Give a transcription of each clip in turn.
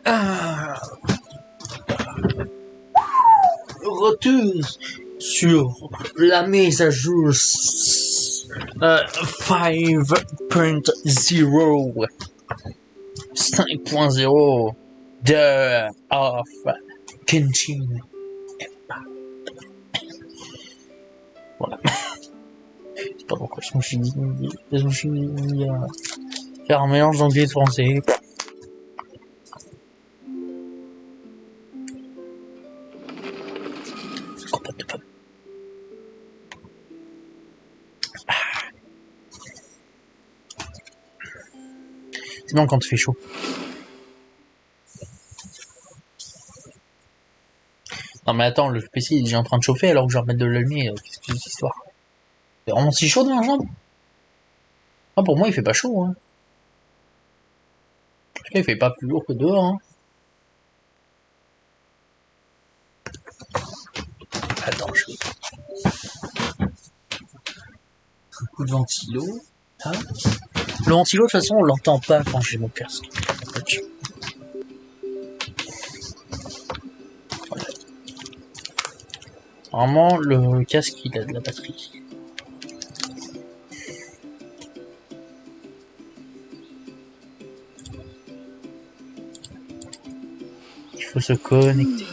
Ah, retour sur la mise à jour 5.0 5.0 de of Kenshin. Voilà. C'est pas pourquoi je me suis dit faire un mélange d'anglais et de français. C'est bon quand il fait chaud. Non mais attends, le PC il est déjà en train de chauffer alors que je vais remettre de la lumière. Qu'est-ce que c'est cette histoire? C'est vraiment si chaud dans la chambre? Ah, pour moi il fait pas chaud. Hein. Il fait pas plus lourd que dehors. Hein. Attends, je vais... Un coup de ventilo. Hein. Le ventilo de toute façon on l'entend pas quand j'ai mon casque. Voilà. Normalement le casque il a de la batterie. Il faut se connecter.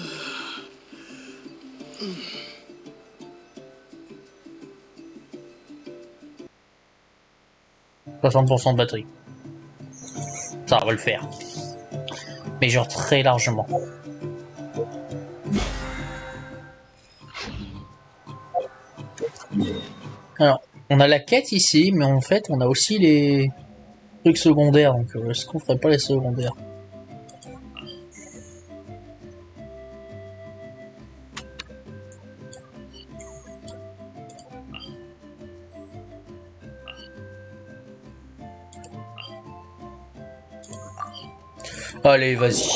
60% de batterie. Ça va le faire. Mais genre très largement. Alors, on a la quête ici, mais en fait, on a aussi les trucs secondaires. Donc, est-ce qu'on ferait pas les secondaires? Allez, vas-y.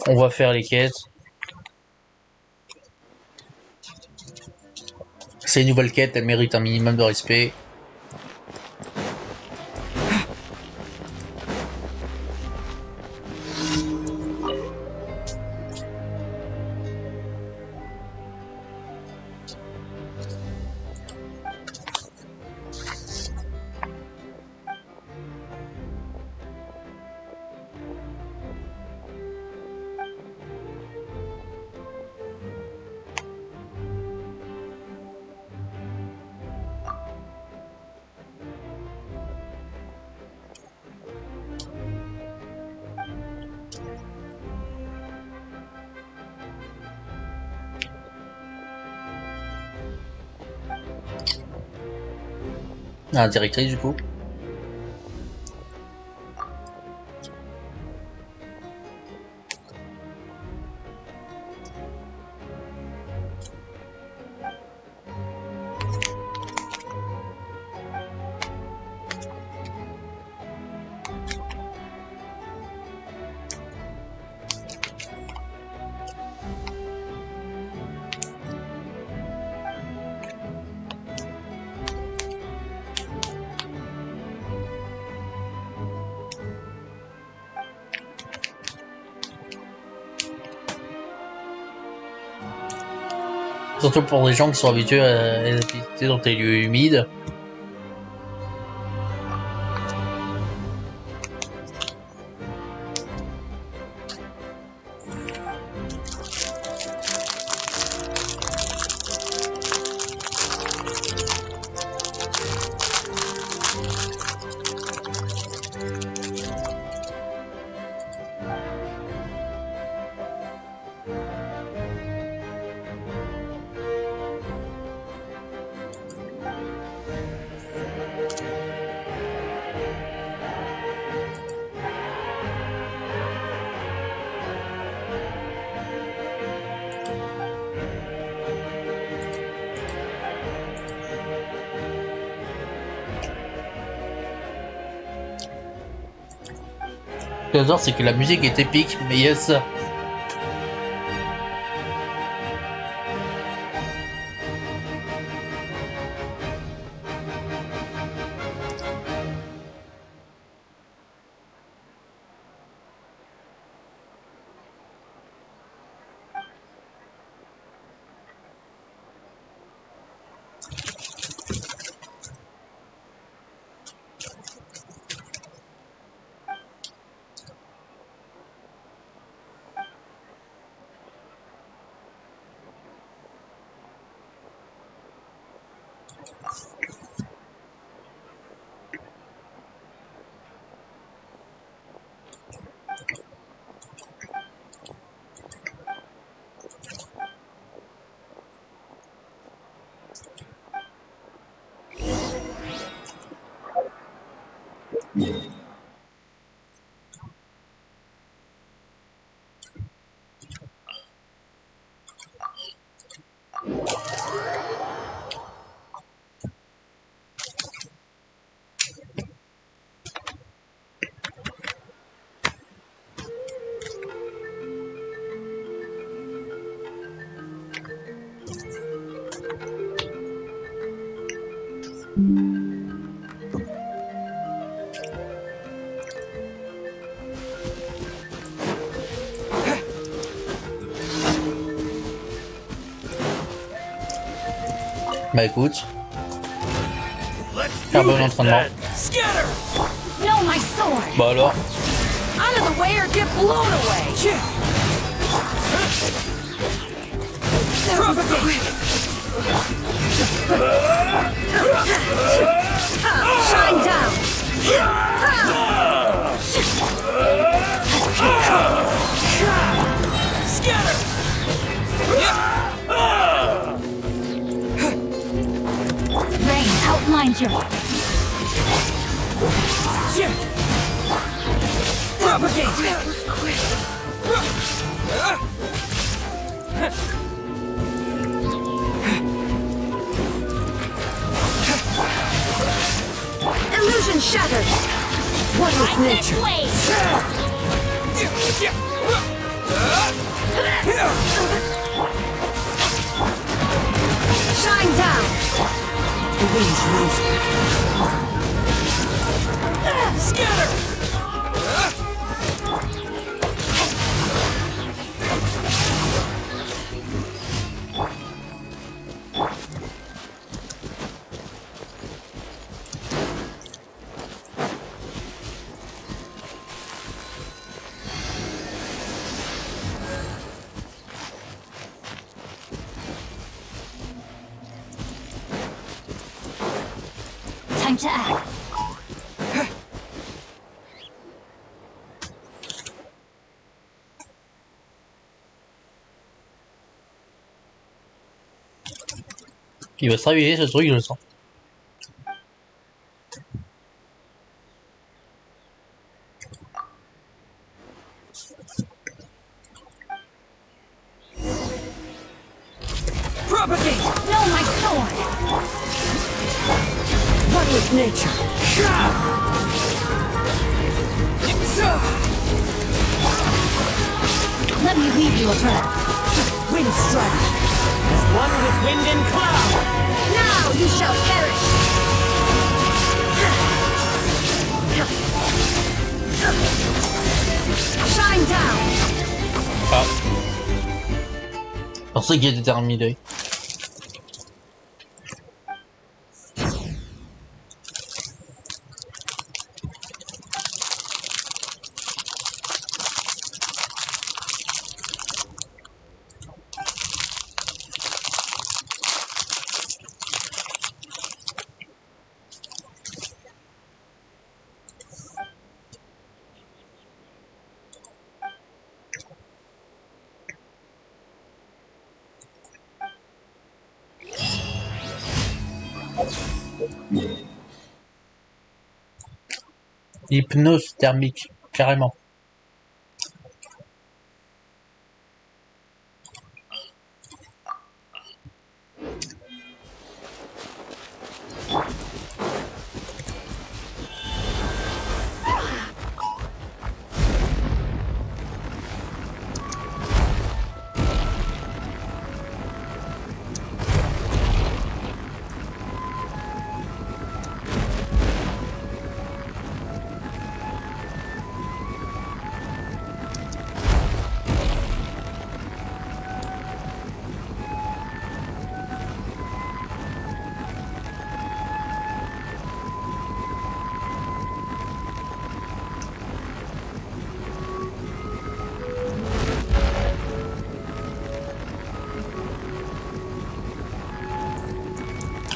On va faire les quêtes. Ces nouvelles quêtes, elles méritent un minimum de respect. Ah, directrice du coup. Surtout pour des gens qui sont habitués à habiter dans des lieux humides. Ce que j'adore, c'est que la musique est épique, mais il y a ça. Bah écoute. Faire bon entraînement. No, my sword. Bah alors. Out of the way or get blown away. Shine down. Scatter! Rain outlines your Illusion shattered! One with nature! shine down. The wind's losing. Scatter! Time to act. Il va se réveiller ce truc, je le sens. Propagate! No, my sword. One with nature! Let me weave you a bird. Wind strike! As one with wind and cloud! Now you shall perish. Shine down. Ah. Je pensais qu'il était terminé. Hypnose thermique, carrément.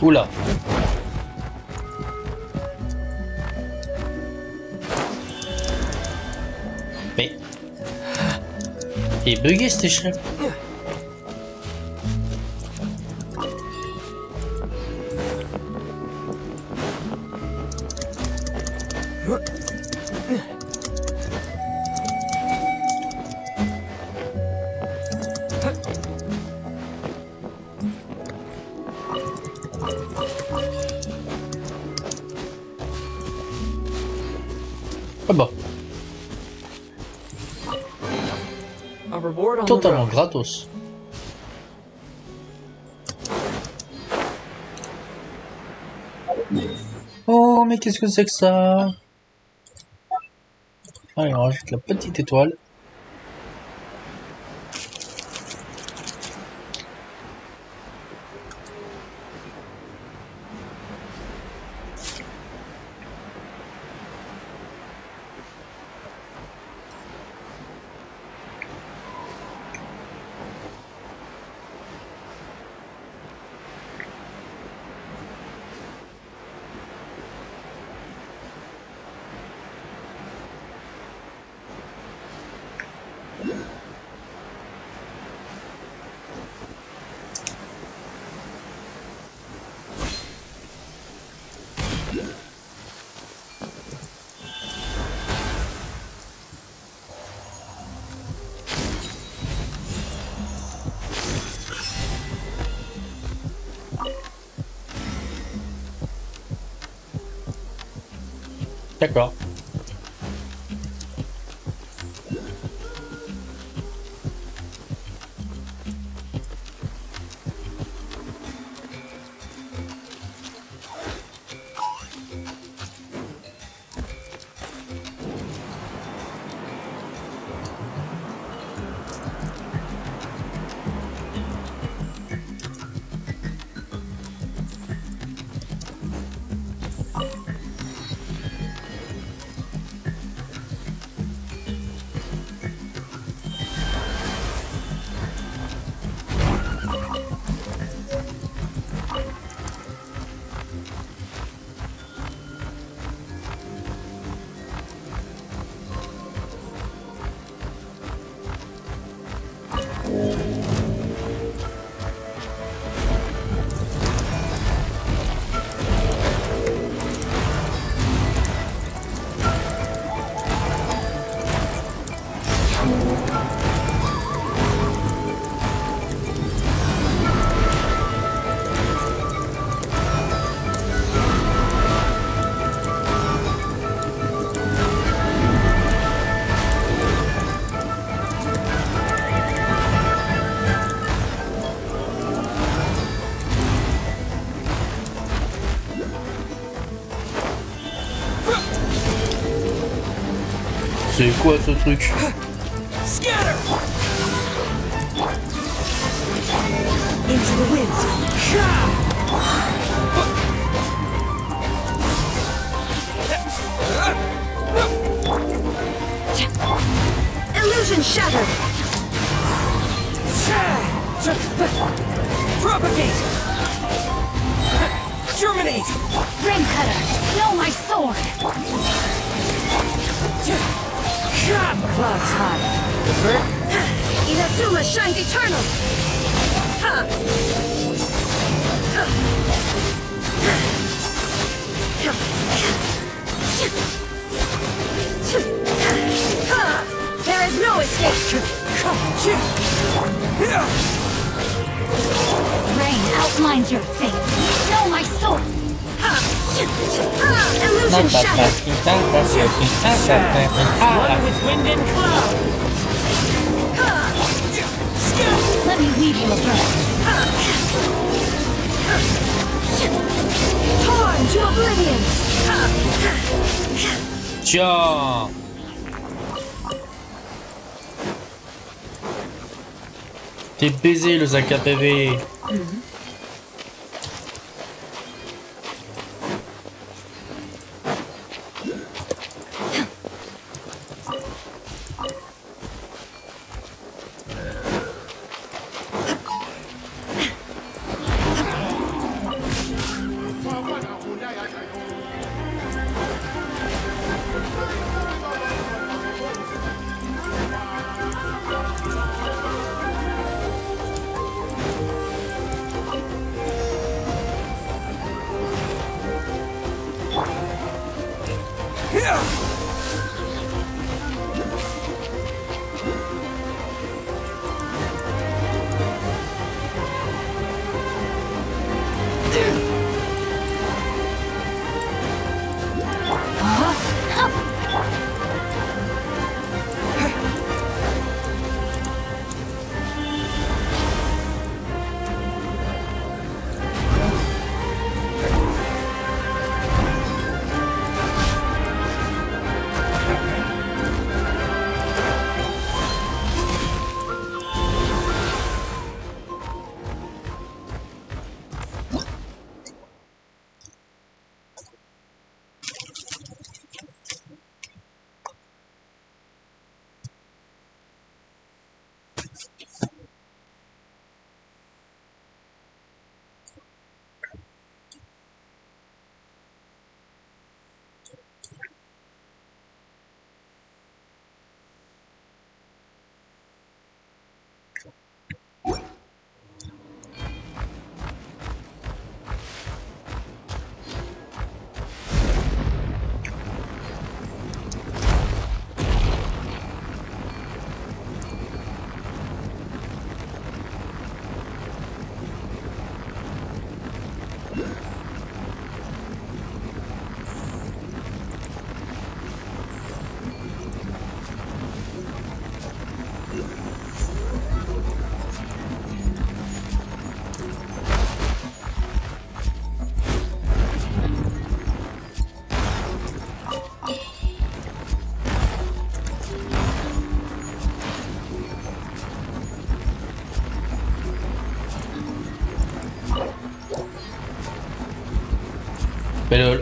Oula. Mais... Il est bugué cette échelle. Ah bah, A reward on the totalement road. gratos. Oh, mais qu'est-ce que c'est que ça? Allez, on rajoute la petite étoile. D'accord. C'est quoi ce truc? Scatter! Into the wind. Illusion shattered. Propagate! Germinate! Ring cutter. Know my sword. Clouds high. Inazuma shines eternal. There is no escape. Rain outlines your fate. Know my sword. Illusion shattered. One with wind and cloud. Let me weave you a bird. Torn to oblivion. Tiens. T'es baisé le sac à PV.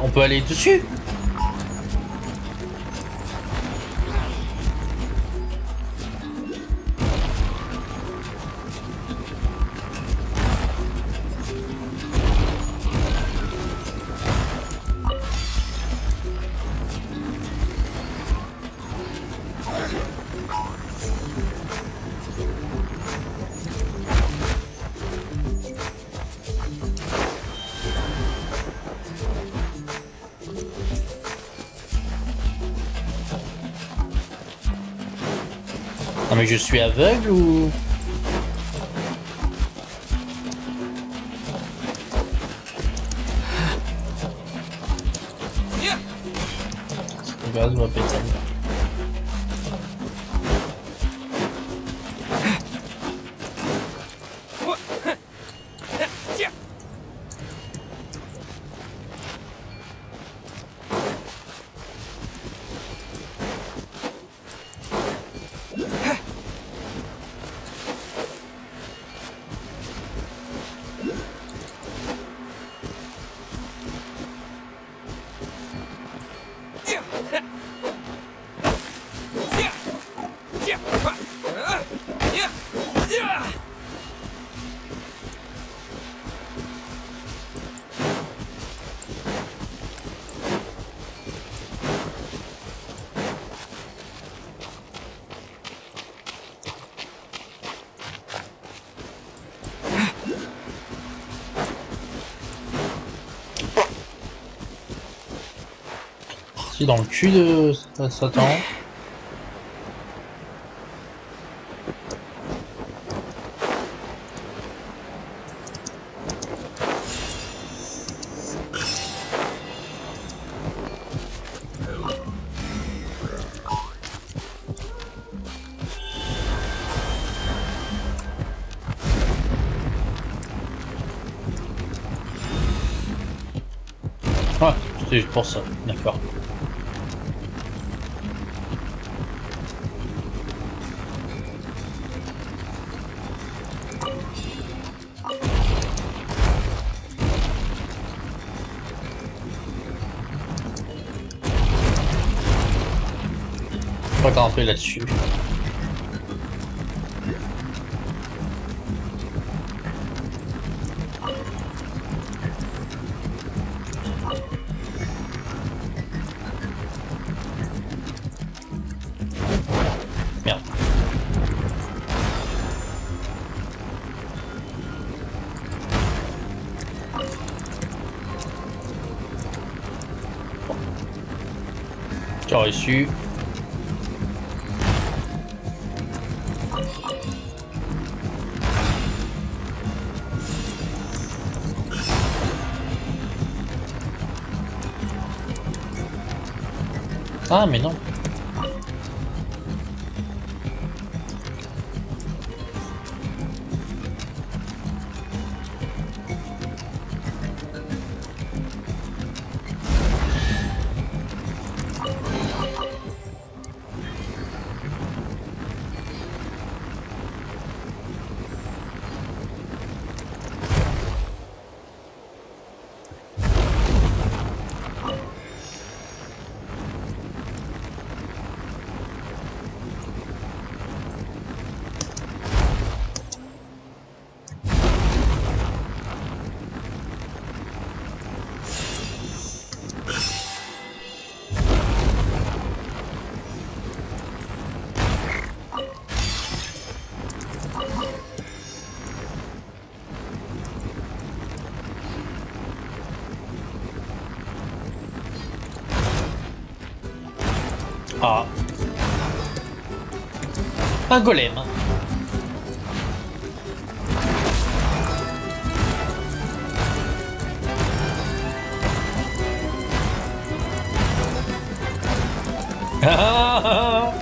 on peut aller dessus. Non mais je suis aveugle ou... Le gaz va péter. Dans le cul de Satan. Ah, c'est juste pour ça, d'accord. On va camper là-dessus. Merde. Tu as reçu. Ah mais non. Ah. Un golem. Ah.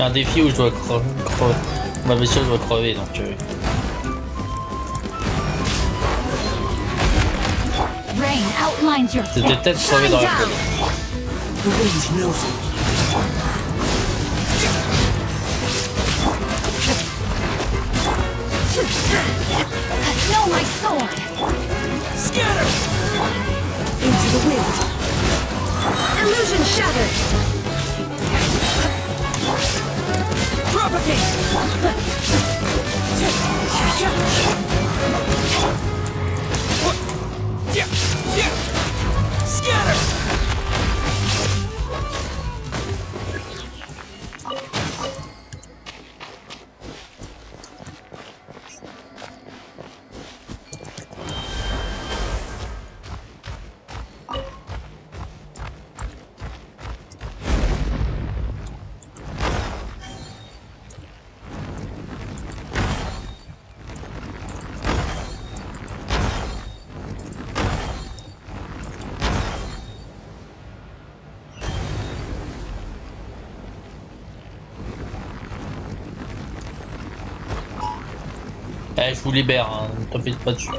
Un défi où je dois crever. Ma vaisselle doit crever donc. outlines your C'était fate. peut-être crevé dans la Shine folie. The wind knows it. Know my sword. Scatter! Into the wind. Illusion shattered. Propagate! Scatter! Eh, je vous libère, hein, ne t'en faites pas dessus.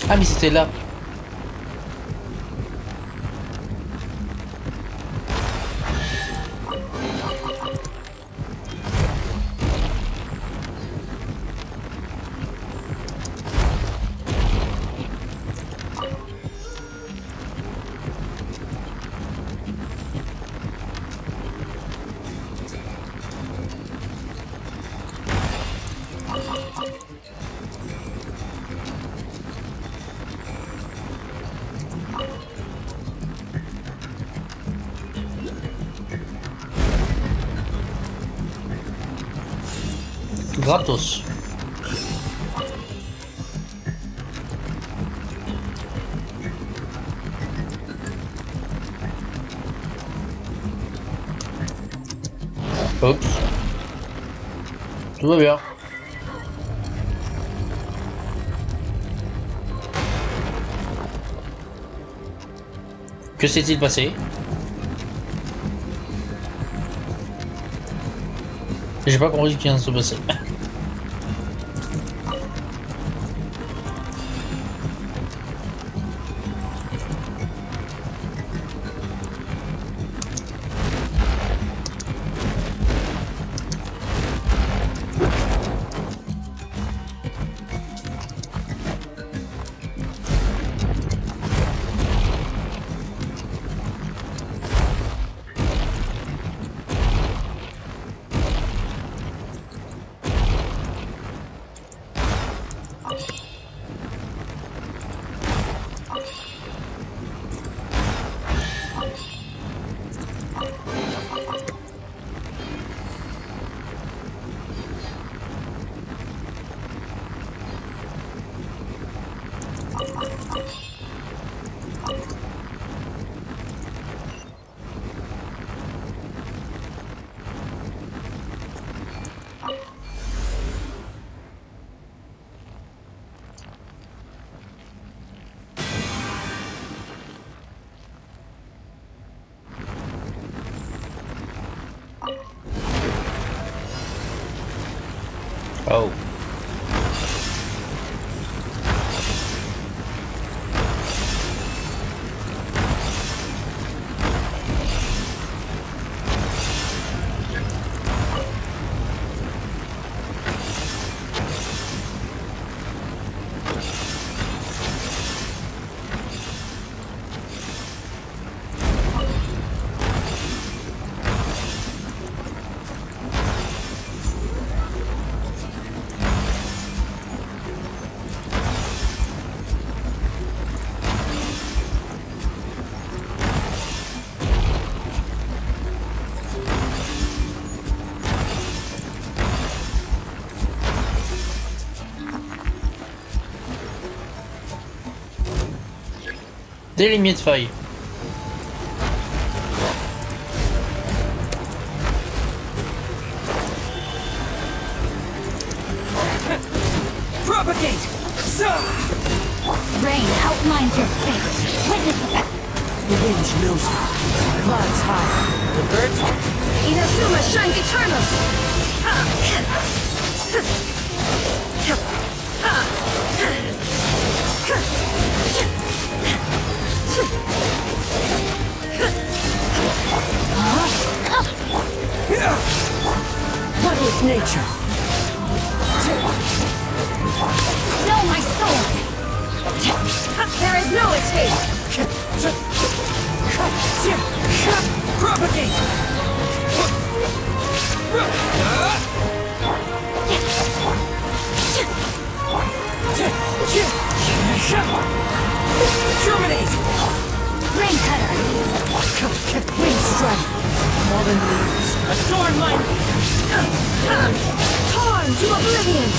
Ah mais c'était là. Gratos. Oups. Tout va bien. Que s'est-il passé? J'ai pas compris ce qui vient de se passer. Oh. Des limiers de faille. Propagate! Rain outlines your fate. Witness the path. The wind knows me. Clouds high. The birds. Inazuma shines eternal. One with nature. Know my sword. There is no escape. Propagate! Terminate! Rain cutter. Wind strike! Fallen leaves. Adorn my... Torn to oblivion.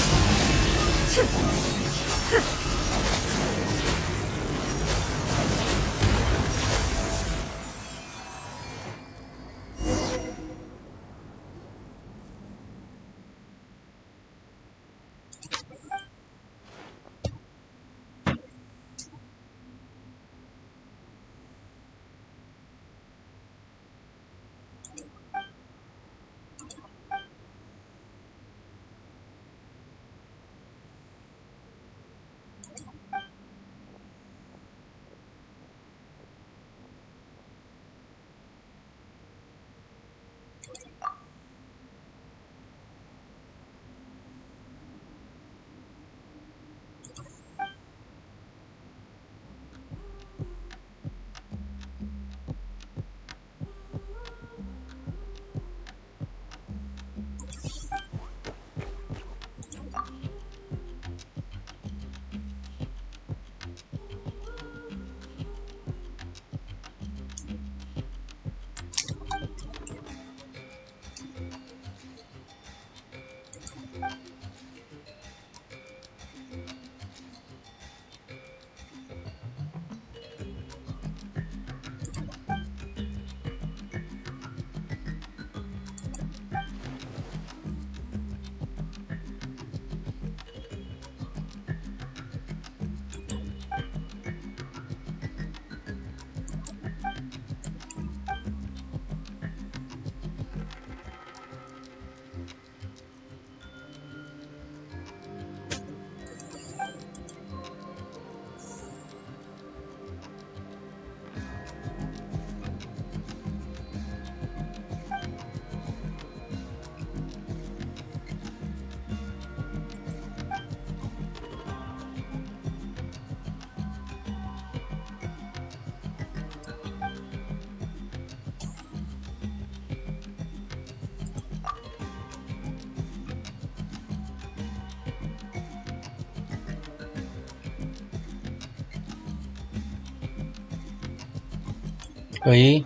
Oui.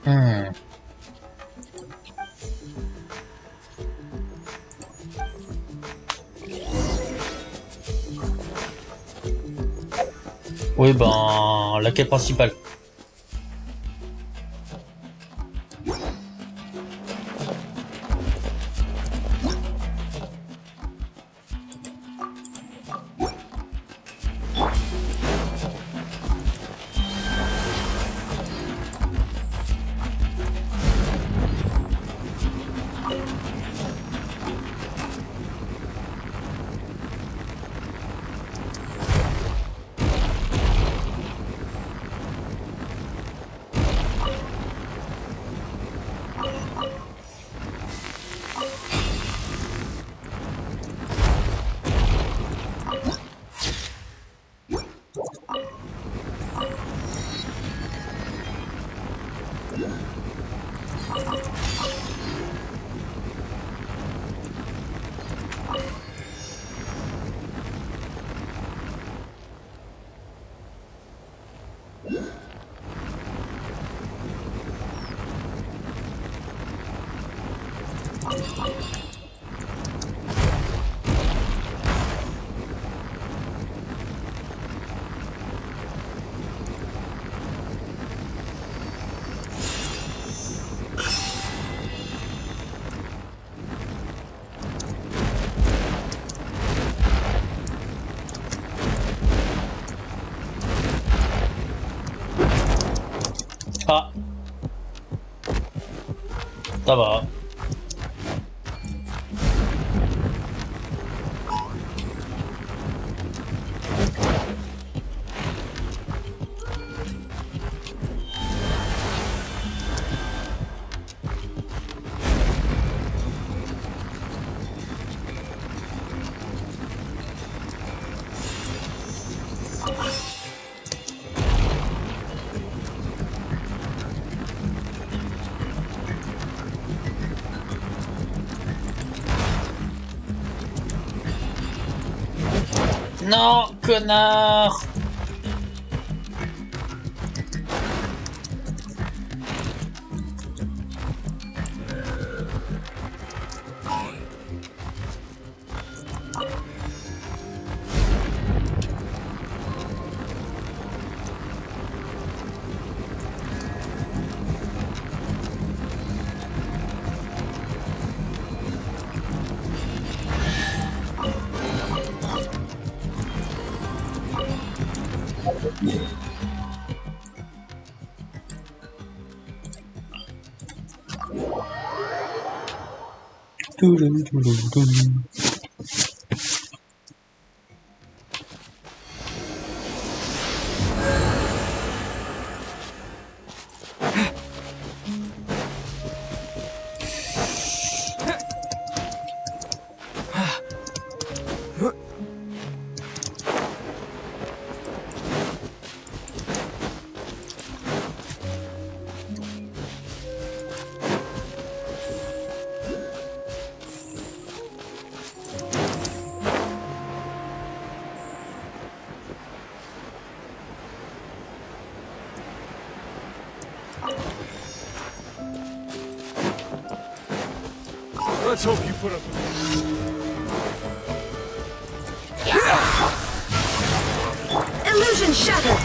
Hmm. Oui, ben, la quête principale. Ah, ça va. Non, connard! Let's hope you put up Illusion shattered!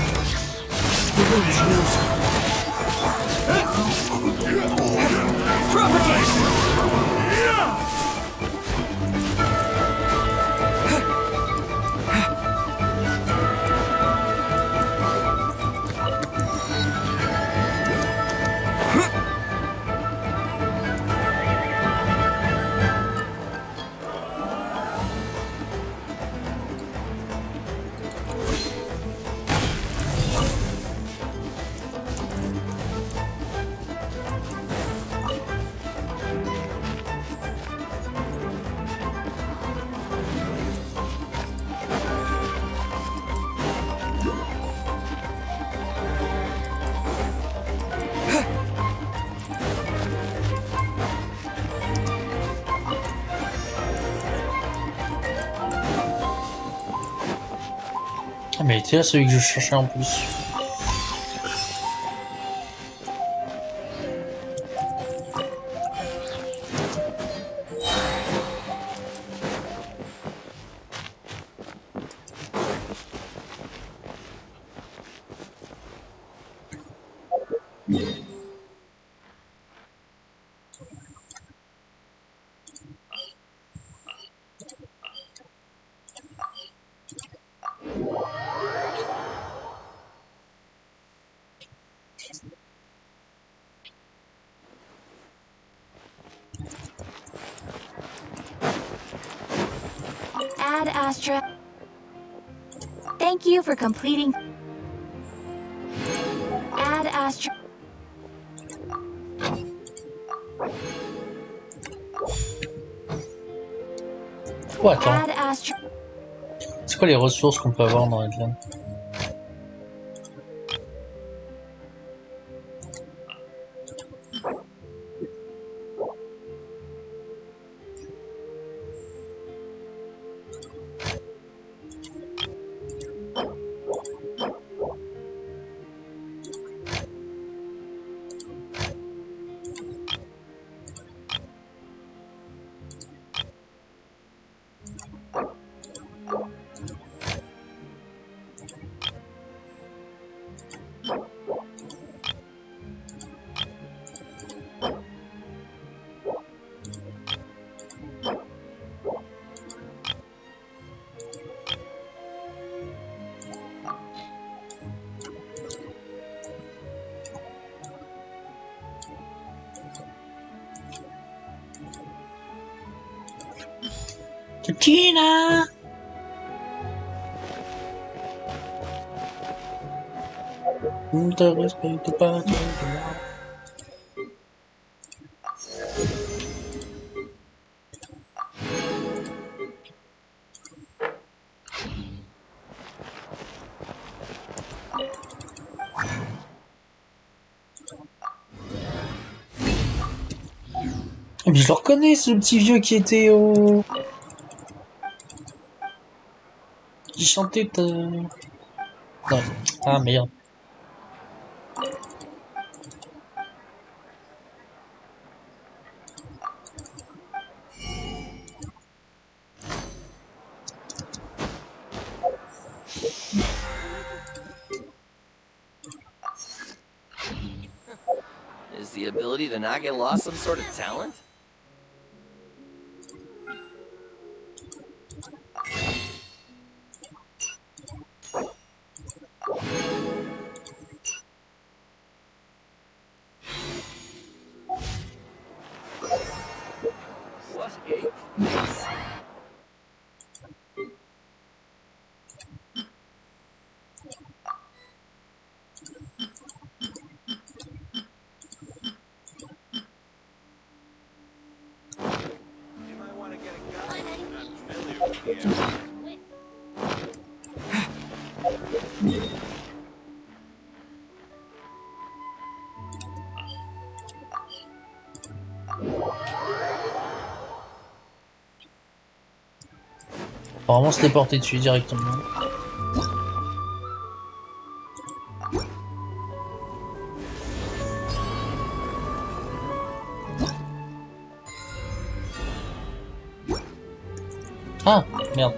Ah, mais c'est là celui que je cherchais en plus. Ad Astra. Thank you for completing. Ad Astra. Oh, attends. Ad Astra. C'est quoi les ressources qu'on peut avoir dans Redland? Tina! Ne te respecte pas, tu es là. Mais je le reconnais, ce petit vieux qui était au... qui chantait... Non. Ah merde. Is the ability to not get lost some sort of talent? What Faut vraiment se téléporter dessus directement. Ah, merde.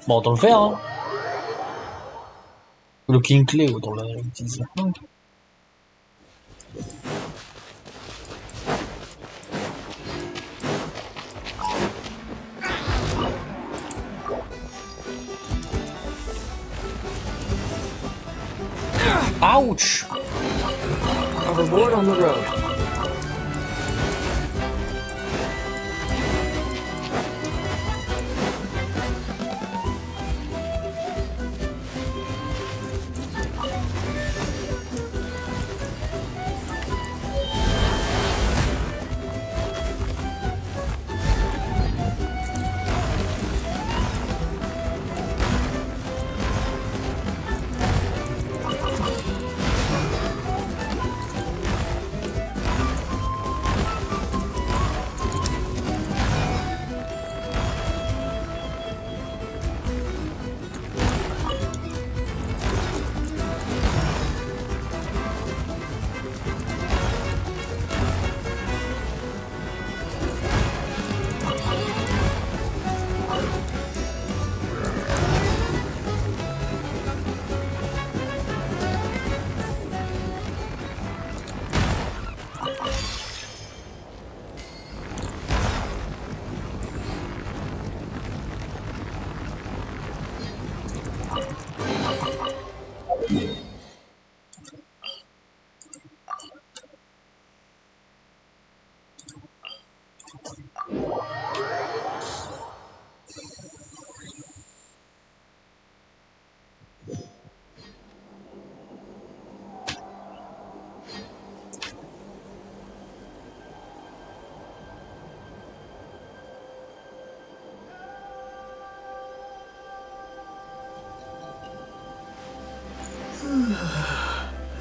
Bon, autant le faire, hein. Le clean clé, autant l'utiliser maintenant. Ouch! Overboard on the road.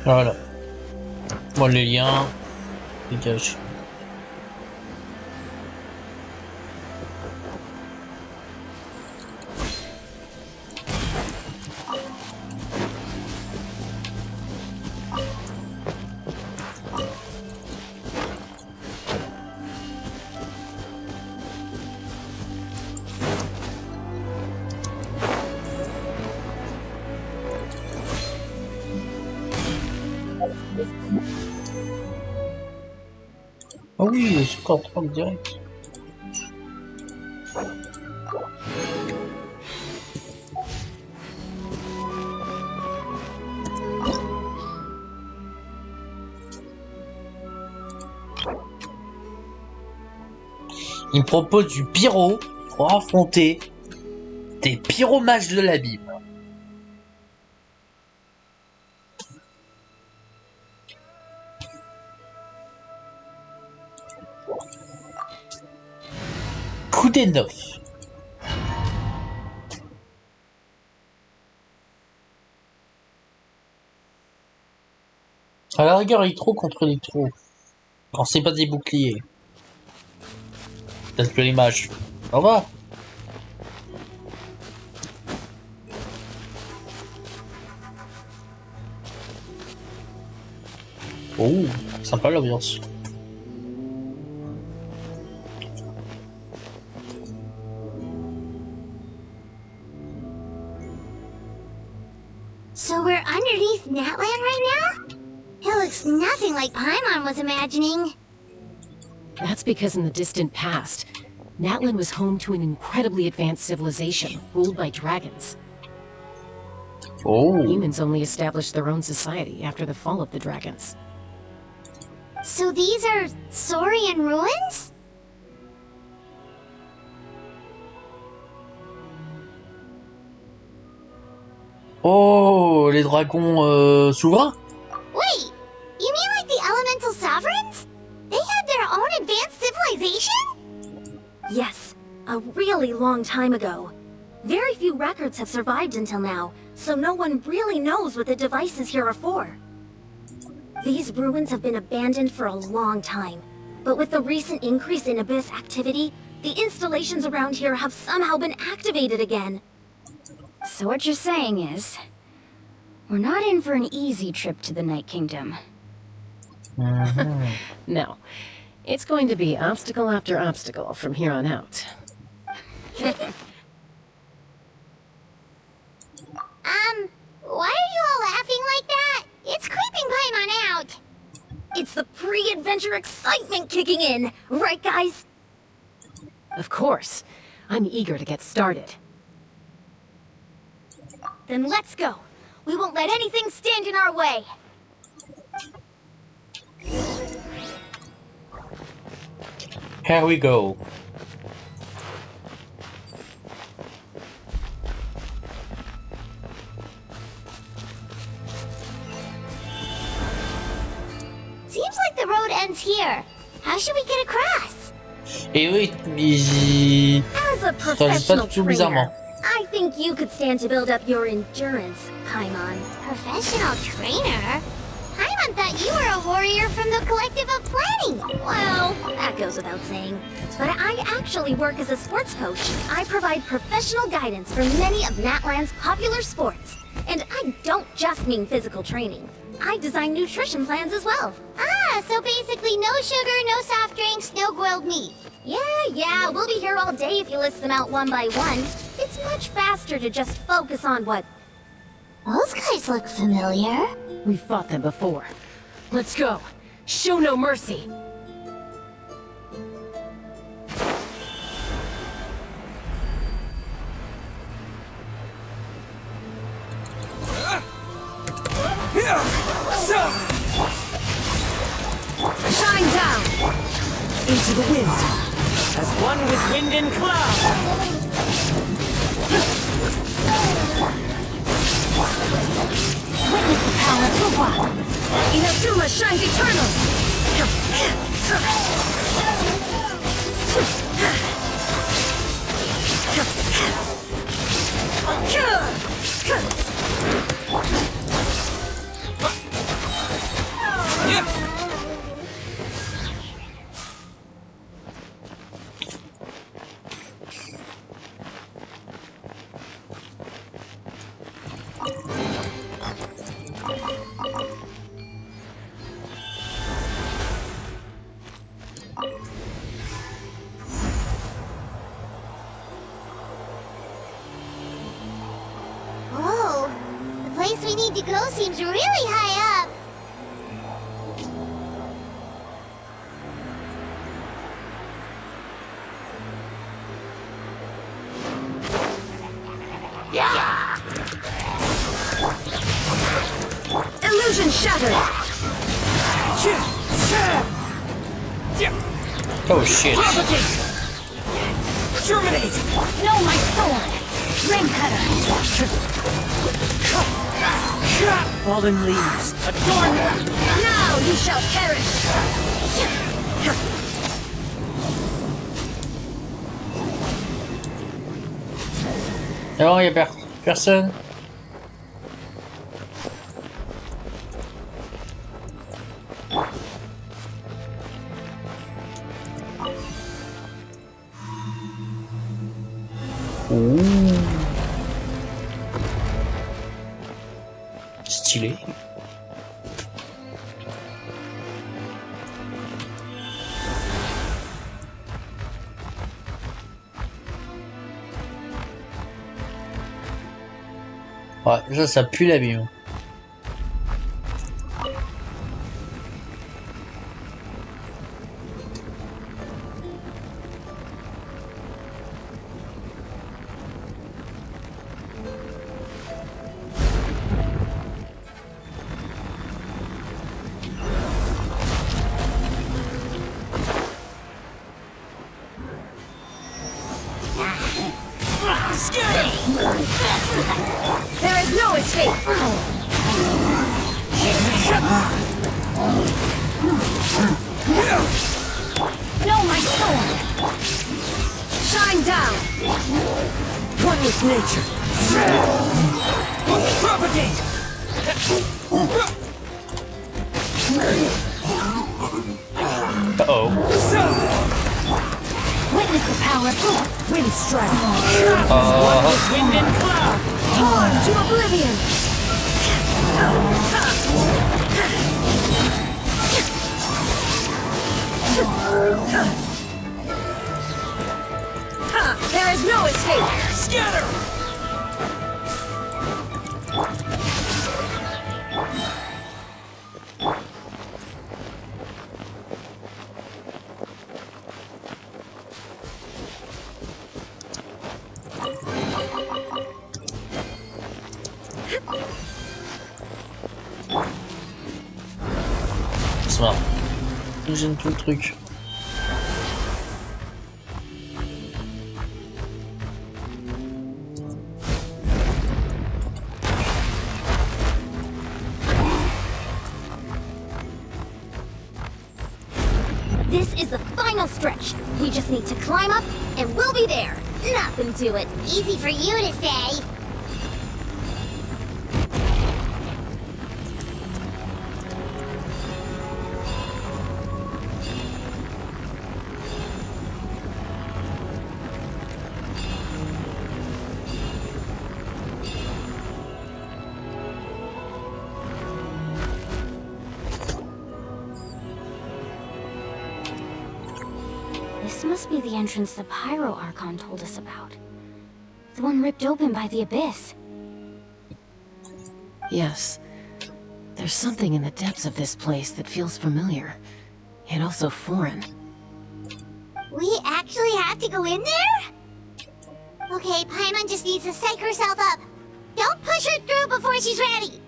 Voilà. Bon, les liens. Dégage. Ah oui, c'est encore 3 direct. Il me propose du pyro pour affronter des pyromages de l'abîme. Coup des 9. À la rigueur, électro contre électro. Quand c'est pas des boucliers. Peut-être que l'image. Au revoir. Oh, sympa l'ambiance. So we're underneath Natland right now? It looks nothing like Paimon was imagining. That's because in the distant past, Natlan was home to an incredibly advanced civilization ruled by dragons. Oh. Humans only established their own society after the fall of the dragons. So these are Saurian ruins? Oh, les dragons souverains. Wait, you mean like the elemental sovereigns? They had their own advanced civilization? Yes, a really long time ago. Very few records have survived until now, so no one really knows what the devices here are for. These ruins have been abandoned for a long time, but with the recent increase in Abyss activity, the installations around here have somehow been activated again. So what you're saying is, we're not in for an easy trip to the Night Kingdom. No, it's going to be obstacle after obstacle from here on out. Why are you all laughing like that? It's creeping Paimon out. It's the pre-adventure excitement kicking in, right guys? Of course, I'm eager to get started. Then let's go. We won't let anything stand in our way. Here we go. Seems like the road ends here. How should we get across? Et eux, ils As a réagissent pas professional du tout bizarrement. trainer, I think you could stand to build up your endurance, Paimon. Professional trainer? Paimon thought you were a warrior from the Collective of Planning. Well, that goes without saying. But I actually work as a sports coach. I provide professional guidance for many of Natland's popular sports. And I don't just mean physical training. I design nutrition plans as well. Ah, so basically no sugar, no soft drinks, no grilled meat. Yeah, we'll be here all day if you list them out one by one. It's much faster to just focus on what... Those guys look familiar. We've fought them before. Let's go. Show no mercy. Shine down! Into the wind. As one with wind and cloud. Witness the power of Ruwa! Inazuma shines eternal! Whoa, the place we need to go seems really high up. Illusion shattered! Oh shit. Germinate! Know my sword! Ring cutter! Fallen leaves. Adorn them! Now you shall perish! Non, il y a personne. Ouh. Stylé. Ouais, ça pue la bime. There is no escape! No, my sword! Shine down! One with nature. Propagate! Uh-oh. Witness the power of Wind strike. Uh, Wind and cloud. torn to oblivion! There is no escape! Scatter! c'est marrant. J'aime tout le truc. This is the final stretch. We just need to climb up, and we'll be there. Nothing to it. Easy for you to say. This must be the entrance the Pyro Archon told us about. The one ripped open by the Abyss. Yes. There's something in the depths of this place that feels familiar, yet also foreign. We actually have to go in there? Okay, Paimon just needs to psych herself up. Don't push her through before she's ready.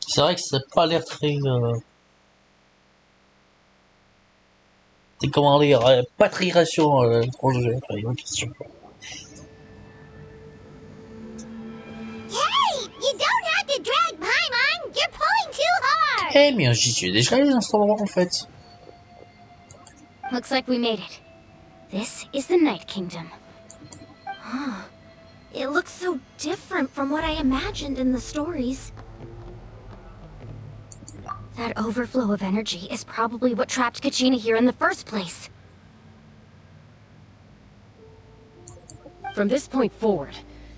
C'est vrai que ça n'a pas l'air très... C'est comment dire, pas très rassurant le projet, enfin, il y a une question. Hey! You don't have to drag Paimon! You're pulling too hard! Eh mais j'y suis déjà allé dans cet endroit en fait. Looks like we made it. This is the Night Kingdom. It looks so different from what I imagined in the stories. That overflow of energy is probably what trapped Kachina here in the first place. From this point forward,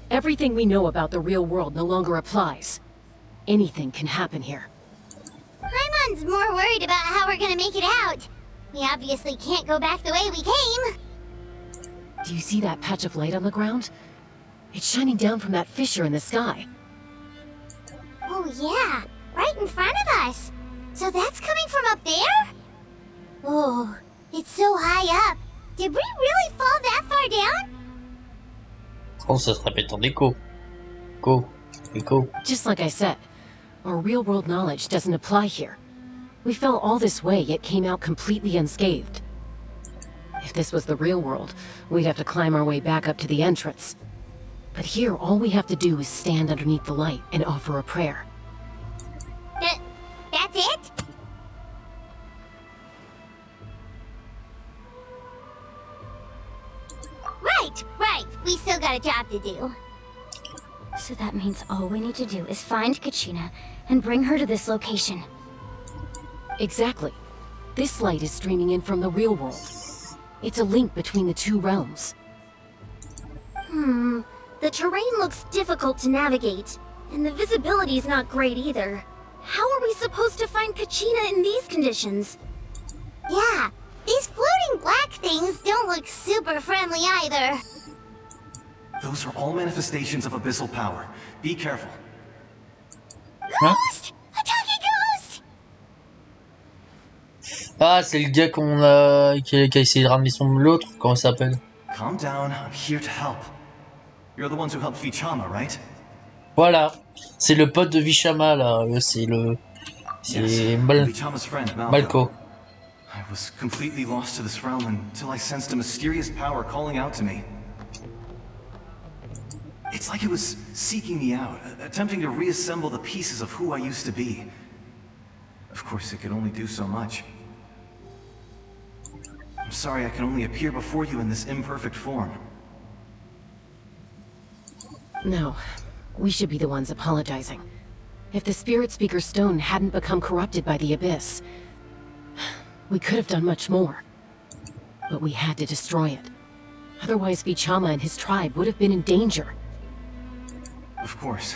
everything we know about the real world no longer applies. Anything can happen here. Paimon's more worried about how we're gonna make it out. We obviously can't go back the way we came. Do you see that patch of light on the ground? It's shining down from that fissure in the sky. Oh yeah, right in front of us. So that's coming from up there? Oh, it's so high up. Did we really fall that far down? Oh, ça se répète en écho. Écho. Just like I said, our real-world knowledge doesn't apply here. We fell all this way, yet came out completely unscathed. If this was the real world, we'd have to climb our way back up to the entrance. But here, all we have to do is stand underneath the light and offer a prayer. That's it? Right. We still got a job to do. So that means all we need to do is find Kachina and bring her to this location. Exactly. This light is streaming in from the real world. It's a link between the two realms. The terrain looks difficult to navigate, and the visibility's not great either. How are we supposed to find Kachina in these conditions? Yeah, these floating black things don't look super friendly either. Those are all manifestations of abyssal power. Be careful. Hein? Ghost! A talking ghost! Ah, c'est le gars qui a essayé de ramener l'autre, comment ça s'appelle? Calm down, I'm here to help. You're the ones who helped Vichama, right? Voilà, c'est le pote de Vishama là, c'est Vichama's friend, Malko. I was completely lost to this realm until I sensed a mysterious power calling out to me. It's like it was seeking me out, attempting to reassemble the pieces of who I used to be. Of course, it could only do so much. I'm sorry I can only appear before you in this imperfect form. No, we should be the ones apologizing. If the Spirit Speaker's stone hadn't become corrupted by the Abyss, we could have done much more. But we had to destroy it. Otherwise, Vichama and his tribe would have been in danger. Of course.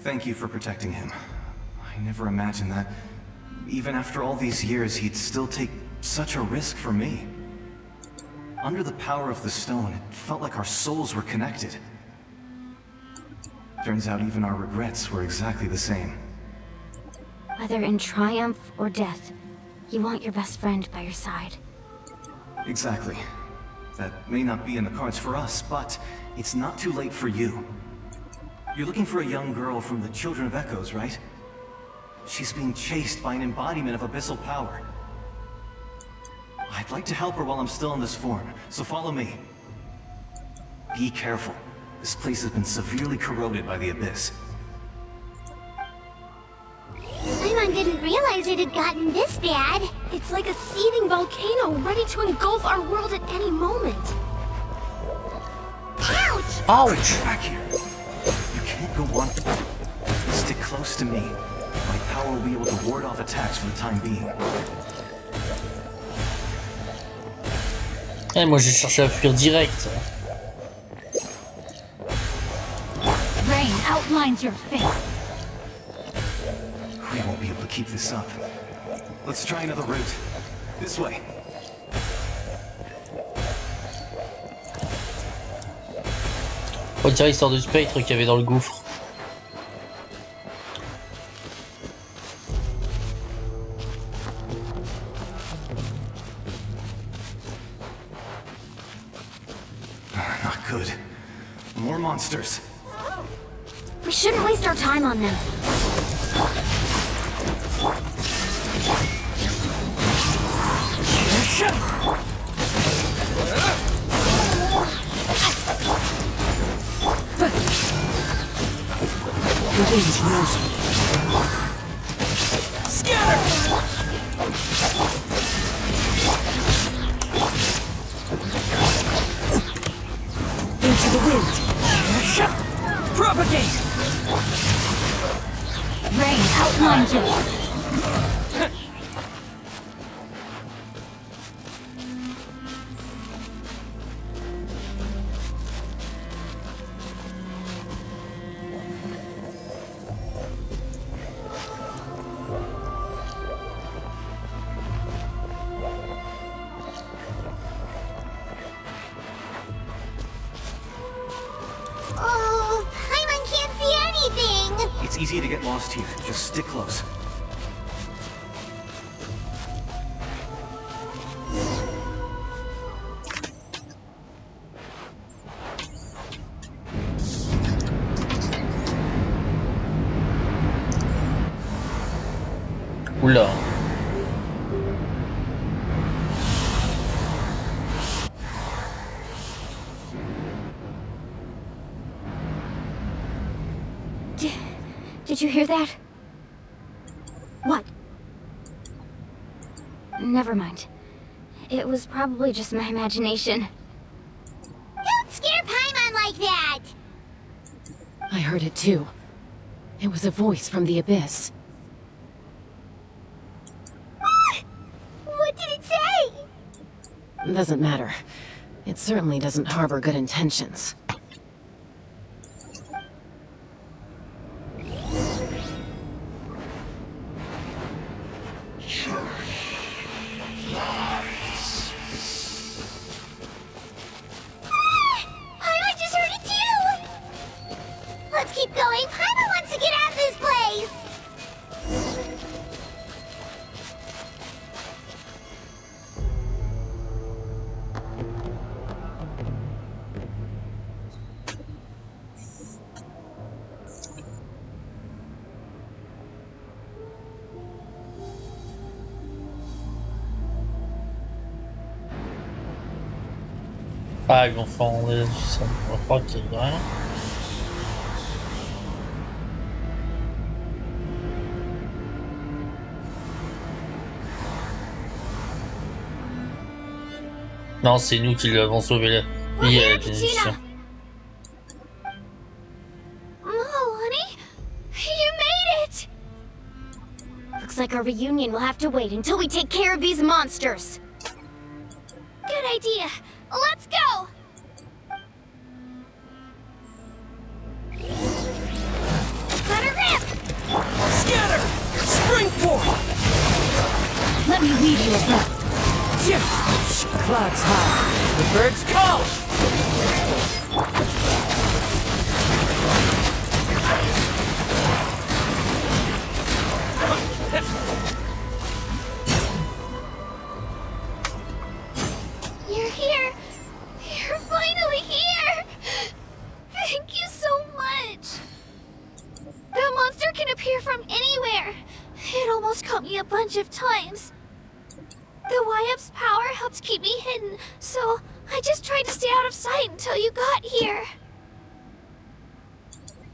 Thank you for protecting him. I never imagined that, even after all these years, he'd still take such a risk for me. Under the power of the stone, it felt like our souls were connected. Turns out even our regrets were exactly the same. Whether in triumph or death, you want your best friend by your side. Exactly. That may not be in the cards for us, but it's not too late for you. You're looking for a young girl from the Children of Echoes, right? She's being chased by an embodiment of abyssal power. I'd like to help her while I'm still in this form, so follow me. Be careful. This place has been severely corroded by the Abyss. Paimon didn't realize it had gotten this bad. It's like a seething volcano ready to engulf our world at any moment. Ouch! Ouch! Back here. You can't go on. Stick close to me. My power will be able to ward off attacks for the time being. Eh, moi j'ai cherché à fuir direct. Rain outlines your fate. We won't be able to keep this up. Let's try another route. This way. On dirait l'histoire de spectre qu'il y avait dans le gouffre. Not good. More monsters. We shouldn't waste our time on them. The wind knows me. Scatter! Into the wind. Propagate! Rain outlines your Oh, Paimon can't see anything! It's easy to get lost here. Just stick close. Oula. Did you hear that? What? Never mind. It was probably just my imagination. Don't scare Paimon like that! I heard it too. It was a voice from the Abyss. What did it say? Doesn't matter. It certainly doesn't harbor good intentions. Paimon going! Paimon wants to get out of this place! Ah, ils vont faire ça. Je crois qu'il y a rien. Non, c'est nous qui l'avons sauvé la vie à la télévision. Oh, honey, you made it! Looks like our reunion will have to wait until we take care of these monsters. Good idea. Let's go! Let her rip! Scatter! Spring forward! Let me lead you a bit. Clouds high. The birds call! You're here! You're finally here! Thank you so much! That monster can appear from anywhere! It almost caught me a bunch of times. The Y-Up's power helps keep me hidden, so I just tried to stay out of sight until you got here.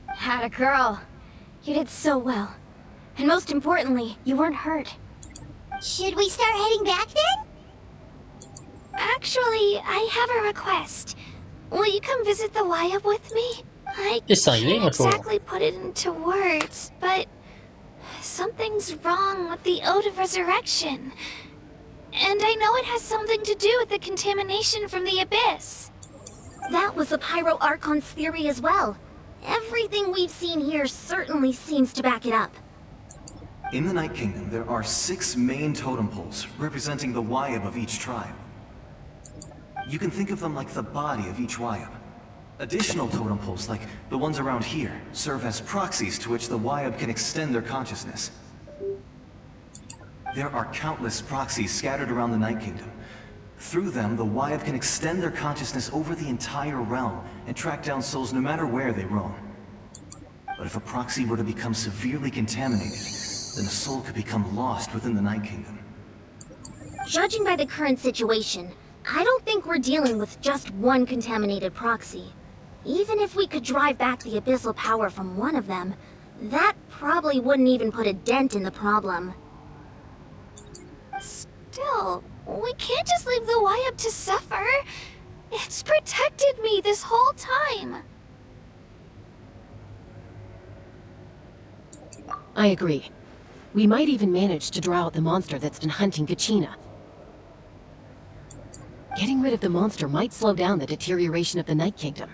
Had a girl. You did so well. And most importantly, you weren't hurt. Should we start heading back then? Actually, I have a request. Will you come visit the Y-Up with me? I can't exactly put it into words, but something's wrong with the Ode of Resurrection. And I know it has something to do with the contamination from the Abyss. That was the Pyro Archon's theory as well. Everything we've seen here certainly seems to back it up. In the Night Kingdom, there are 6 main totem poles representing the Y-Up of each tribe. You can think of them like the body of each Y-Up. Additional totem poles, like the ones around here, serve as proxies to which the Y-Up can extend their consciousness. There are countless proxies scattered around the Night Kingdom. Through them, the Y-Up can extend their consciousness over the entire realm and track down souls no matter where they roam. But if a proxy were to become severely contaminated, then a soul could become lost within the Night Kingdom. Judging by the current situation, I don't think we're dealing with just one contaminated proxy. Even if we could drive back the abyssal power from one of them, that probably wouldn't even put a dent in the problem. Still, we can't just leave the Y-Up to suffer. It's protected me this whole time. I agree. We might even manage to draw out the monster that's been hunting Kachina. Getting rid of the monster might slow down the deterioration of the Night Kingdom.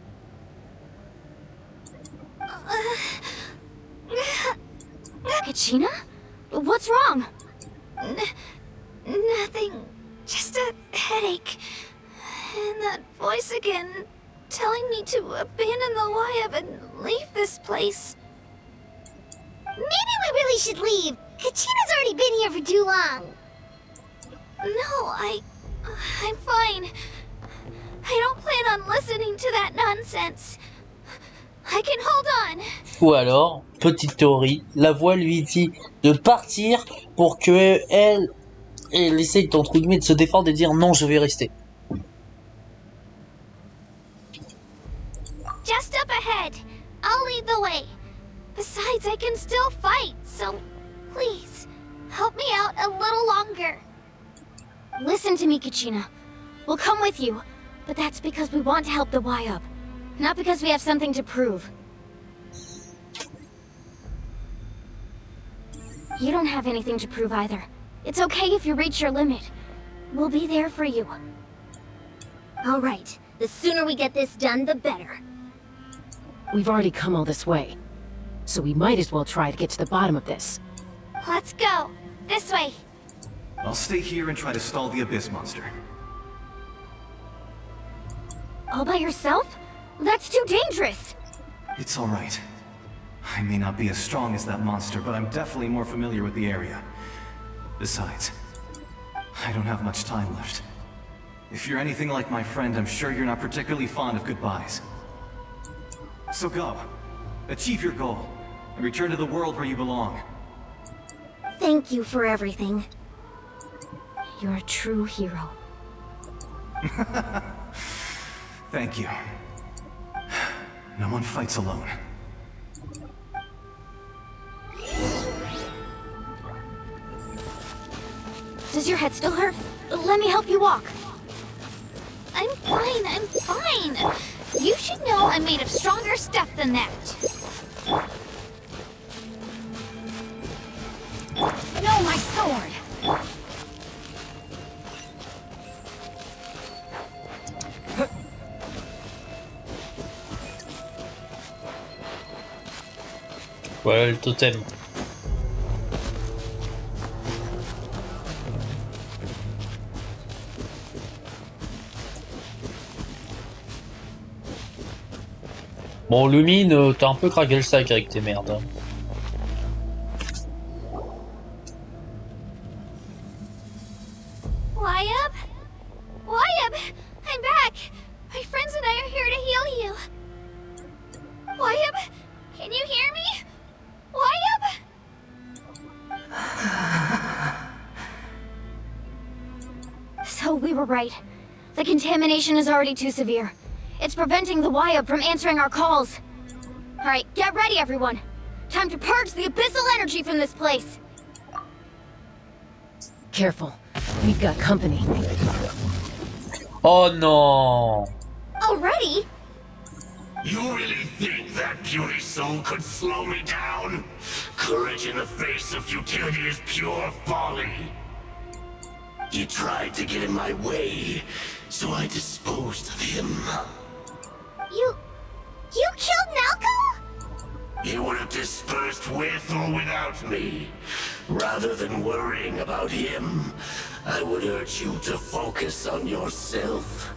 Kachina? What's wrong? Nothing. Just a headache. And that voice again, telling me to abandon the Y-Up and leave this place. Maybe we really should leave. Kachina's already been here for too long. No, I'm fine. I don't plan on listening to that nonsense. I can hold on. Ou alors, petite théorie, la voix lui dit de partir pour que elle essaye entre guillemets de se défendre et dire non, je vais rester. Just up ahead. I'll lead the way. Besides, I can still fight, so please, help me out a little longer. Listen to me, Kachina. We'll come with you, but that's because we want to help the Y-Up, not because we have something to prove. You don't have anything to prove either. It's okay if you reach your limit. We'll be there for you. All right. The sooner we get this done, the better. We've already come all this way, so we might as well try to get to the bottom of this. Let's go. This way. I'll stay here and try to stall the Abyss monster. All by yourself? That's too dangerous! It's all right. I may not be as strong as that monster, but I'm definitely more familiar with the area. Besides, I don't have much time left. If you're anything like my friend, I'm sure you're not particularly fond of goodbyes. So go. Achieve your goal, and return to the world where you belong. Thank you for everything. You're a true hero. Thank you. No one fights alone. Does your head still hurt? Let me help you walk. I'm fine. You should know I'm made of stronger stuff than that. No, my sword! Voilà le totem. Bon, Lumine, t'as un peu craqué le sac avec tes merdes. Hein. Wyatt? Wyatt! I'm back! My friends and I are here to heal you. Wyatt? Can you hear me? Wyatt? So we were right. The contamination is already too severe. It's preventing the Wyatt from answering our calls. Alright, get ready everyone. Time to purge the abyssal energy from this place. Careful. We've got company. Oh non! Already? You really think that puny soul could slow me down? Courage in the face of futility is pure folly. He tried to get in my way, so I disposed of him. You killed Malco? He would have dispersed with or without me. Rather than worrying about him, I would urge you to focus on yourself.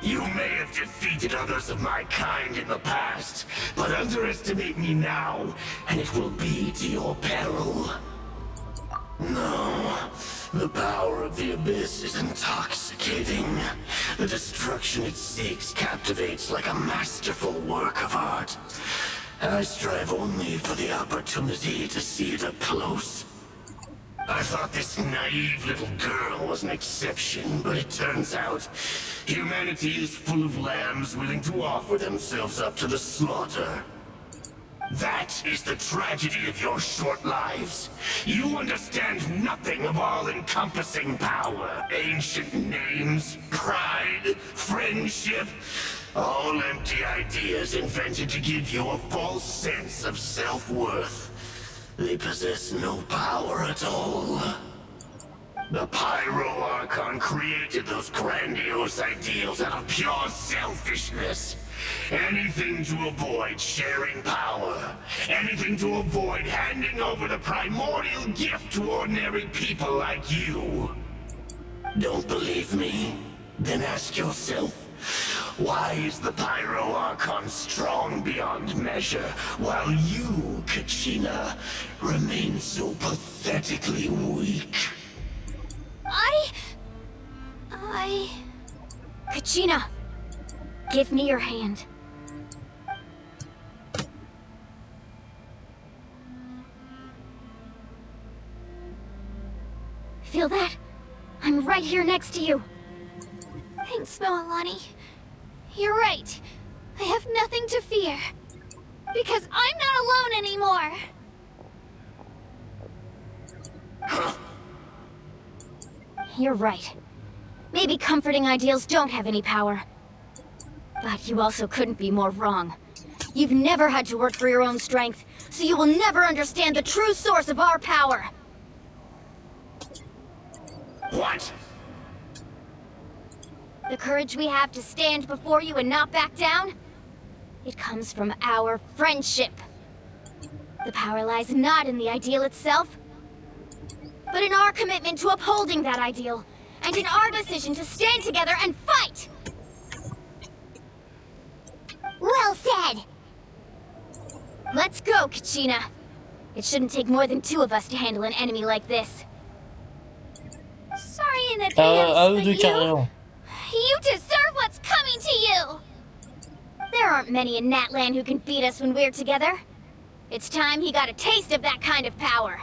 You may have defeated others of my kind in the past, but underestimate me now, and it will be to your peril. No, the power of the Abyss is intoxicating. The destruction it seeks captivates like a masterful work of art. I strive only for the opportunity to see it up close. I thought this naive little girl was an exception, but it turns out humanity is full of lambs willing to offer themselves up to the slaughter. That is the tragedy of your short lives. You understand nothing of all-encompassing power. Ancient names, pride, friendship, all empty ideas invented to give you a false sense of self-worth. They possess no power at all. The Pyro Archon created those grandiose ideals out of pure selfishness. Anything to avoid sharing power. Anything to avoid handing over the primordial gift to ordinary people like you. Don't believe me? Then ask yourself, why is the Pyro Archon strong beyond measure, while you, Kachina, remain so pathetically weak? Kachina, give me your hand. Feel that? I'm right here next to you. Thanks, Moalani. You're right. I have nothing to fear. Because I'm not alone anymore. You're right. Maybe comforting ideals don't have any power. But you also couldn't be more wrong. You've never had to work for your own strength, so you will never understand the true source of our power. What? The courage we have to stand before you and not back down? It comes from our friendship. The power lies not in the ideal itself, but in our commitment to upholding that ideal, and in our decision to stand together and fight! Well said. Let's go, Kachina. It shouldn't take more than 2 of us to handle an enemy like this. Sorry in advance, À eux but deux carrément. you deserve what's coming to you! There aren't many in Natlan who can beat us when we're together. It's time he got a taste of that kind of power.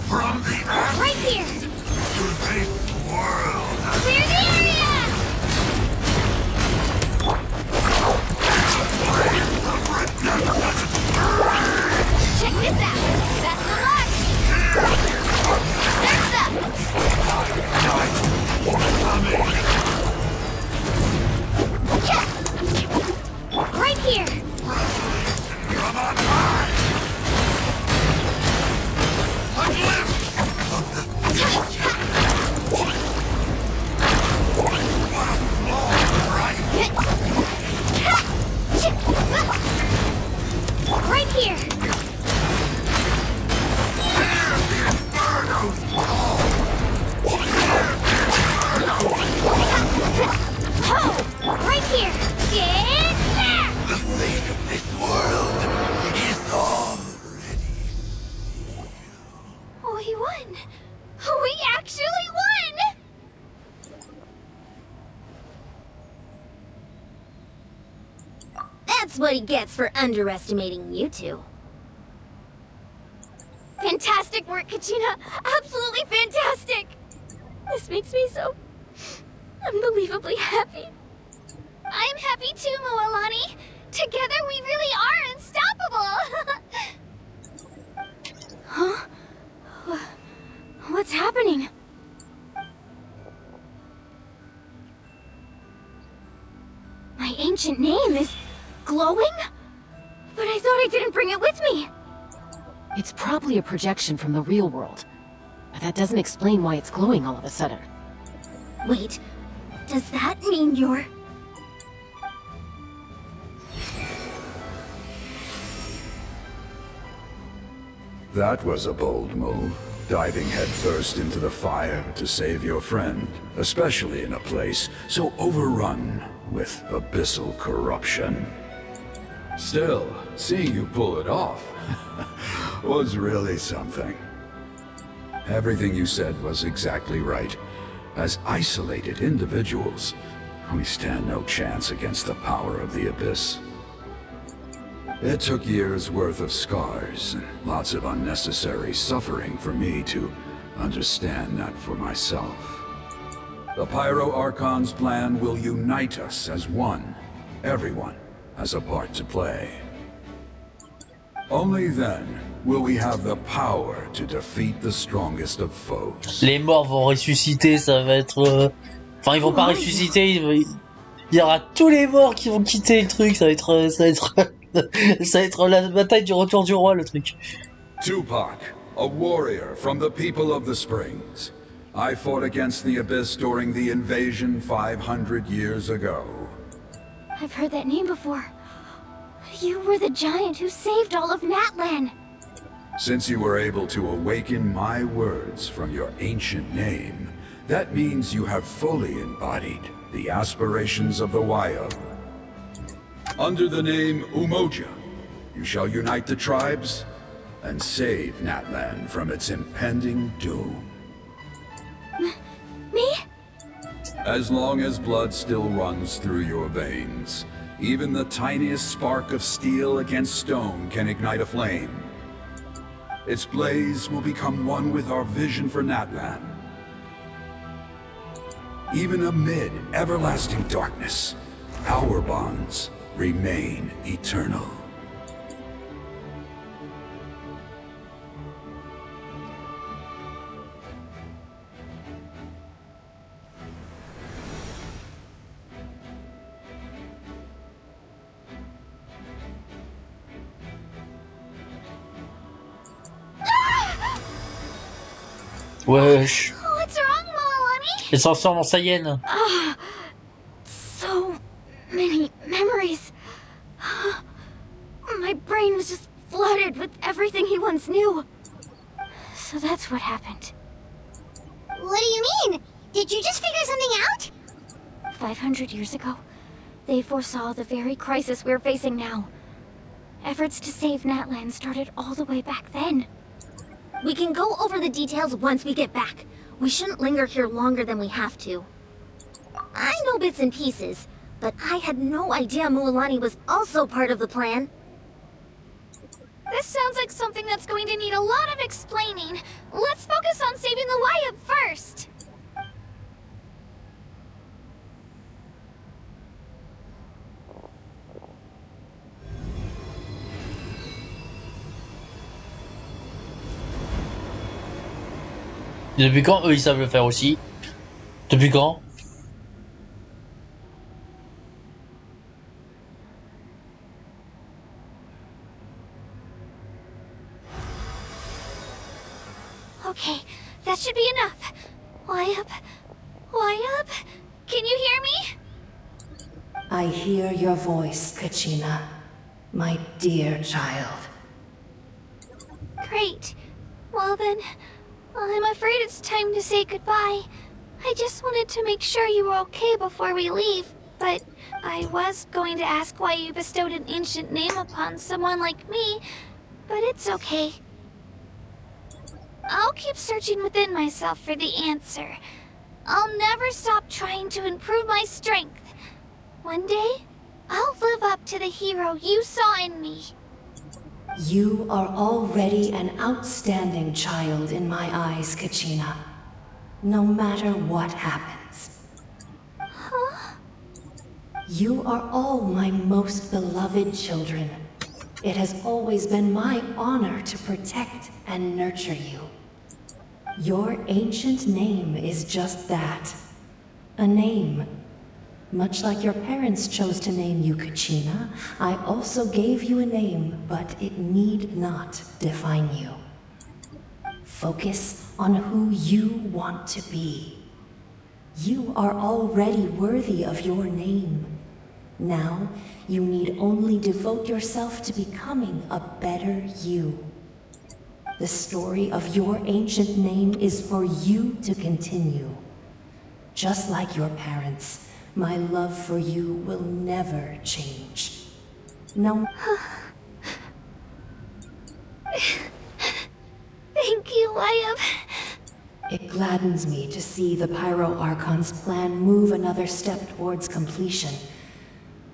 From the earth Right here! to the world. Clear the area! Check this out! Best of luck! Surf's up! Right here! From on high. A glimpse. Right here! Oh! Right here! Get back! The fate of this world is already. We won! We actually won! That's what he gets for underestimating you two. Fantastic work, Kachina! Absolutely fantastic! This makes me so unbelievably happy. I'm happy too, Moalani. Together we really are unstoppable. Huh? What's happening? My ancient name is glowing? But I thought I didn't bring it with me. It's probably a projection from the real world. But that doesn't explain why it's glowing all of a sudden. Wait, does that mean you're... That was a bold move, diving headfirst into the fire to save your friend, especially in a place so overrun with abyssal corruption. Still, seeing you pull it off was really something. Everything you said was exactly right. As isolated individuals, we stand no chance against the power of the Abyss. It took years' worth of scars and lots of unnecessary suffering for me to understand that for myself. The Pyro Archon's plan will unite us as one. Everyone has a part to play. Only then will we have the power to defeat the strongest of foes. Les morts vont ressusciter, ça va être... Enfin, ils vont pas ressusciter, il y aura tous les morts qui vont quitter le truc, ça va être... ça va être la bataille du retour du roi, le truc. Tupac, a warrior from the people of the Springs. I fought against the Abyss during the invasion 500 years ago. I've heard that name before. You were the giant who saved all of Natlan. Since you were able to awaken my words from your ancient name, that means you have fully embodied the aspirations of the Wild. Under the name Umoja, you shall unite the tribes and save Natlan from its impending doom. Me? As long as blood still runs through your veins, even the tiniest spark of steel against stone can ignite a flame. Its blaze will become one with our vision for Natlan. Even amid everlasting darkness, our bonds remain eternal. Wesh. What's wrong, Moalani? Elle se transforme en Saiyan. So many memories. My brain was just flooded with everything he once knew. So that's what happened. What do you mean? Did you just figure something out? 500 years ago, They foresaw the very crisis we're facing now. Efforts to save Natlan started all the way back then. We can go over the details once we get back. We shouldn't linger here longer than we have to. I know bits and pieces, but I had no idea Mualani was also part of the plan. This sounds like something that's going to need a lot of explaining. Let's focus on saving the Wyatt first. Depuis quand eux ils savent le faire aussi? Depuis quand? Okay, that should be enough. Wyatt? Wyatt? Can you hear me? I hear your voice, Kachina, my dear child. Great. Well then, I'm afraid it's time to say goodbye. I just wanted to make sure you were okay before we leave, but I was going to ask why you bestowed an ancient name upon someone like me, but it's okay. I'll keep searching within myself for the answer. I'll never stop trying to improve my strength. One day, I'll live up to the hero you saw in me. You are already an outstanding child in my eyes, Kachina. No matter what happens. Huh? You are all my most beloved children. It has always been my honor to protect and nurture you. Your ancient name is just that. A name. Much like your parents chose to name you Kachina, I also gave you a name, but it need not define you. Focus on who you want to be. You are already worthy of your name. Now, you need only devote yourself to becoming a better you. The story of your ancient name is for you to continue. Just like your parents, my love for you will never change. No. Thank you, Wyatt. It gladdens me to see the Pyro Archon's plan move another step towards completion.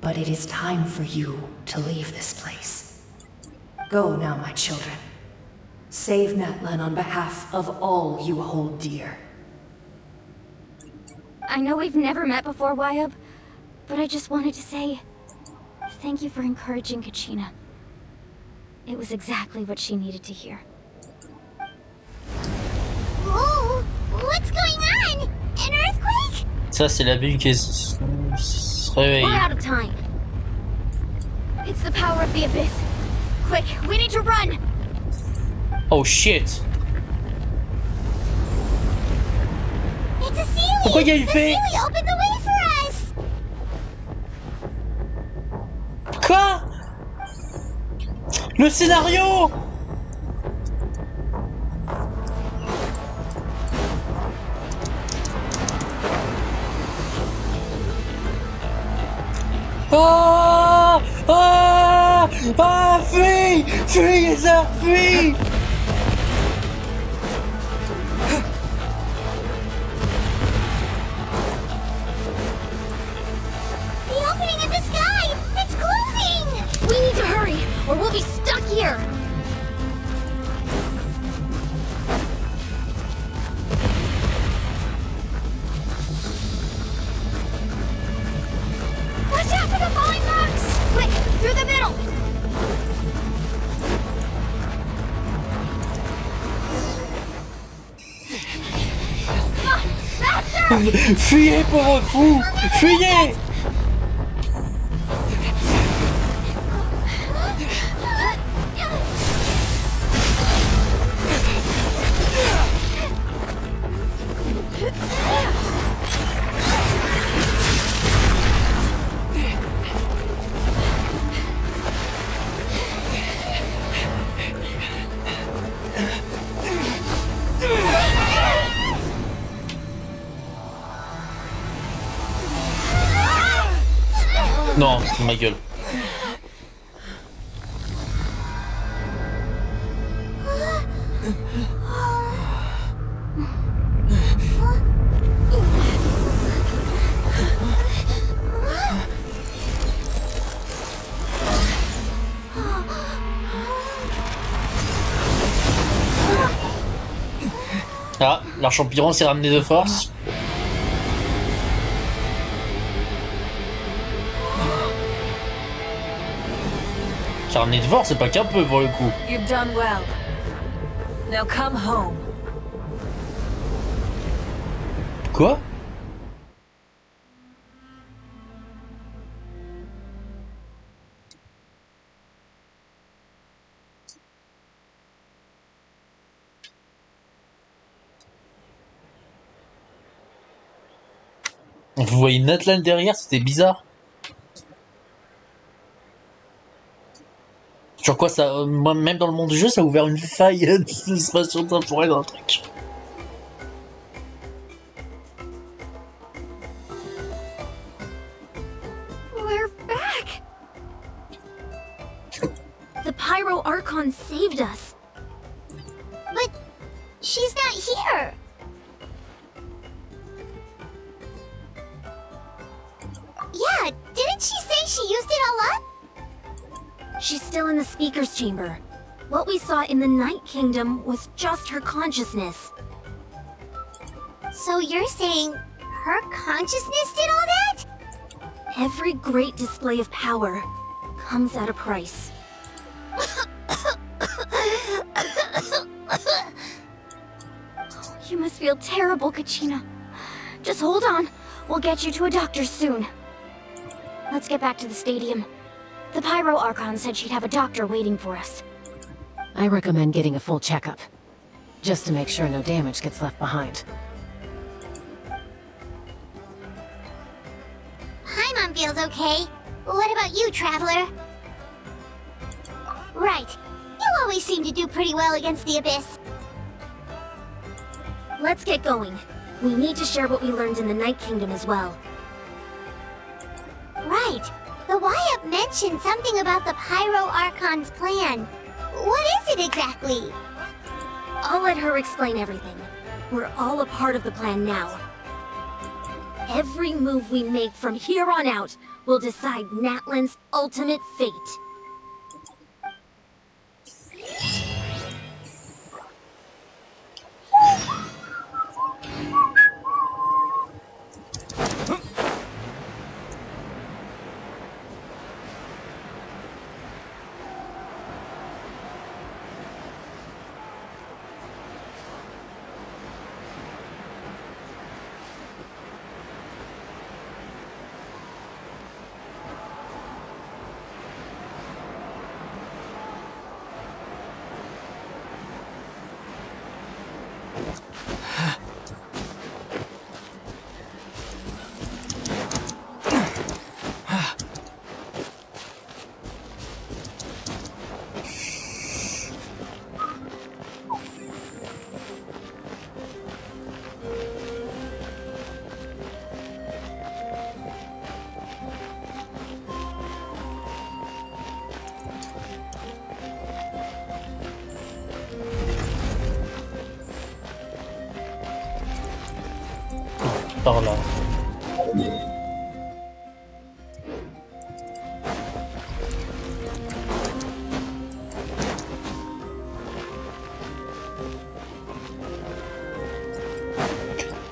But it is time for you to leave this place. Go now, my children. Save Natlan on behalf of all you hold dear. I know we've never met before, Wyatt, but I just wanted to say thank you for encouraging Kachina. It was exactly what she needed to hear. Oh, what's going on? An earthquake? Ça c'est la bille qui se réveille. We're out of time. It's the power of the abyss. Quick, we need to run. Oh shit. It's a Sealy! Pourquoi il y a une The fée? Sealy opened the way for us! Quoi? Le scénario? Ah! Ah! Ah! Fuis! Fuis, Heather! Fuis! The opening in the sky! It's closing! We need to hurry, or we'll be stuck here. Watch out for the falling rocks! Quick, through the middle. Fuyez, pauvre fou! Fuyez! Ah! Non, ma gueule. Ah, l'archampignon s'est ramené de force. S'est ramené de force, c'est pas qu'un peu pour le coup. You've done well. Now come home. Quoi? Vous voyez une Atlan derrière, c'était bizarre. Genre quoi, ça, moi, même dans le monde du jeu, ça a ouvert une faille de spatio-temporelle dans le truc. We're back! The Pyro Archon saved us. But she's not here. Yeah, didn't she say she used it all up? She's still in the Speaker's Chamber. What we saw in the Night Kingdom was just her consciousness. So you're saying her consciousness did all that? Every great display of power comes at a price. You must feel terrible, Kachina. Just hold on. We'll get you to a doctor soon. Let's get back to the stadium. The Pyro Archon said she'd have a doctor waiting for us. I recommend getting a full checkup, just to make sure no damage gets left behind. Paimon feels okay. What about you, Traveler? Right. You always seem to do pretty well against the Abyss. Let's get going. We need to share what we learned in the Night Kingdom as well. Right. The Y-Up mentioned something about the Pyro Archon's plan. What is it exactly? I'll let her explain everything. We're all a part of the plan now. Every move we make from here on out will decide Natlan's ultimate fate. Par là.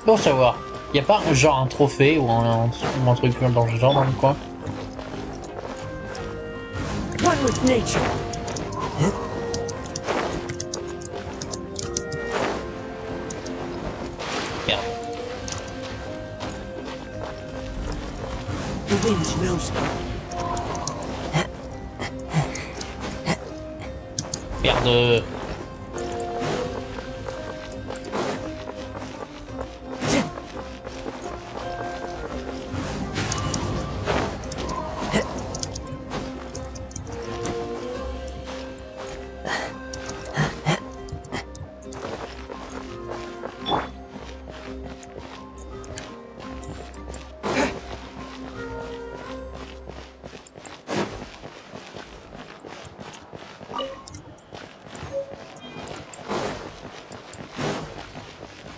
Pour savoir, y a pas genre un trophée ou un truc dans le genre dans le coin? One with nature. Merde. The wind knows me. Merde.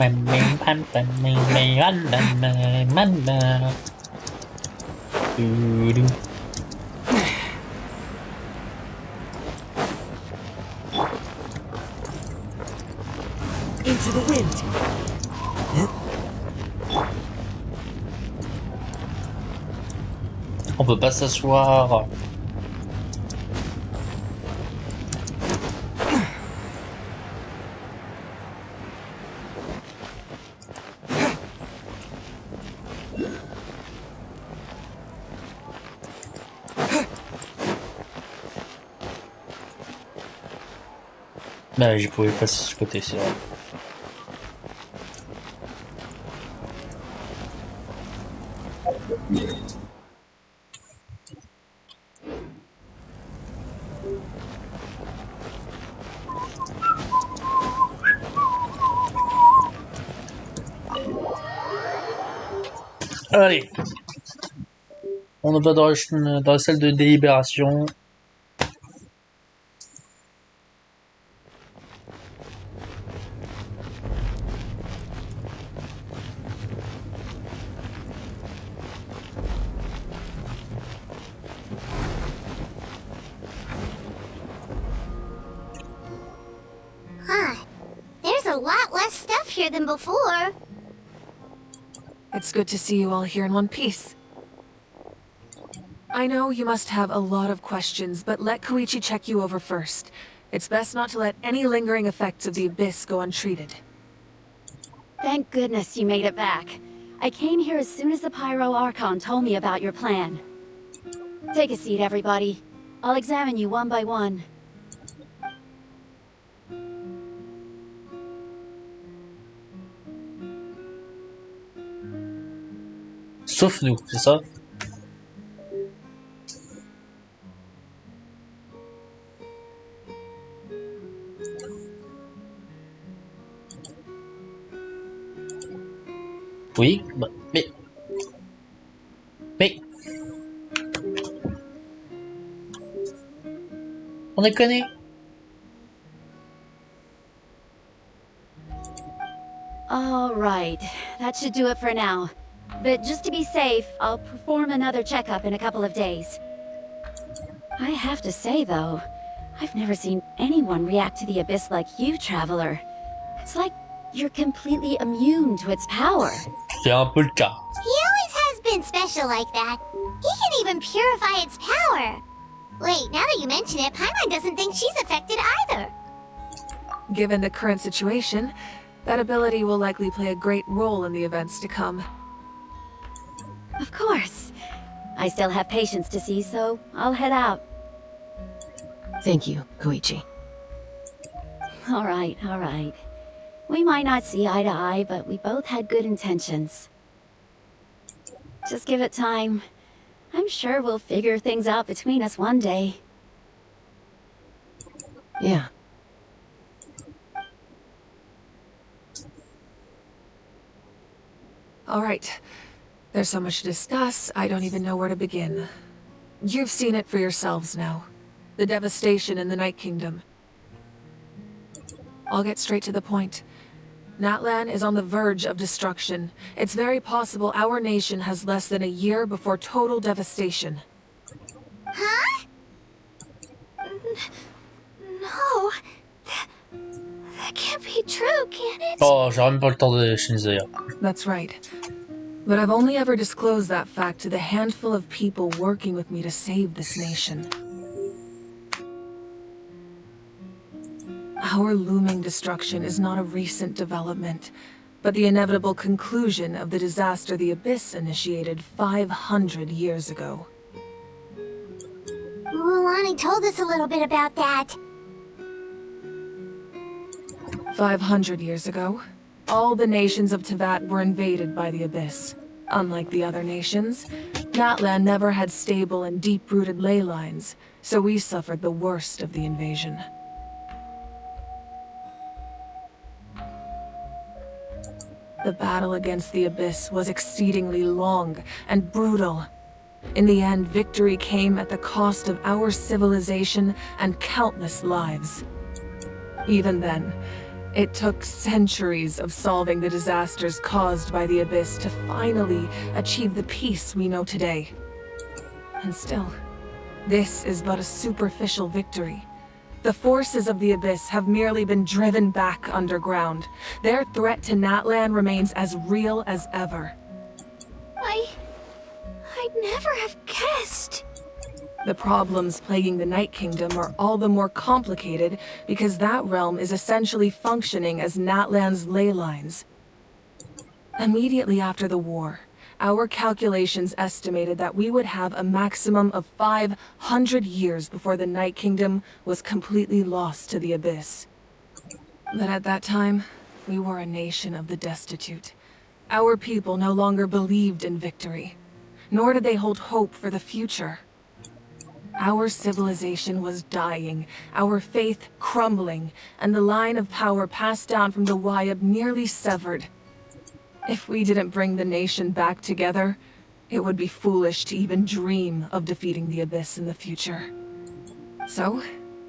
Into the wind. On peut pas s'asseoir. Bah, je pouvais passer de ce côté, c'est vrai. Allez, on va dans la salle de délibération. Huh. There's a lot less stuff here than before. It's good to see you all here in one piece. I know you must have a lot of questions, but let Koichi check you over first. It's best not to let any lingering effects of the Abyss go untreated. Thank goodness you made it back. I came here as soon as the Pyro Archon told me about your plan. Take a seat, everybody. I'll examine you one by one. Sauf nous, c'est ça? Oui, bah, mais... On les connaît. All right, that should do it for now. But just to be safe, I'll perform another checkup in a couple of days. I have to say, though, I've never seen anyone react to the Abyss like you, Traveler. It's like you're completely immune to its power. C'est un peu le cas. He always has been special like that. He can even purify its power. Wait, now that you mention it, Paimon doesn't think she's affected either. Given the current situation, that ability will likely play a great role in the events to come. Of course. I still have patients to see, so I'll head out. Thank you, Koichi. All right. We might not see eye to eye, but we both had good intentions. Just give it time. I'm sure we'll figure things out between us one day. Yeah. All right. There's so much to discuss, I don't even know where to begin. You've seen it for yourselves now. The devastation in the Night Kingdom. I'll get straight to the point. Natlan is on the verge of destruction. It's very possible our nation has less than a year before total devastation. Huh? No. That can't be true, can it? Oh, j'aurais même pas le temps de Shinzaya. That's right. But I've only ever disclosed that fact to the handful of people working with me to save this nation. Our looming destruction is not a recent development, but the inevitable conclusion of the disaster the Abyss initiated 500 years ago. Mulani told us a little bit about that. 500 years ago, all the nations of Teyvat were invaded by the Abyss. Unlike the other nations, Natlan never had stable and deep-rooted ley lines, so we suffered the worst of the invasion. The battle against the Abyss was exceedingly long and brutal. In the end, victory came at the cost of our civilization and countless lives. Even then, It took centuries of solving the disasters caused by the Abyss to finally achieve the peace we know today. And still, this is but a superficial victory. The forces of the Abyss have merely been driven back underground. Their threat to Natlan remains as real as ever. I'd never have guessed. The problems plaguing the Night Kingdom are all the more complicated because that realm is essentially functioning as Natlan's ley lines. Immediately after the war, our calculations estimated that we would have a maximum of 500 years before the Night Kingdom was completely lost to the Abyss. But at that time, we were a nation of the destitute. Our people no longer believed in victory, nor did they hold hope for the future. Our civilization was dying, our faith crumbling, and the line of power passed down from the Wayab nearly severed. If we didn't bring the nation back together, it would be foolish to even dream of defeating the Abyss in the future. So,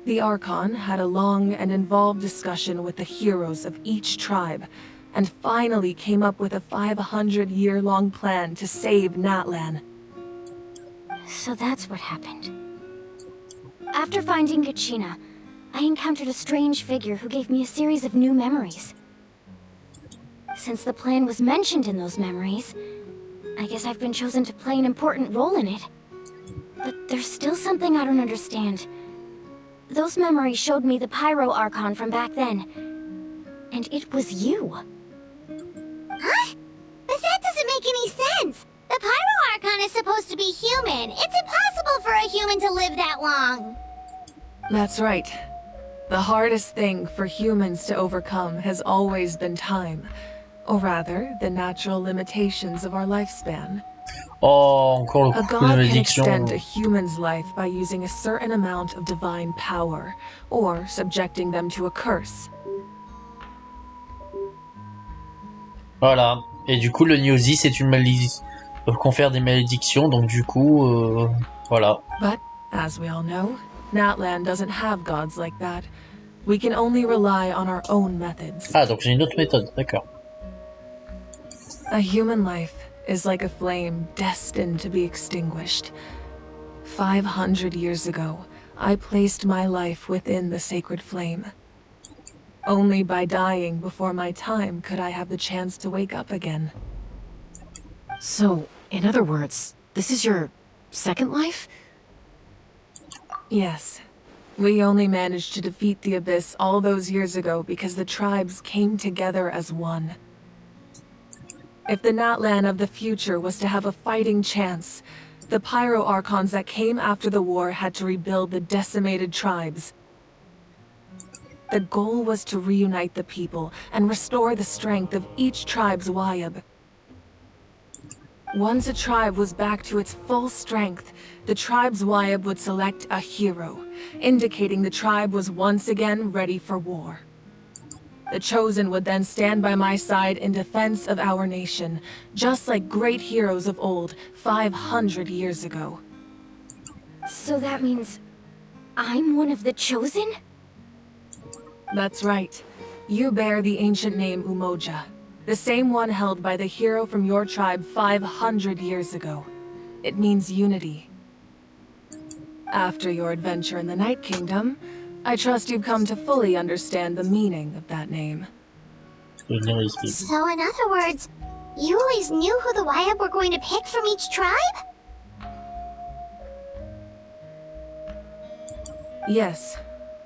the Archon had a long and involved discussion with the heroes of each tribe, and finally came up with a 500-year-long plan to save Natlan. So that's what happened. After finding Kachina, I encountered a strange figure who gave me a series of new memories. Since the plan was mentioned in those memories, I guess I've been chosen to play an important role in it. But there's still something I don't understand. Those memories showed me the Pyro Archon from back then, and it was you. Huh? But that doesn't make any sense! The Pyro Archon is supposed to be human! It's impossible for a human to live that long! That's right. The hardest thing for humans to overcome has always been time. Or rather, the natural limitations of our lifespan. Oh, encore A le god can malédiction. extend a human's life by using a certain amount of divine power, or subjecting them to a curse. Voilà. Et du coup, le Gnosis, c'est une malédiction. Confère des malédictions, donc du coup, voilà. But, as we all know, Natlan doesn't have gods like that. We can only rely on our own methods. Ah, donc j'ai une autre méthode, d'accord. A human life is like a flame destined to be extinguished. 500 years ago, I placed my life within the sacred flame. Only by dying before my time could I have the chance to wake up again. So, in other words, this is your second life? Yes. We only managed to defeat the Abyss all those years ago because the tribes came together as one. If the Natlan of the future was to have a fighting chance, the Pyro Archons that came after the war had to rebuild the decimated tribes. The goal was to reunite the people and restore the strength of each tribe's Wayab. Once a tribe was back to its full strength, the tribe's Wayab would select a hero, indicating the tribe was once again ready for war. The Chosen would then stand by my side in defense of our nation, just like great heroes of old, 500 years ago. So that means I'm one of the Chosen? That's right. You bear the ancient name Umoja, the same one held by the hero from your tribe 500 years ago. It means unity. After your adventure in the Night Kingdom, I trust you've come to fully understand the meaning of that name. So in other words, you always knew who the Wayab were going to pick from each tribe? Yes.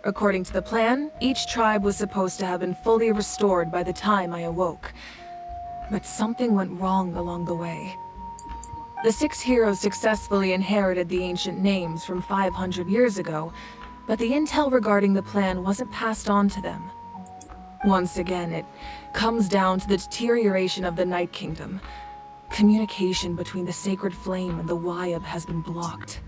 According to the plan, each tribe was supposed to have been fully restored by the time I awoke. But something went wrong along the way. The 6 heroes successfully inherited the ancient names from 500 years ago, but the intel regarding the plan wasn't passed on to them. Once again, it comes down to the deterioration of the Night Kingdom. Communication between the Sacred Flame and the Wayab has been blocked.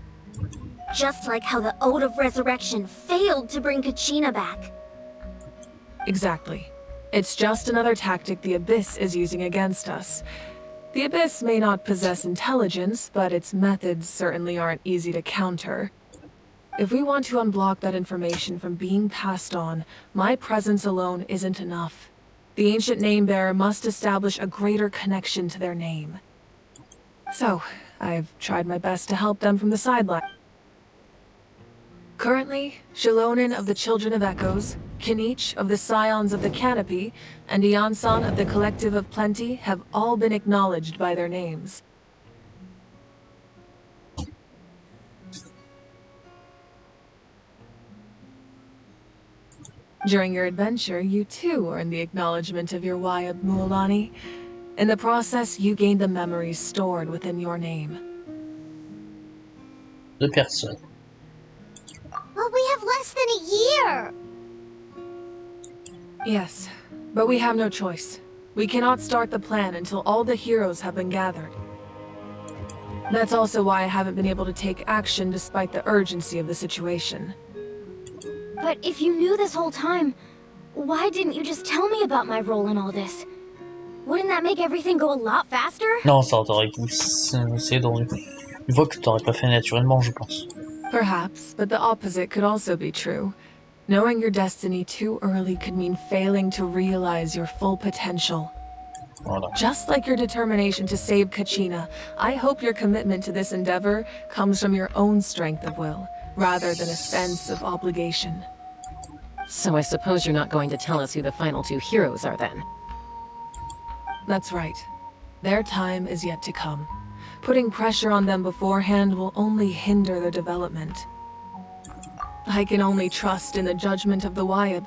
Just like how the Ode of Resurrection failed to bring Kachina back. Exactly. It's just another tactic the Abyss is using against us. The Abyss may not possess intelligence, but its methods certainly aren't easy to counter. If we want to unblock that information from being passed on, my presence alone isn't enough. The ancient name-bearer must establish a greater connection to their name. So, I've tried my best to help them from the sideline. Currently, Shilonen of the Children of Echoes, Kinich of the Scions of the Canopy, and Iansan of the Collective of Plenty have all been acknowledged by their names. During your adventure, you too earned the acknowledgement of your Wayab Mualani. In the process, you gained the memories stored within your name. De personnes. Well, we have less than a year. Yes, but we have no choice. We cannot start the plan until all the heroes have been gathered. That's also why I haven't been able to take action despite the urgency of the situation. But if you knew this whole time, why didn't you just tell me about my role in all this? Wouldn't that make everything go a lot faster? Non, ça t'aurait poussé, c'est drôle. Une fois que t'aurais pas fait naturellement, je pense. Perhaps, but the opposite could also be true. Knowing your destiny too early could mean failing to realize your full potential. Voilà. Just like your determination to save Kachina, I hope your commitment to this endeavor comes from your own strength of will, rather than a sense of obligation. So I suppose you're not going to tell us who the final two heroes are then? That's right. Their time is yet to come. Putting pressure on them beforehand will only hinder their development. I can only trust in the judgment of the Wayab.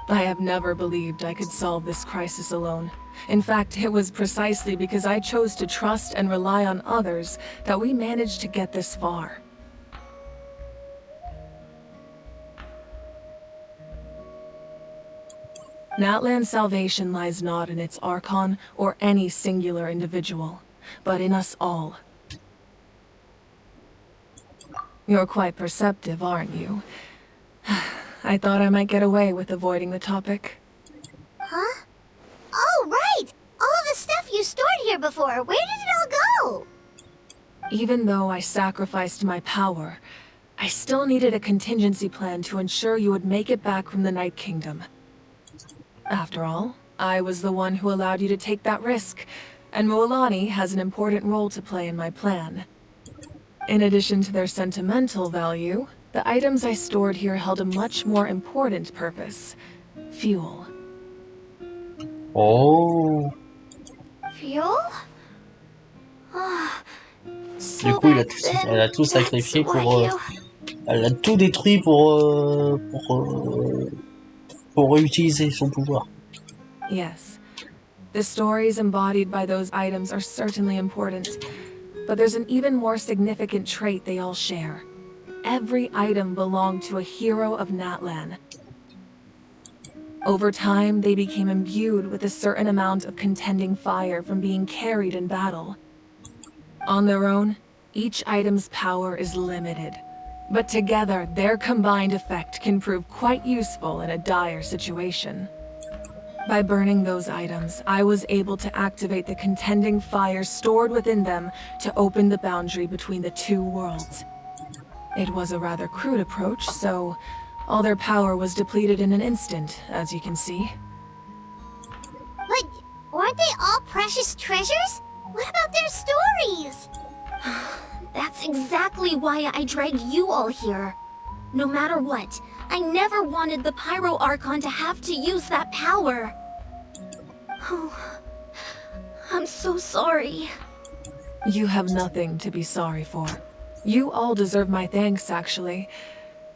I have never believed I could solve this crisis alone. In fact, it was precisely because I chose to trust and rely on others that we managed to get this far. Natlan's salvation lies not in its Archon or any singular individual, but in us all. You're quite perceptive, aren't you? I thought I might get away with avoiding the topic. Huh? Oh, right! All of the stuff you stored here before, where did it all go? Even though I sacrificed my power, I still needed a contingency plan to ensure you would make it back from the Night Kingdom. After all, I was the one who allowed you to take that risk, and Mualani has an important role to play in my plan. In addition to their sentimental value, the items I stored here held a much more important purpose. Fuel. Oh. Fuel? Du coup, elle a tout sacrifié pour... elle a tout détruit pour réutiliser son pouvoir. Yes. The stories embodied by those items are certainly important, but there's an even more significant trait they all share. Every item belonged to a hero of Natlan. Over time, they became imbued with a certain amount of contending fire from being carried in battle. On their own, each item's power is limited, but together, their combined effect can prove quite useful in a dire situation. By burning those items, I was able to activate the contending fire stored within them to open the boundary between the two worlds. It was a rather crude approach, so all their power was depleted in an instant, as you can see. But weren't they all precious treasures? What about their stories? That's exactly why I dragged you all here. No matter what, I never wanted the Pyro Archon to have to use that power. Oh, I'm so sorry. You have nothing to be sorry for. You all deserve my thanks, actually.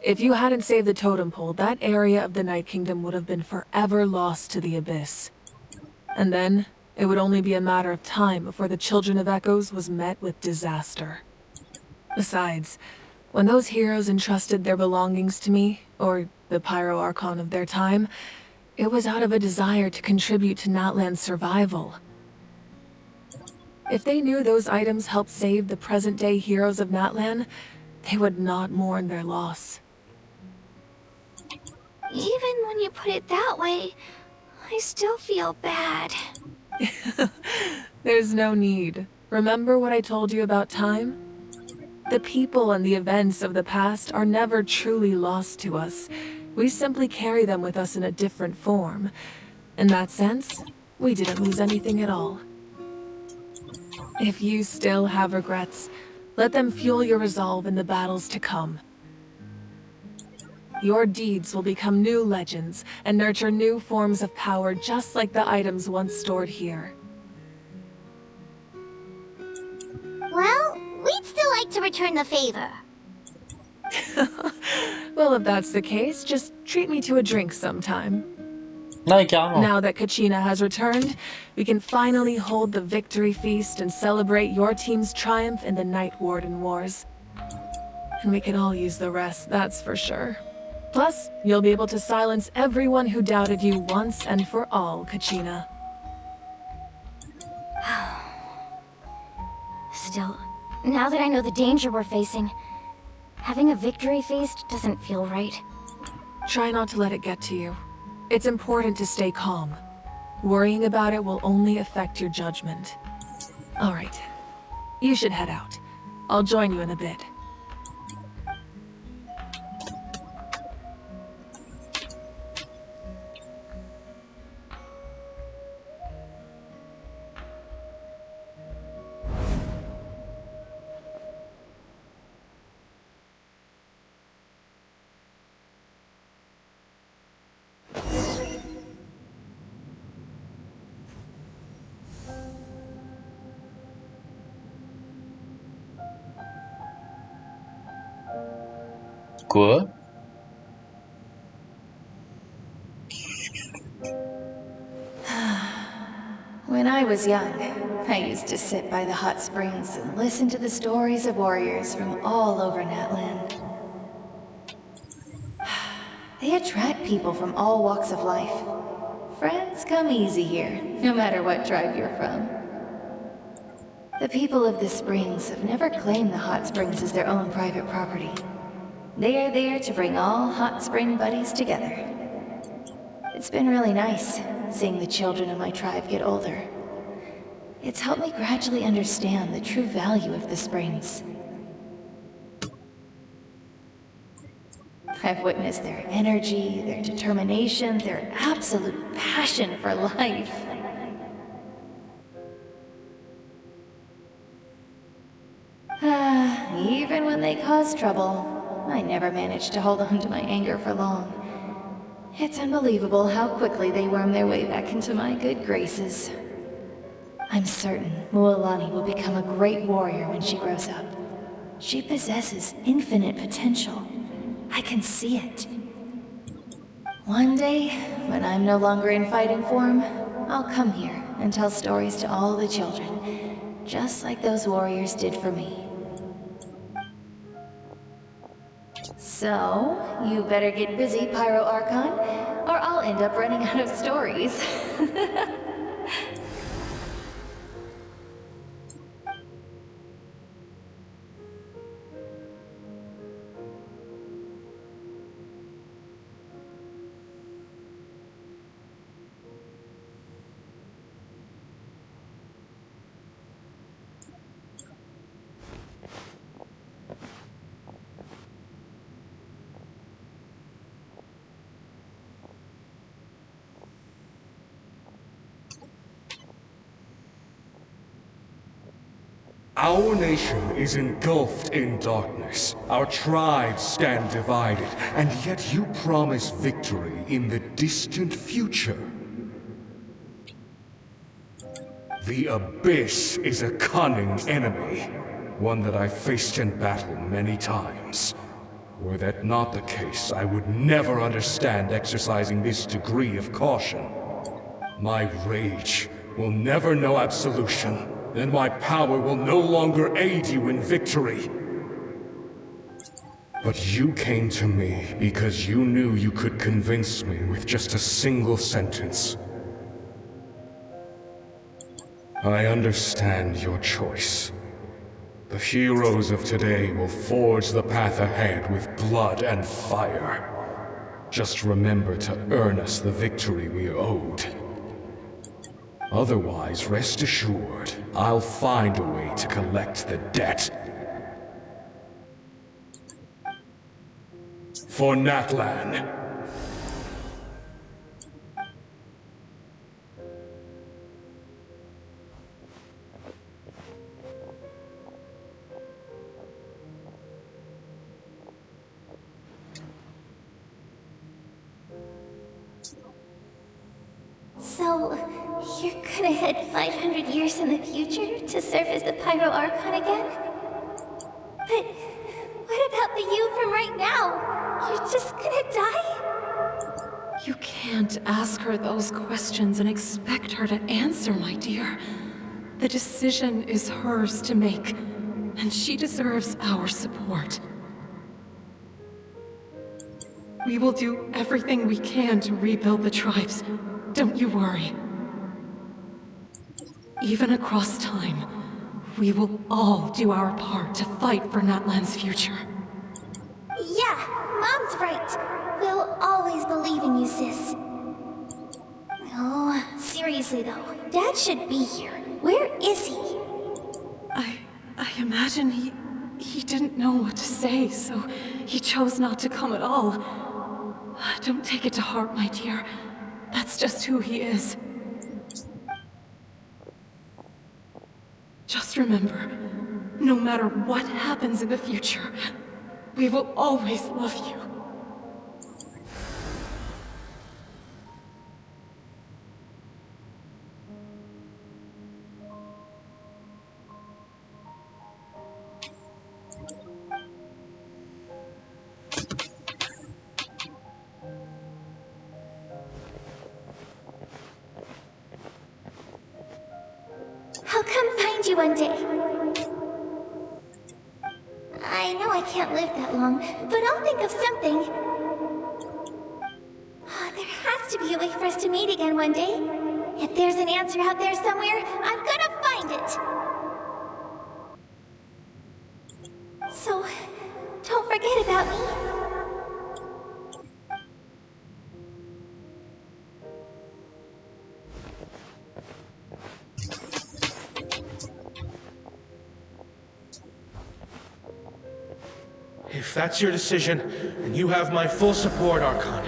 If you hadn't saved the totem pole, that area of the Night Kingdom would have been forever lost to the Abyss. And then, it would only be a matter of time before the Children of Echoes was met with disaster. Besides, when those heroes entrusted their belongings to me, or the Pyro Archon of their time, it was out of a desire to contribute to Natlan's survival. If they knew those items helped save the present-day heroes of Natlan, they would not mourn their loss. Even when you put it that way, I still feel bad. There's no need. Remember what I told you about time? The people and the events of the past are never truly lost to us. We simply carry them with us in a different form. In that sense, we didn't lose anything at all. If you still have regrets, let them fuel your resolve in the battles to come. Your deeds will become new legends and nurture new forms of power just like the items once stored here. Well, we'd still like to return the favor. Well, if that's the case, just treat me to a drink sometime. Ouais, carrément. Now that Kachina has returned, we can finally hold the victory feast and celebrate your team's triumph in the Night Warden Wars. And we can all use the rest, that's for sure. Plus, you'll be able to silence everyone who doubted you once and for all, Kachina. Still, now that I know the danger we're facing, having a victory feast doesn't feel right. Try not to let it get to you. It's important to stay calm. Worrying about it will only affect your judgment. Alright, you should head out. I'll join you in a bit. Quoi? When I was young, I used to sit by the hot springs and listen to the stories of warriors from all over Natlan. They attract people from all walks of life. Friends come easy here, no matter what tribe you're from. The people of the springs have never claimed the hot springs as their own private property. They are there to bring all hot spring buddies together. It's been really nice, seeing the children of my tribe get older. It's helped me gradually understand the true value of the springs. I've witnessed their energy, their determination, their absolute passion for life. Even when they cause trouble, I never managed to hold on to my anger for long. It's unbelievable how quickly they worm their way back into my good graces. I'm certain Mualani will become a great warrior when she grows up. She possesses infinite potential. I can see it. One day, when I'm no longer in fighting form, I'll come here and tell stories to all the children, just like those warriors did for me. So, you better get busy, Pyro Archon, or I'll end up running out of stories. Our nation is engulfed in darkness. Our tribes stand divided, and yet you promise victory in the distant future. The Abyss is a cunning enemy, one that I've faced in battle many times. Were that not the case, I would never understand exercising this degree of caution. My rage will never know absolution. Then my power will no longer aid you in victory. But you came to me because you knew you could convince me with just a single sentence. I understand your choice. The heroes of today will forge the path ahead with blood and fire. Just remember to earn us the victory we owed. Otherwise, rest assured, I'll find a way to collect the debt. For Natlan. So, you're gonna head 500 years in the future to serve as the Pyro Archon again? But what about the you from right now? You're just gonna die? You can't ask her those questions and expect her to answer, my dear. The decision is hers to make, and she deserves our support. We will do everything we can to rebuild the tribes. Don't you worry. Even across time, we will all do our part to fight for Natlan's future. Yeah, Mom's right. We'll always believe in you, sis. Oh, seriously though, Dad should be here. Where is he? I imagine he didn't know what to say, so he chose not to come at all. Don't take it to heart, my dear. That's just who he is. Just remember, no matter what happens in the future, we will always love you. I'll come find you one day. I know I can't live that long, but I'll think of something. There has to be a way for us to meet again one day. If there's an answer out there somewhere, I'm gonna find it. So, don't forget about me. If that's your decision, then you have my full support, Archon.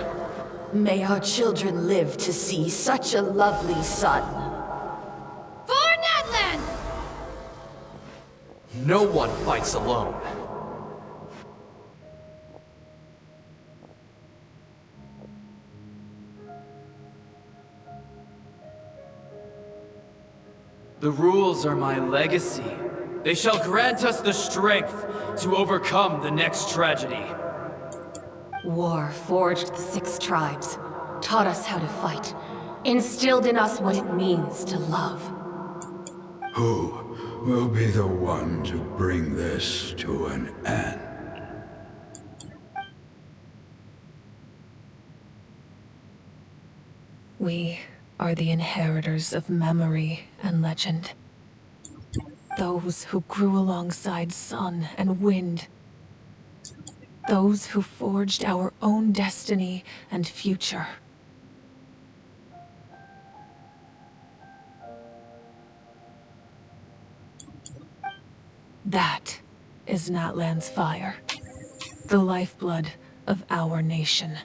May our children live to see such a lovely son. For Natlan! No one fights alone. The rules are my legacy. They shall grant us the strength to overcome the next tragedy. War forged the 6 tribes, taught us how to fight, instilled in us what it means to love. Who will be the one to bring this to an end? We are the inheritors of memory and legend. Those who grew alongside sun and wind. Those who forged our own destiny and future. That is Natlan's fire, the lifeblood of our nation.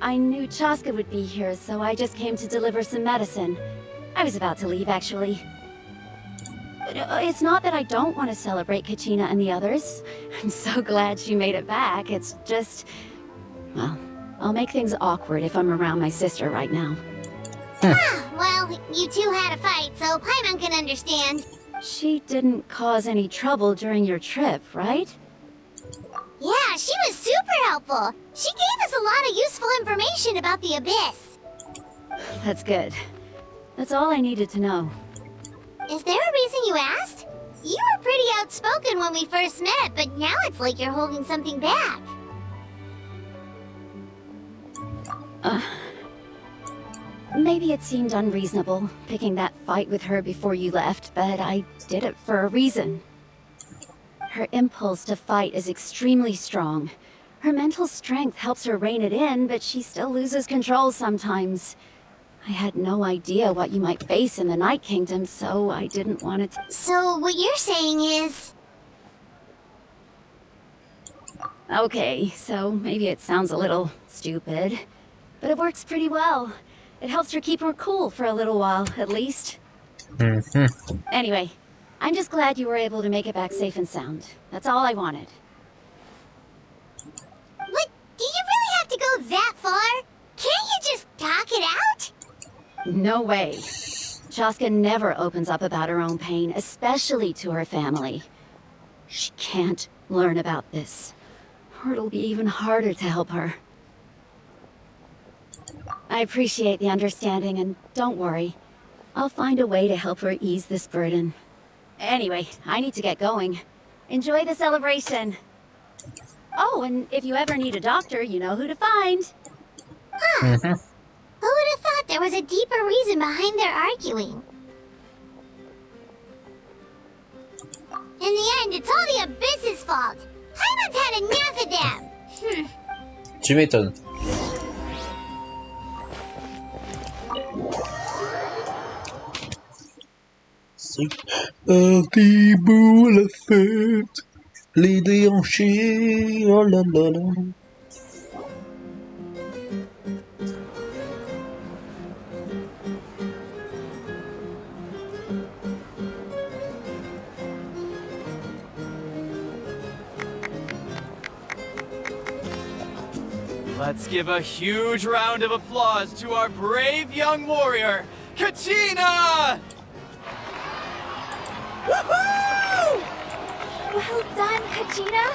I knew Chaska would be here, so I just came to deliver some medicine. I was about to leave, actually. It's not that I don't want to celebrate Kachina and the others. I'm so glad she made it back. It's just... well, I'll make things awkward if I'm around my sister right now. Well, you two had a fight, so Paimon can understand. She didn't cause any trouble during your trip, right? Yeah, she was super helpful. She gave us a lot of useful information about the Abyss. That's good. That's all I needed to know. Is there a reason you asked? You were pretty outspoken when we first met, but now it's like you're holding something back. Maybe it seemed unreasonable, picking that fight with her before you left, but I did it for a reason. Her impulse to fight is extremely strong. Her mental strength helps her rein it in, but she still loses control sometimes. I had no idea what you might face in the Night Kingdom, so I didn't want to... So what you're saying is... Okay, so maybe it sounds a little stupid, but it works pretty well. It helps her keep her cool for a little while, at least. Anyway, I'm just glad you were able to make it back safe and sound. That's all I wanted. What? Do you really have to go that far? Can't you just talk it out? No way. Chaska never opens up about her own pain, especially to her family. She can't learn about this, or it'll be even harder to help her. I appreciate the understanding, and don't worry. I'll find a way to help her ease this burden. Anyway, I need to get going. Enjoy the celebration. Oh, and if you ever need a doctor, you know who to find. Huh. Who would have thought there was a deeper reason behind their arguing? In the end, it's all the Abyss's fault. Paimon's had enough of them. Tu m'étonnes. Parti pour la fête, les déhanchés, oh là là là. Let's give a huge round of applause to our brave young warrior, Kachina! Woohoo! Well done, Kachina.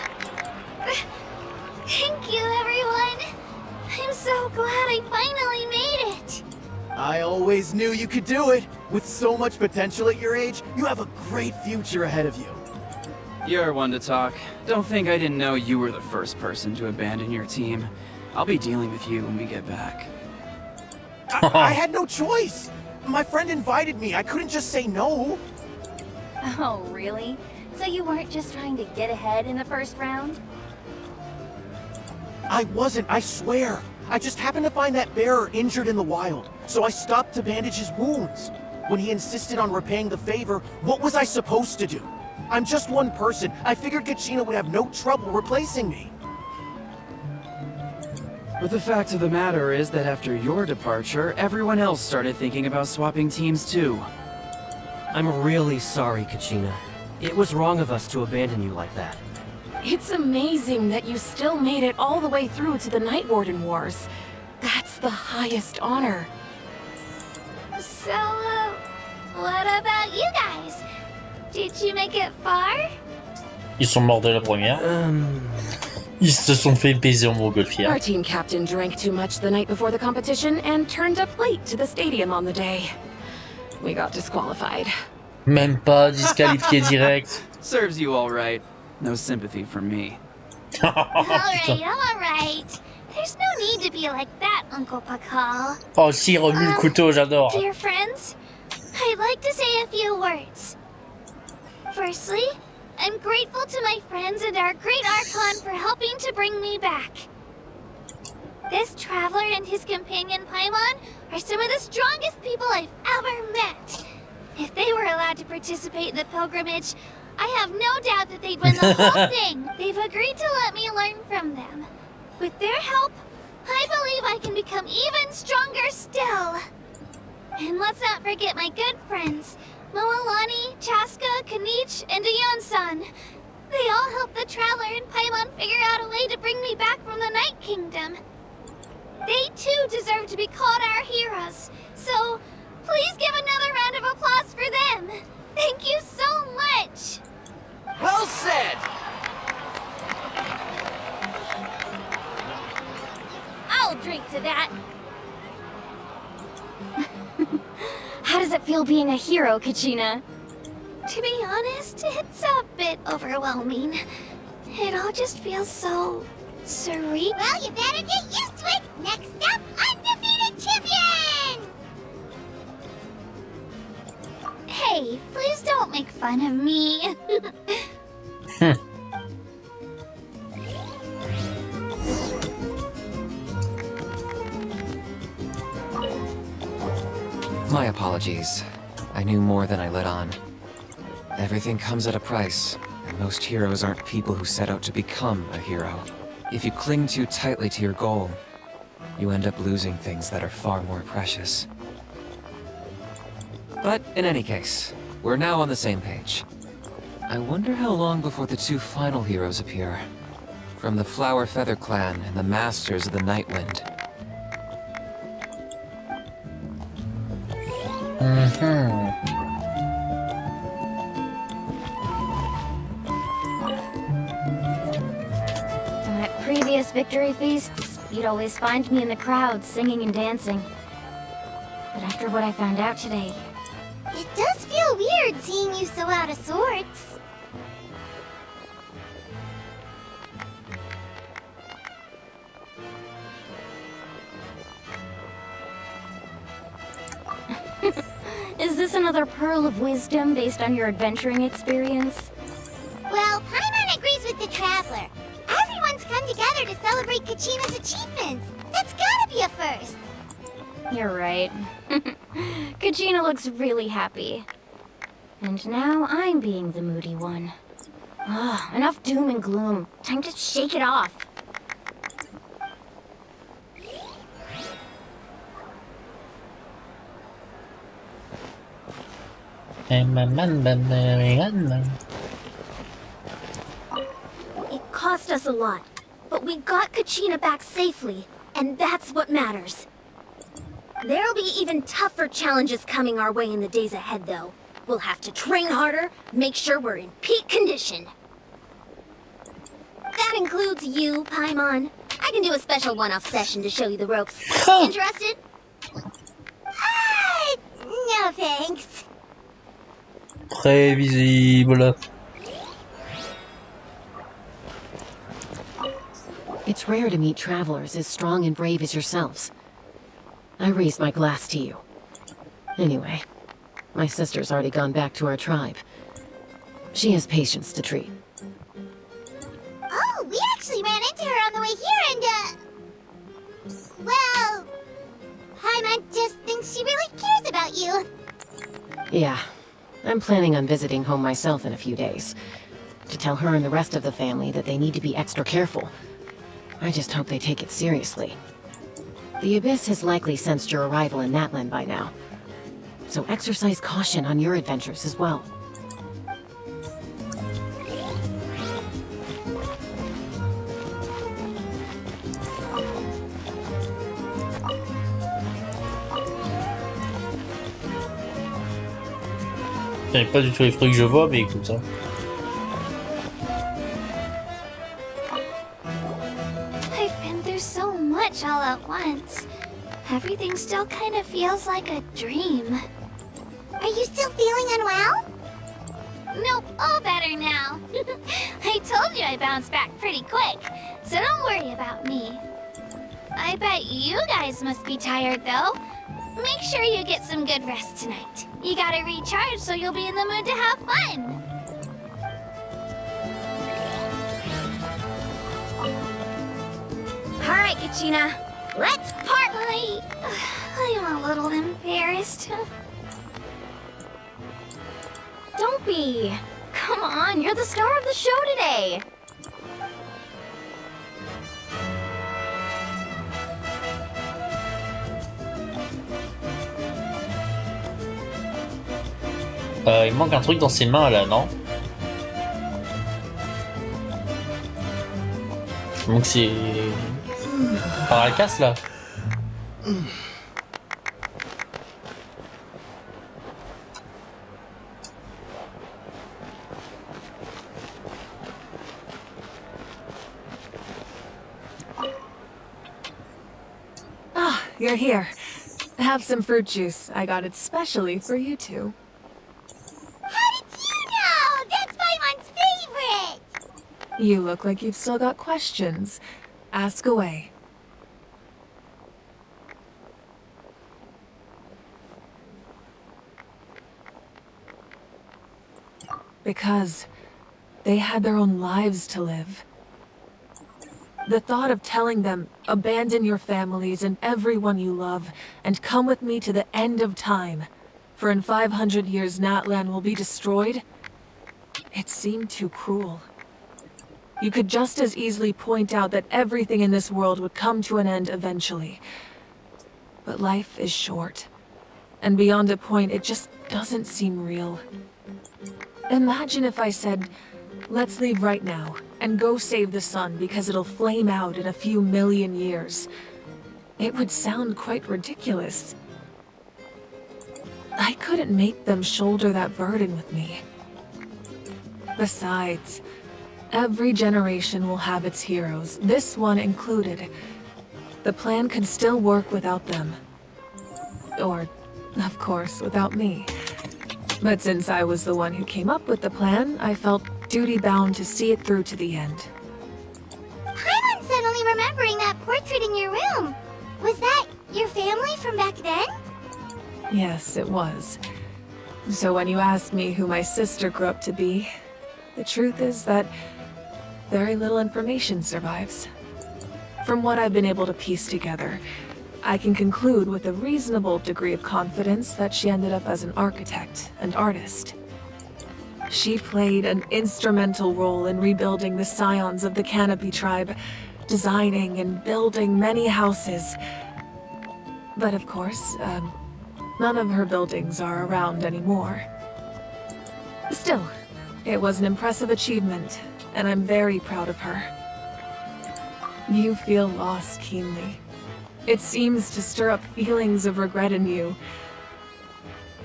Thank you, everyone. I'm so glad I finally made it. I always knew you could do it. With so much potential at your age, you have a great future ahead of you. You're one to talk. Don't think I didn't know you were the first person to abandon your team. I'll be dealing with you when we get back. I had no choice. My friend invited me. I couldn't just say no. Oh, really? So you weren't just trying to get ahead in the first round? I wasn't, I swear. I just happened to find that bearer injured in the wild, so I stopped to bandage his wounds. When he insisted on repaying the favor, what was I supposed to do? I'm just one person. I figured Kachina would have no trouble replacing me. But the fact of the matter is that after your departure, everyone else started thinking about swapping teams too. I'm really sorry, Kachina. It was wrong of us to abandon you like that. It's amazing that you still made it all the way through to the Night Warden Wars. That's the highest honor. So, what about you guys? Did you make it far? Ils sont morts dès la première. Ils se sont fait baiser en montgolfière. Our team captain drank too much the night before the competition and turned up late to the stadium on the day. We got disqualified. Même pas disqualifié direct. Serves you all right. No sympathy from me. Alright. There's no need to be like that, Uncle Pakal. Oh, si, remue le couteau, j'adore. Dear friends, I'd like to say a few words. Firstly, I'm grateful to my friends and our great Archon for helping to bring me back. This traveler and his companion Paimon are some of the strongest people I've ever met. If they were allowed to participate in the pilgrimage, I have no doubt that they'd win the whole thing. They've agreed to let me learn from them. With their help, I believe I can become even stronger still. And let's not forget my good friends, Moalani, Chaska, Kanich, and Aeon-san. They all helped the Traveler and Paimon figure out a way to bring me back from the Night Kingdom. They too deserve to be called our heroes, so please give another round of applause for them. Thank you so being a hero, Kachina. To be honest, it's a bit overwhelming. It all just feels so surreal. Well, you better get used to it. Next up, undefeated champion! Hey, please don't make fun of me. My apologies. I knew more than I let on. Everything comes at a price, and most heroes aren't people who set out to become a hero. If you cling too tightly to your goal, you end up losing things that are far more precious. But in any case, we're now on the same page. I wonder how long before the two final heroes appear. From the Flower Feather Clan and the Masters of the Nightwind. At previous victory feasts, you'd always find me in the crowd singing and dancing. But after what I found out today... It does feel weird seeing you so out of sorts. Is this another pearl of wisdom based on your adventuring experience? Well, Paimon agrees with the Traveler. Everyone's come together to celebrate Kachina's achievements. That's gotta be a first. You're right. Kachina looks really happy. And now I'm being the moody one. Ugh, enough doom and gloom. Time to shake it off. It cost us a lot, but we got Kachina back safely, and that's what matters. There'll be even tougher challenges coming our way in the days ahead, though. We'll have to train harder, make sure we're in peak condition. That includes you, Paimon. I can do a special one-off session to show you the ropes. Interested? No thanks. Prévisible. It's rare to meet travelers as strong and brave as yourselves. I raised my glass to you. Anyway, my sister's already gone back to our tribe. She has patients to treat. Oh, we actually ran into her on the way here and, well... Paimon just thinks she really cares about you. Yeah, I'm planning on visiting home myself in a few days. To tell her and the rest of the family that they need to be extra careful. I just hope they take it seriously. The Abyss has likely sensed your arrival in Natlan by now. So exercise caution on your adventures as well. Je connais pas du tout les fruits que je vois, mais écoute, hein. I've been through so much all at once. Everything still kind of feels like a dream. Are you still feeling unwell? Nope, all better now. I told you I bounced back pretty quick, so don't worry about me. I bet you guys must be tired though. Make sure you get some good rest tonight. You gotta recharge so you'll be in the mood to have fun. Alright, Kachina. Let's party! I'm a little embarrassed. Don't be. Come on, you're the star of the show today. Il manque un truc dans ses mains là, non? Donc c'est... Par la casse là. Ah, you're here. Have some fruit juice. I got it specially for you two. How did you know? That's Paimon's favorite! You look like you've still got questions. Ask away. Because they had their own lives to live. The thought of telling them, abandon your families and everyone you love, and come with me to the end of time, for in 500 years Natlan will be destroyed, it seemed too cruel. You could just as easily point out that everything in this world would come to an end eventually. But life is short, and beyond a point it just doesn't seem real. Imagine if I said, let's leave right now, and go save the sun because it'll flame out in a few million years. It would sound quite ridiculous. I couldn't make them shoulder that burden with me. Besides, every generation will have its heroes, this one included. The plan could still work without them. Or, of course, without me. But since I was the one who came up with the plan, I felt duty-bound to see it through to the end. Paimon's suddenly remembering that portrait in your room. Was that your family from back then? Yes, it was. So when you asked me who my sister grew up to be, the truth is that very little information survives. From what I've been able to piece together, I can conclude with a reasonable degree of confidence that she ended up as an architect and artist. She played an instrumental role in rebuilding the scions of the Canopy tribe, designing and building many houses. But of course, none of her buildings are around anymore. Still, it was an impressive achievement, and I'm very proud of her. You feel loss keenly. It seems to stir up feelings of regret in you.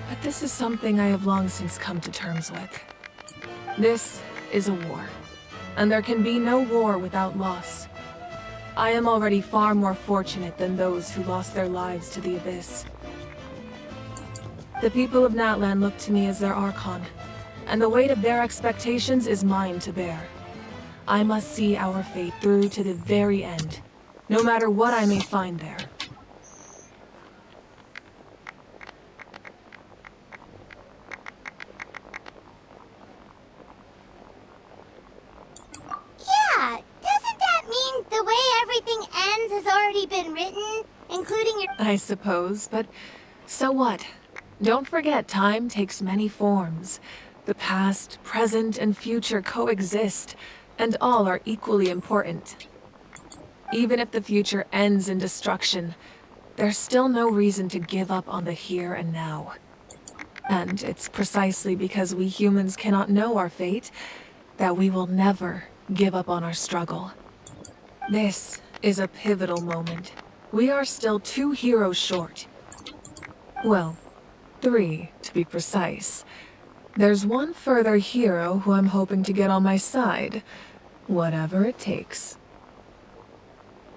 But this is something I have long since come to terms with. This is a war, and there can be no war without loss. I am already far more fortunate than those who lost their lives to the Abyss. The people of Natlan look to me as their Archon, and the weight of their expectations is mine to bear. I must see our fate through to the very end, no matter what I may find there. Yeah, doesn't that mean the way everything ends has already been written, including your— I suppose, but so what? Don't forget, time takes many forms. The past, present, and future coexist, and all are equally important. Even if the future ends in destruction, there's still no reason to give up on the here and now. And it's precisely because we humans cannot know our fate that we will never give up on our struggle. This is a pivotal moment. We are still 2 heroes short. Well, 3 to be precise. There's one further hero who I'm hoping to get on my side, whatever it takes.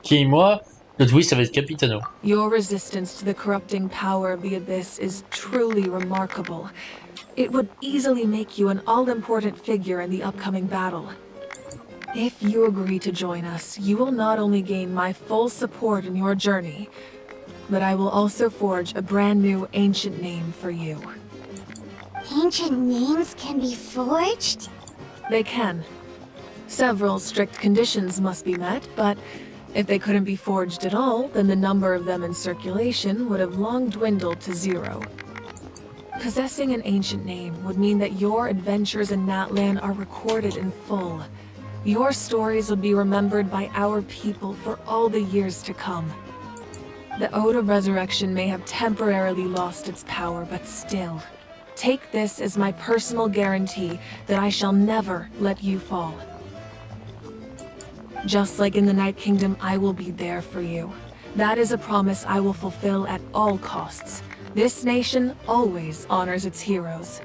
Qui, moi? Le twist, ça va être Capitano. Your resistance to the corrupting power of the Abyss is truly remarkable. It would easily make you an all-important figure in the upcoming battle. If you agree to join us, you will not only gain my full support in your journey, but I will also forge a brand new ancient name for you. Ancient names can be forged? They can. Several strict conditions must be met, but if they couldn't be forged at all, then the number of them in circulation would have long dwindled to 0. Possessing an ancient name would mean that your adventures in Natlan are recorded in full. Your stories would be remembered by our people for all the years to come. The Ode of Resurrection may have temporarily lost its power, but still, take this as my personal guarantee that I shall never let you fall. Just like in the Night Kingdom, I will be there for you. That is a promise I will fulfill at all costs. This nation always honors its heroes.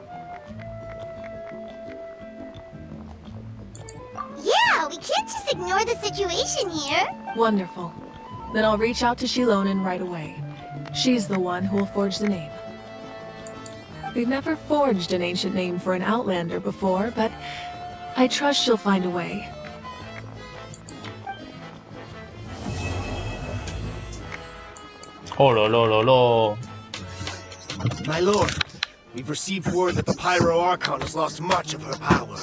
Yeah, we can't just ignore the situation here. Wonderful. Then I'll reach out to Shilonen right away. She's the one who will forge the name. We've never forged an ancient name for an Outlander before, but I trust she'll find a way. Oh là là là là. My lord, we've received word that the Pyro Archon has lost much of her power.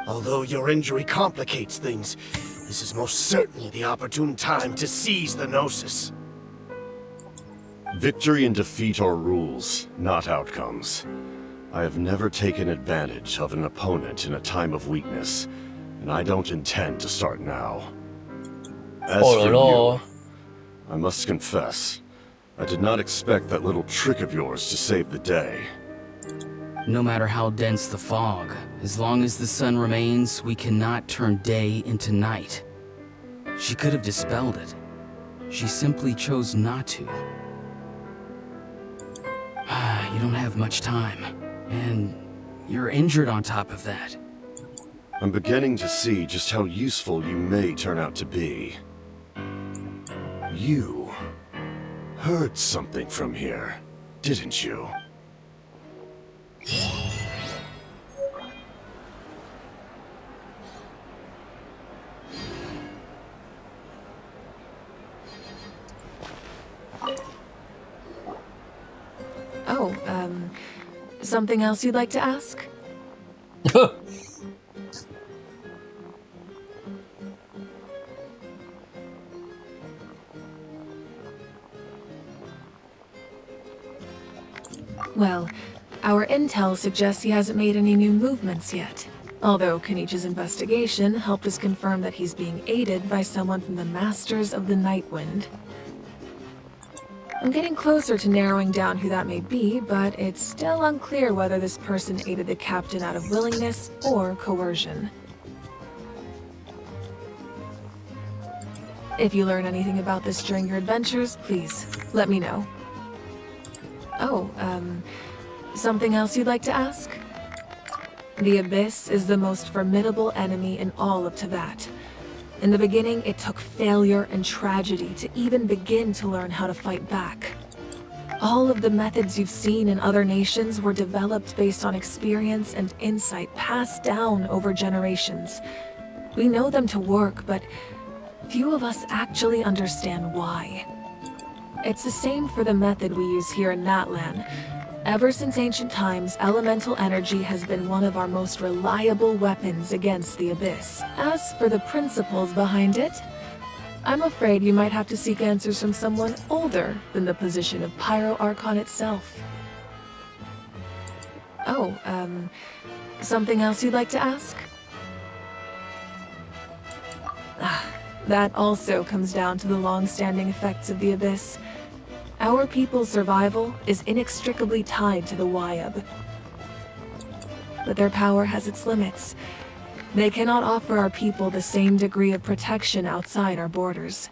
Although your injury complicates things, this is most certainly the opportune time to seize the Gnosis. Victory and defeat are rules, not outcomes. I have never taken advantage of an opponent in a time of weakness, and I don't intend to start now. As for you, I must confess, I did not expect that little trick of yours to save the day. No matter how dense the fog, as long as the sun remains, we cannot turn day into night. She could have dispelled it. She simply chose not to. You don't have much time, and you're injured on top of that. I'm beginning to see just how useful you may turn out to be. You heard something from here, didn't you? Oh, something else you'd like to ask? Well, our intel suggests he hasn't made any new movements yet. Although Kenichi's investigation helped us confirm that he's being aided by someone from the Masters of the Nightwind. I'm getting closer to narrowing down who that may be, but it's still unclear whether this person aided the captain out of willingness or coercion. If you learn anything about this during your adventures, please let me know. Oh, something else you'd like to ask? The Abyss is the most formidable enemy in all of Teyvat. In the beginning, it took failure and tragedy to even begin to learn how to fight back. All of the methods you've seen in other nations were developed based on experience and insight passed down over generations. We know them to work, but few of us actually understand why. It's the same for the method we use here in Natlan. Ever since ancient times, elemental energy has been one of our most reliable weapons against the Abyss. As for the principles behind it, I'm afraid you might have to seek answers from someone older than the position of Pyro Archon itself. Oh, something else you'd like to ask? That also comes down to the long-standing effects of the Abyss. Our people's survival is inextricably tied to the Wyab. But their power has its limits. They cannot offer our people the same degree of protection outside our borders.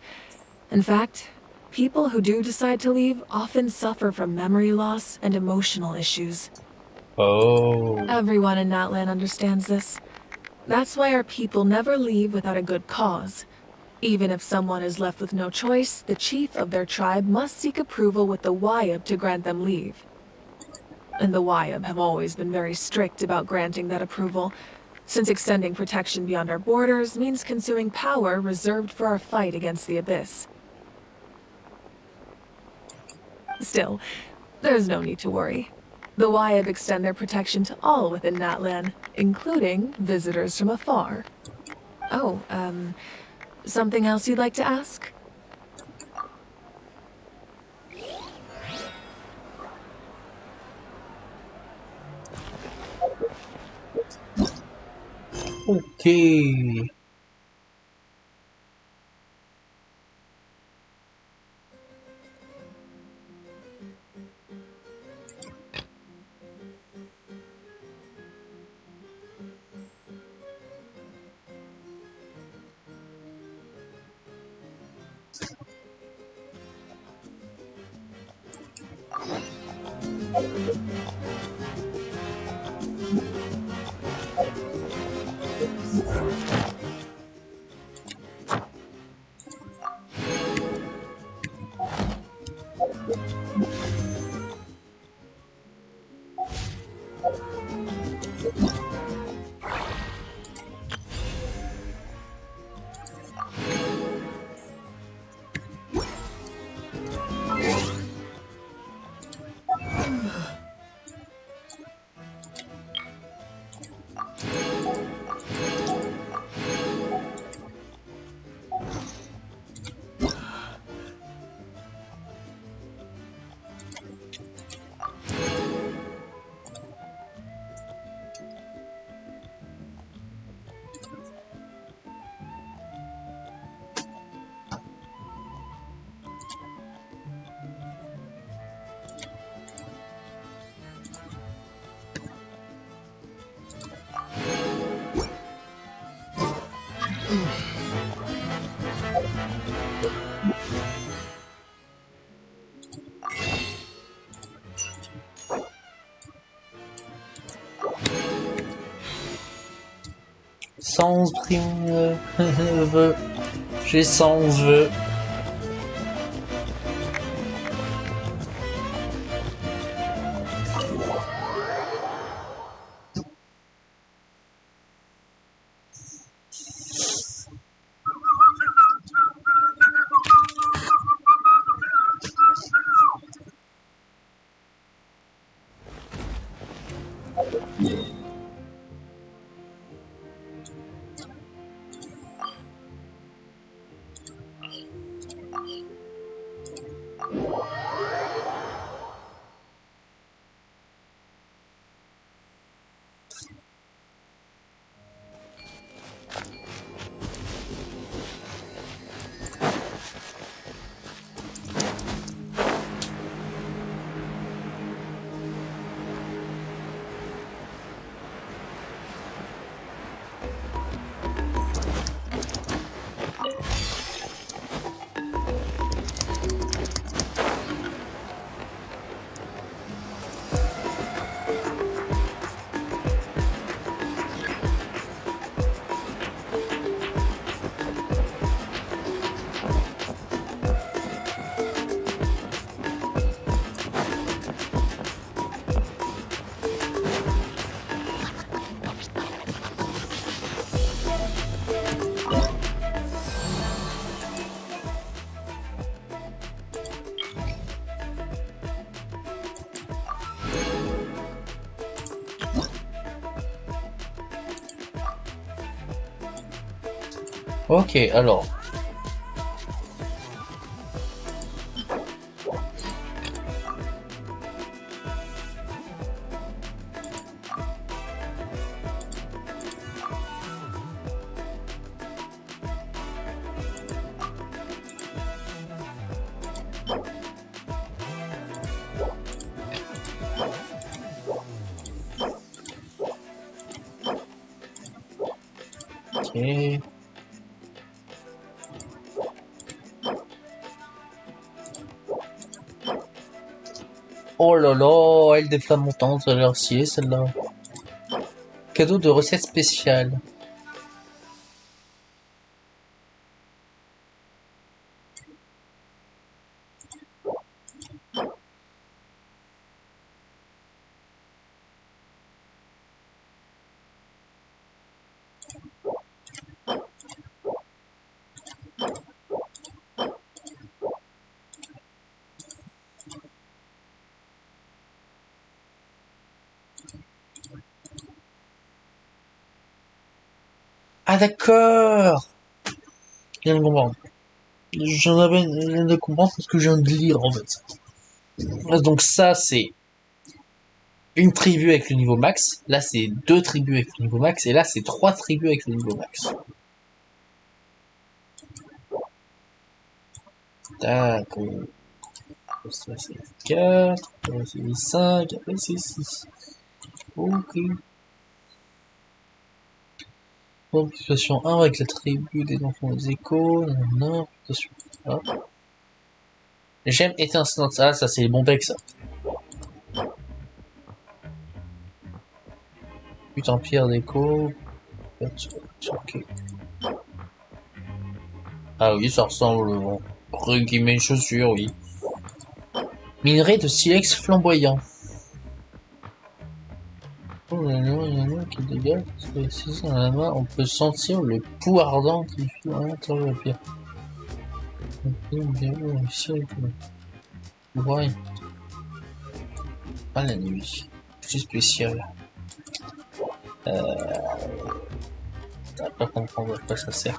In fact, people who do decide to leave often suffer from memory loss and emotional issues. Oh. Everyone in Natlan understands this. That's why our people never leave without a good cause. Even if someone is left with no choice, the chief of their tribe must seek approval with the Wyab to grant them leave. And the Wyab have always been very strict about granting that approval, since extending protection beyond our borders means consuming power reserved for our fight against the Abyss. Still, there's no need to worry. The Wyab extend their protection to all within Natlan, including visitors from afar. Oh, something else you'd like to ask? Okay. sans prime vœux. J'ai sans vœux. Ok, alors. Ok. Oh là là, elle des flammes montantes, ça a l'air sciée celle-là. Cadeau de recette spéciale. Ah d'accord. Je viens de comprendre. Je viens de comprendre ce que je viens de lire en fait. Donc ça c'est une tribu avec le niveau max, là c'est 2 tribus avec le niveau max, et là c'est 3 tribus avec le niveau max. D'accord. Ça c'est 4, après c'est 5, après c'est 6. Ok. Occupation 1 avec la tribu des enfants des échos, non, occupation 1. J'aime étincelante, ça c'est les bons becs ça. Putain, pierre d'écho. Ok. Ah oui, ça ressemble, entre guillemets, une chaussure, oui. Minerai de silex flamboyant. Oh, il y en a qui dégage, parce que si c'est dans la main, on peut sentir le pouls ardent qui fait à l'intérieur de la pierre. Ouais. Ah, la nuit. C'est spécial. T'as pas comprendre à quoi ça sert.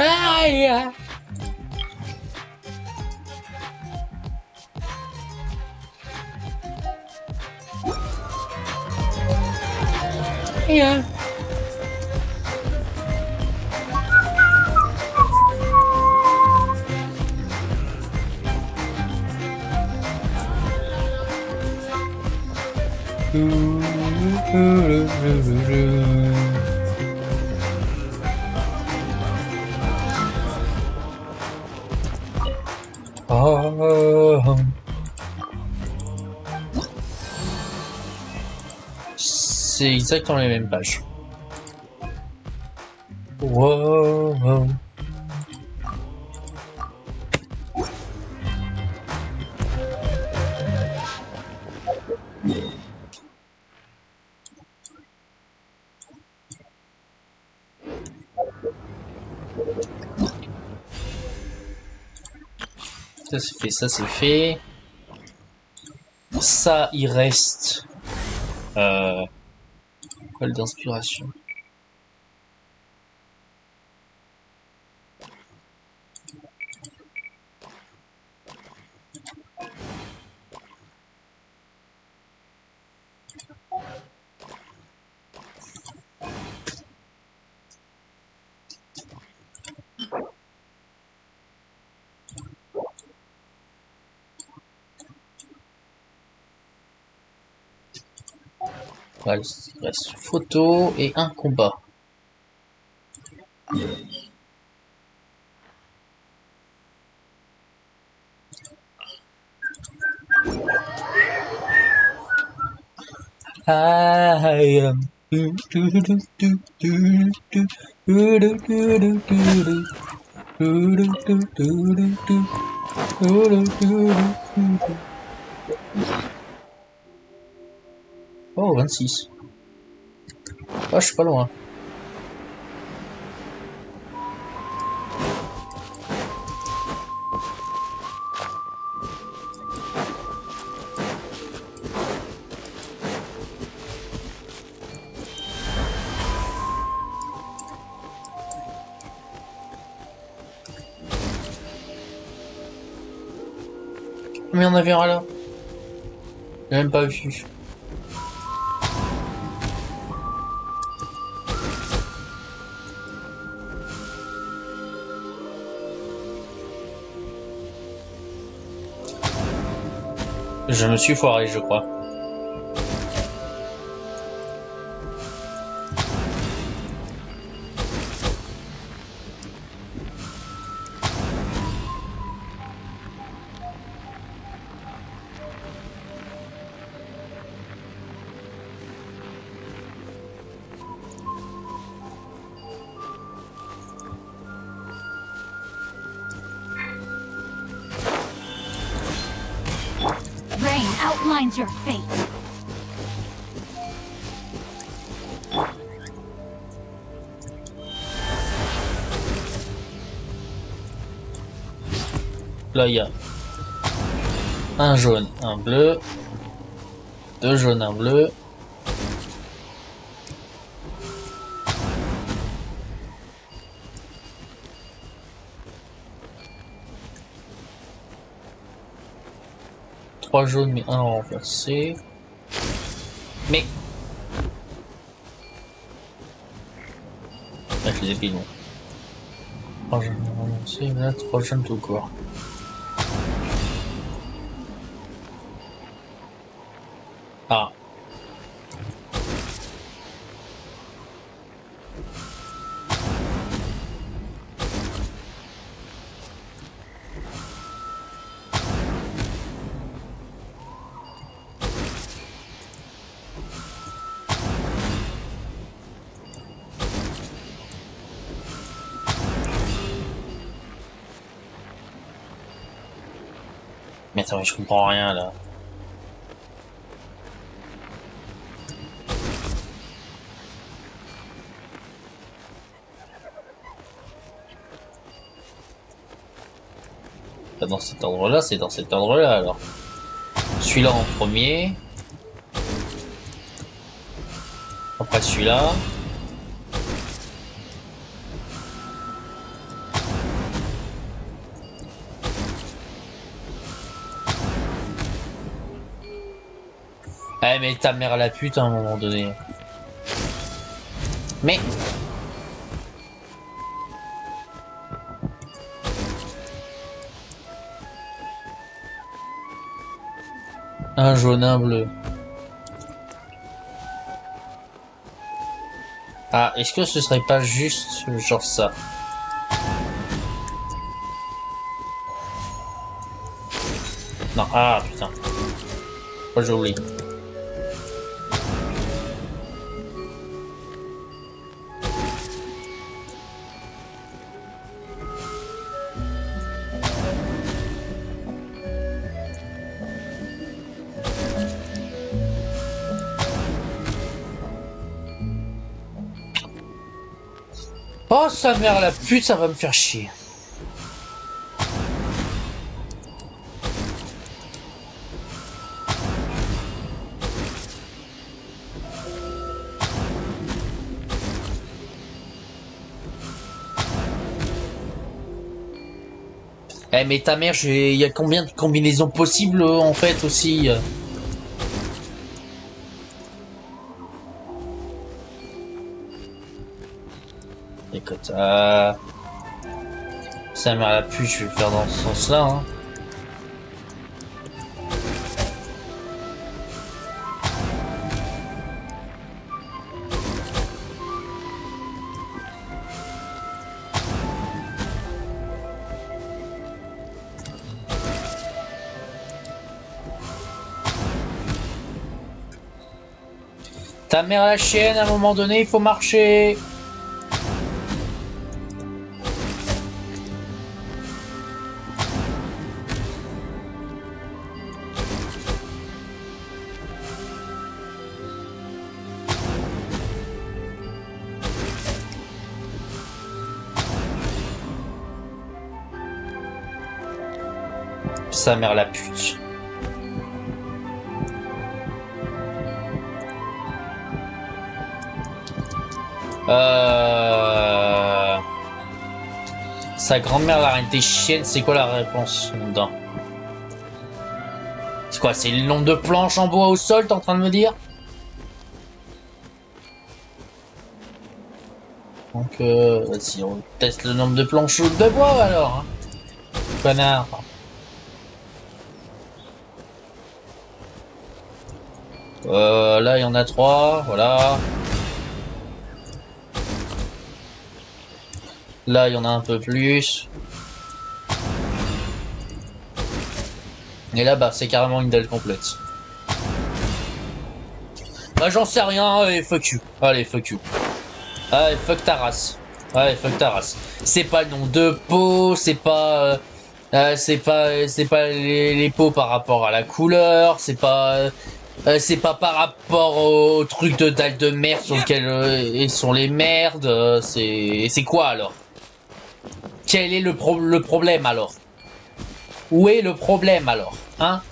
Aïe! Yeah. C'est exactement les mêmes pages. Wow. Ça c'est fait, ça c'est fait. Ça, il reste colle d'inspiration. Voilà, il reste photo et un combat. I am. Oh, 26. Ah, je suis pas loin. Mais on avait un là. J'ai même pas vu. Je me suis foiré, je crois. Rain outlines your fate. Là, il y a un jaune, un bleu, deux jaunes, un bleu. Trois jaunes, mais un renversé. Mais... Ah, je les ai pris, non. Trois jaunes renversés, là, trois jaunes tout court. Ah. Mais attends, je comprends rien là. Pas dans cet ordre-là, c'est dans cet ordre-là alors. Celui-là en premier. Après celui-là. Eh mais ta mère la pute à un moment donné. Mais... Un jaune, un bleu. Ah, est-ce que ce serait pas juste genre ça? Non, ah putain. Moi j'ai oublié. Oh sa mère la pute, ça va me faire chier. Eh mais ta mère, il y a combien de combinaisons possibles en fait aussi Écoute, ça mère la pute, je vais le faire dans ce sens-là. Hein. Ta mère la chienne, à un moment donné, il faut marcher. Sa mère la pute. Sa grand-mère la reine des chiennes, c'est quoi la réponse dedans? C'est quoi? C'est le nombre de planches en bois au sol, t'es en train de me dire? Donc, si on teste le nombre de planches de bois alors. Hein. Connard. Là, il y en a 3, voilà. Là, il y en a un peu plus. Et là, bah, c'est carrément une dalle complète. Bah, j'en sais rien, allez, fuck you. Allez, fuck you. Allez, fuck ta race. Allez, fuck ta race. C'est pas le nombre de pots, c'est pas les pots par rapport à la couleur, c'est pas par rapport au truc de dalle de merde sur lequel sont les merdes, c'est quoi alors? Quel est le problème alors? Où est le problème alors? Hein?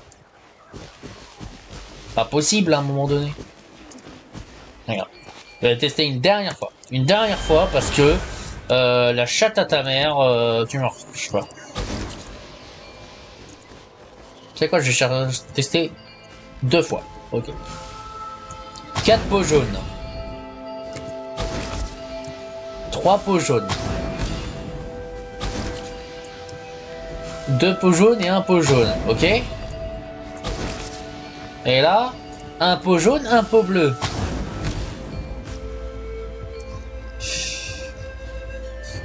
Pas possible à un moment donné. Regarde. Je vais tester une dernière fois. Une dernière fois parce que la chatte à ta mère, tu m'en refuses pas. Tu sais quoi, je vais tester 2 fois. Ok. 4 pots jaunes. 3 pots jaunes. 2 pots jaunes et 1 pot jaune, ok? Et là, un pot jaune, un pot bleu.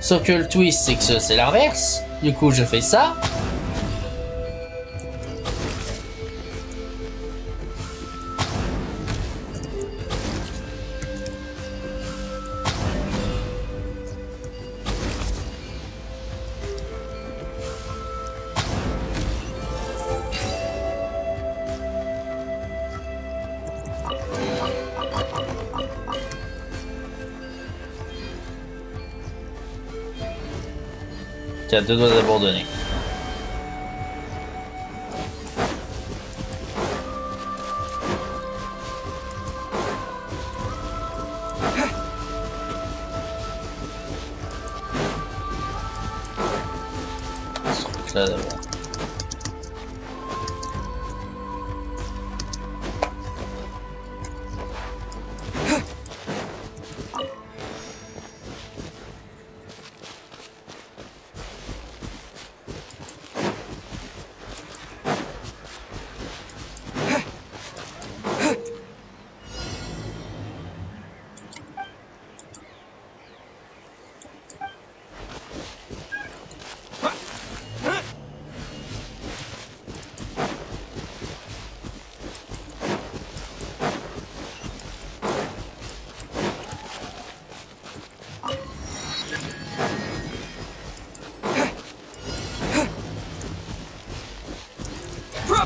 Sauf que le twist, c'est que c'est l'inverse. Du coup, je fais ça. Qui a 2 doigts d'abandonner. Là d'abord.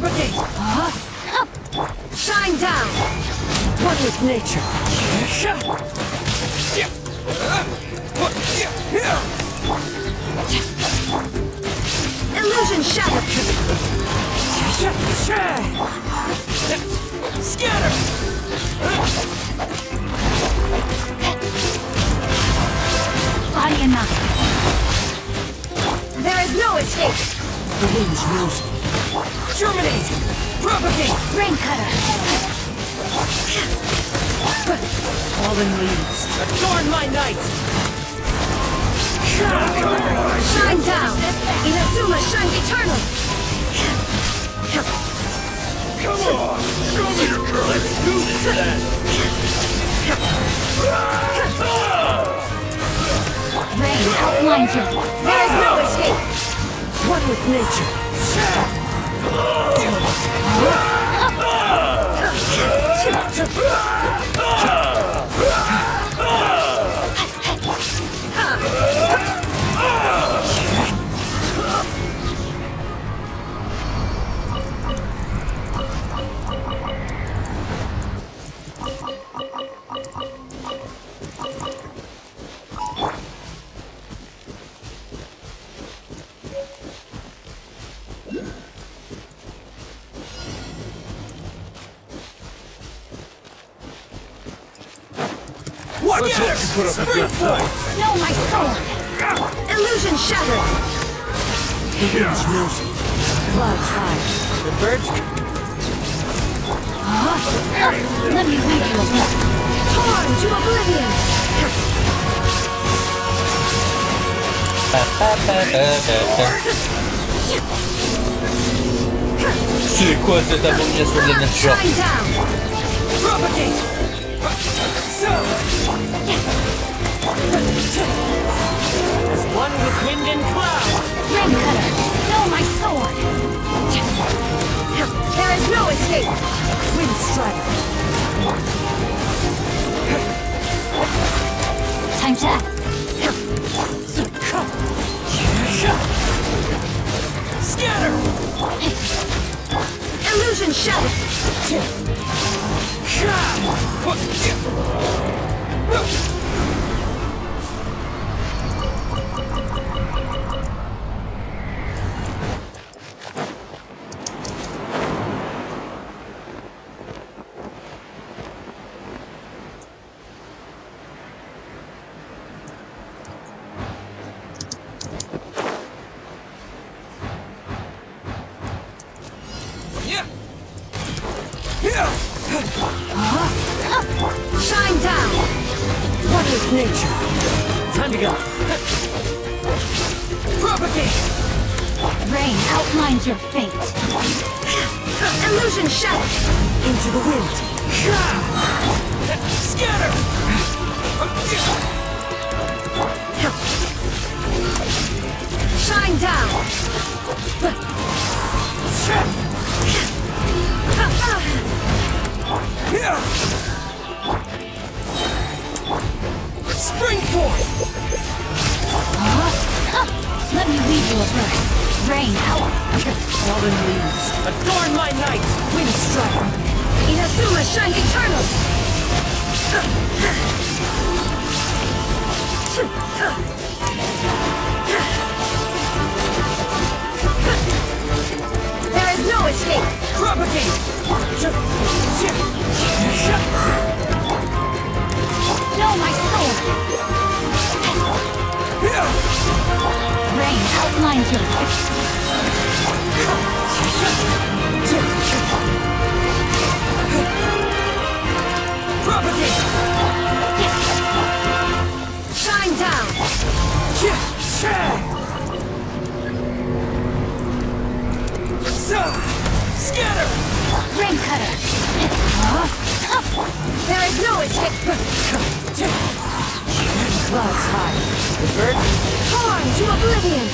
Propagate! Shine down! One with nature. Illusion shatter! Scatter! Body enough. There is no escape! The wind knows me. Germinate! Propagate! Rain cutter. Fallen leaves, adorn my night! Shine down! Inazuma shines eternal! Come on! Show me your courage! Let's do this then! Rain outlines your... There is no escape! One with nature. Watch out! Put up a good fight! No, my sword! Illusion shattered! The wind knows me. Clouds high. The birds... Let me lead you a bit. Torn to oblivion! C'est quoi cette abomination de la nature? Shine down! Propagate! As one with wind and cloud! Rain cutter. No, my sword. There is no escape! Wind strider! Time to... Scatter! Illusion shattered! Shine down! One with nature. Time to go. Propagate! Rain outlines your fate. Illusion shattered! Into the wind. Scatter! Shine down! Spring forth! Let me lead you a verse. Rain out. Fallen leaves, adorn my night! Wind strider! Inazuma shines eternal! There is no escape! Propagate! No, my sword. Rain outlines your fate. Propagate! Shine down! Scatter! Rain cutter. There is no escape! Clouds high. The birds... Torn to oblivion!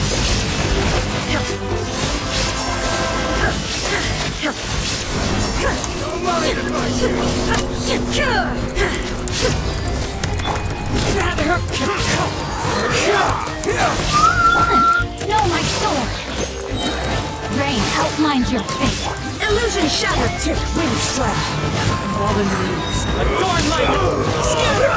No, my sword. Rain outlines your fate. Illusion shattered! Wind strike! Fallen leaves! Adorn lightning! Scatter!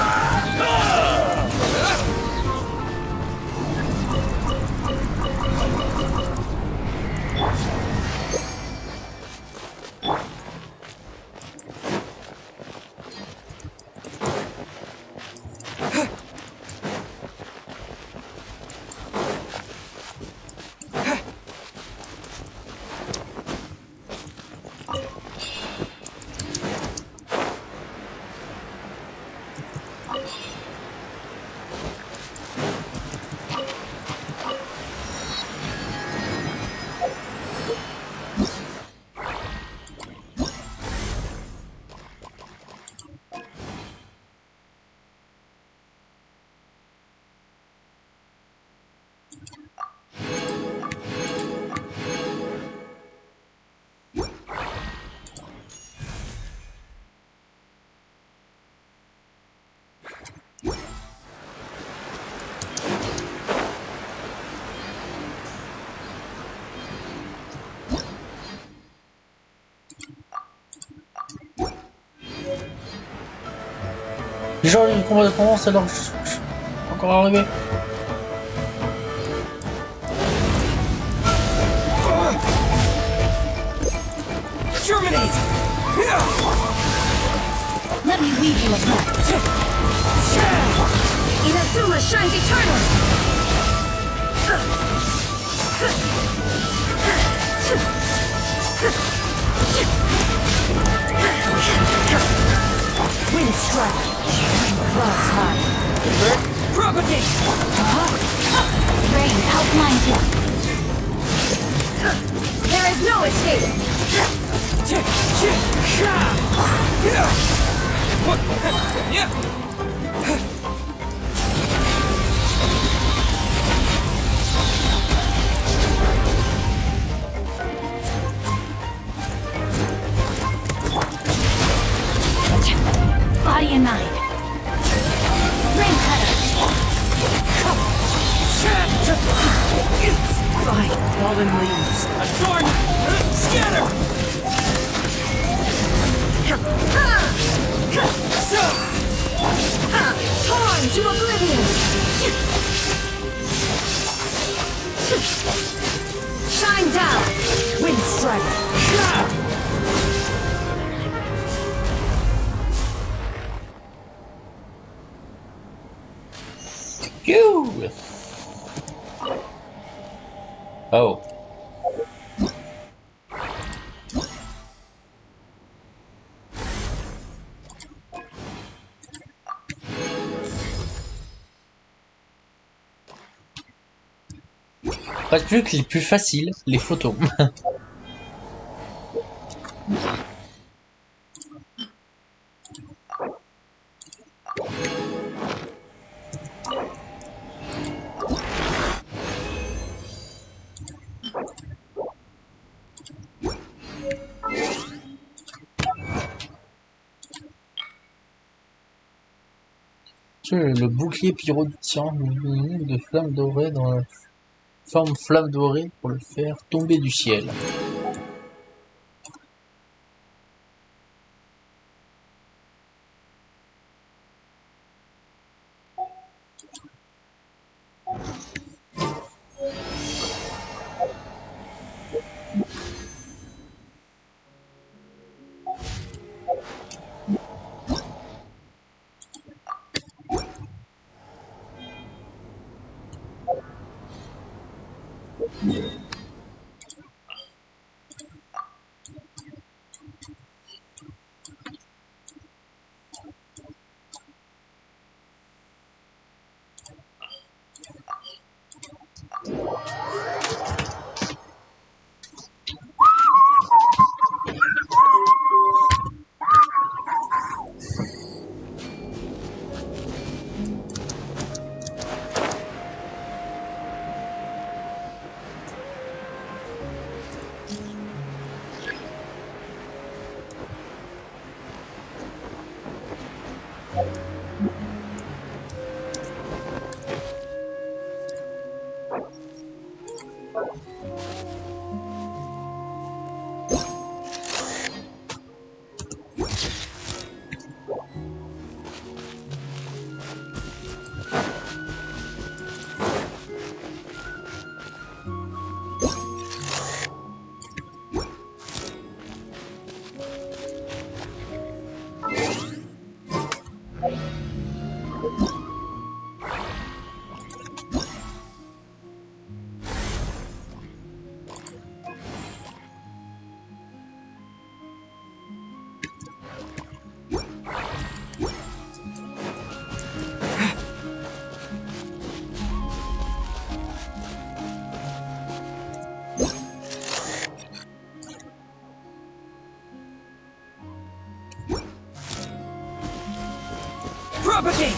Genre, le combat commence alors que je suis encore arrivé. Terminate! Let me weave you a net. Inazuma shines eternal! Wind strike! Clouds high! Convert! Propagate! Rain outlines you. There is no escape! Body and mind. Rain cutter. Fine. Fallen leaves. Adorn! Scatter! Torn to oblivion! Shine down! Wind strike! You. Oh. Reste plus que les plus faciles, les photos. Le bouclier pyrotisant de flammes dorées dans la forme flamme dorée pour le faire tomber du ciel. Propagate!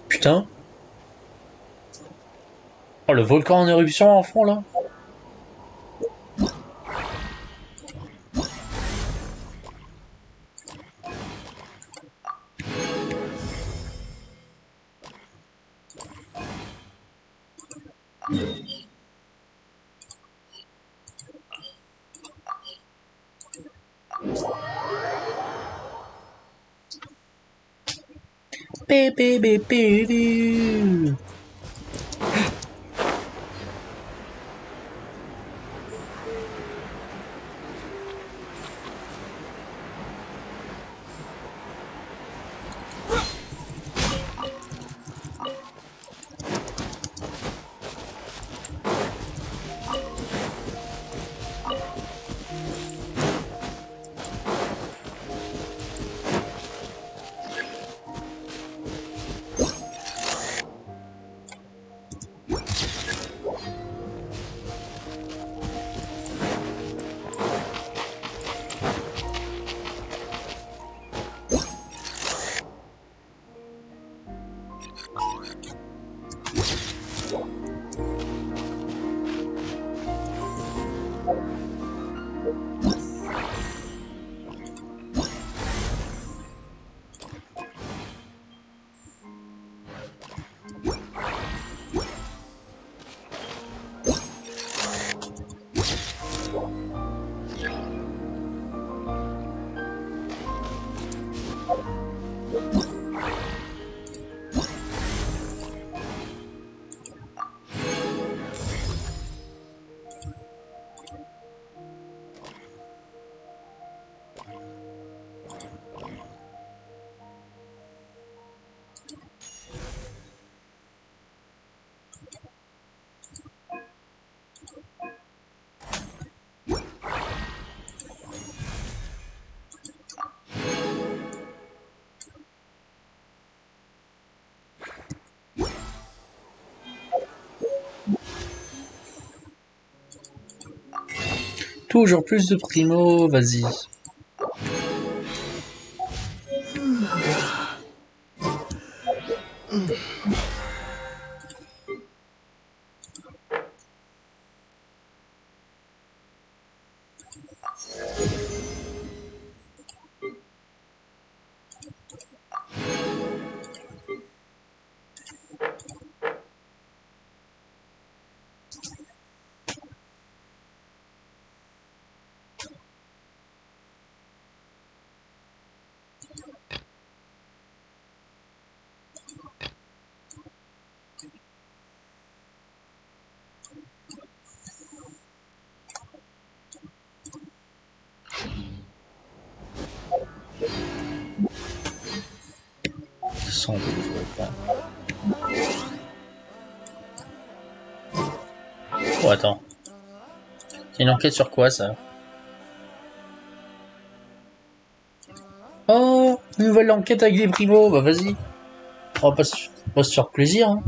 Putain. Oh, le volcan en éruption en fond, là. Pépé. Toujours plus de primo, vas-y. Sans doute. Oh, attends. C'est une enquête sur quoi, ça? Oh, nouvelle enquête avec des primos, bah vas-y. On va pas se faire plaisir, hein.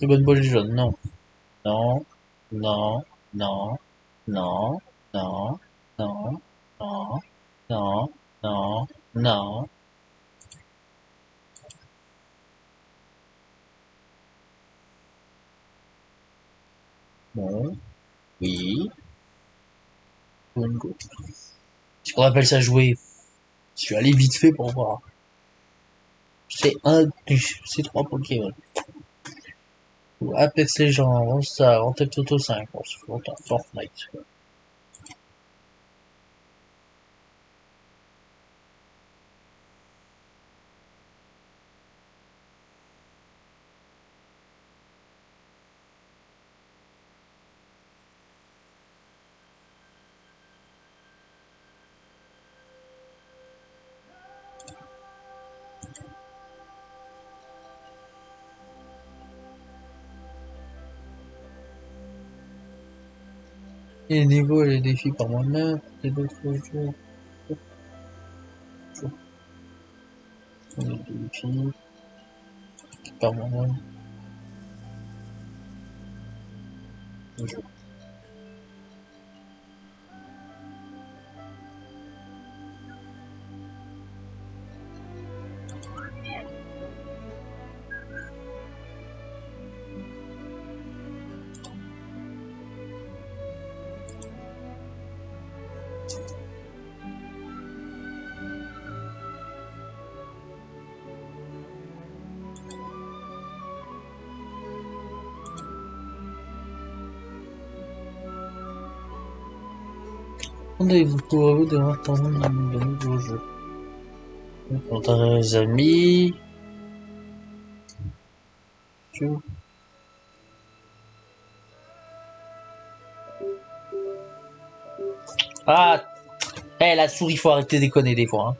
C'est bonne boîte jaune, non. Non, non, non, non, non, non, non, non, non, non. Bon, oui, bonne go. Ce qu'on appelle ça jouer. Je suis allé vite fait pour voir. C'est trois Pokémon. Apex Legends, All-Star, Grand Theft Auto 5, bon, c'est longtemps, Fortnite. Les niveaux et les défis par moi-même, et d'autres jours. Les défis par moi-même. Rendez-vous pour vous de entendre de nouveaux jeux. Rencontrer les amis. Ah, la souris, faut arrêter de déconner des fois. Hein.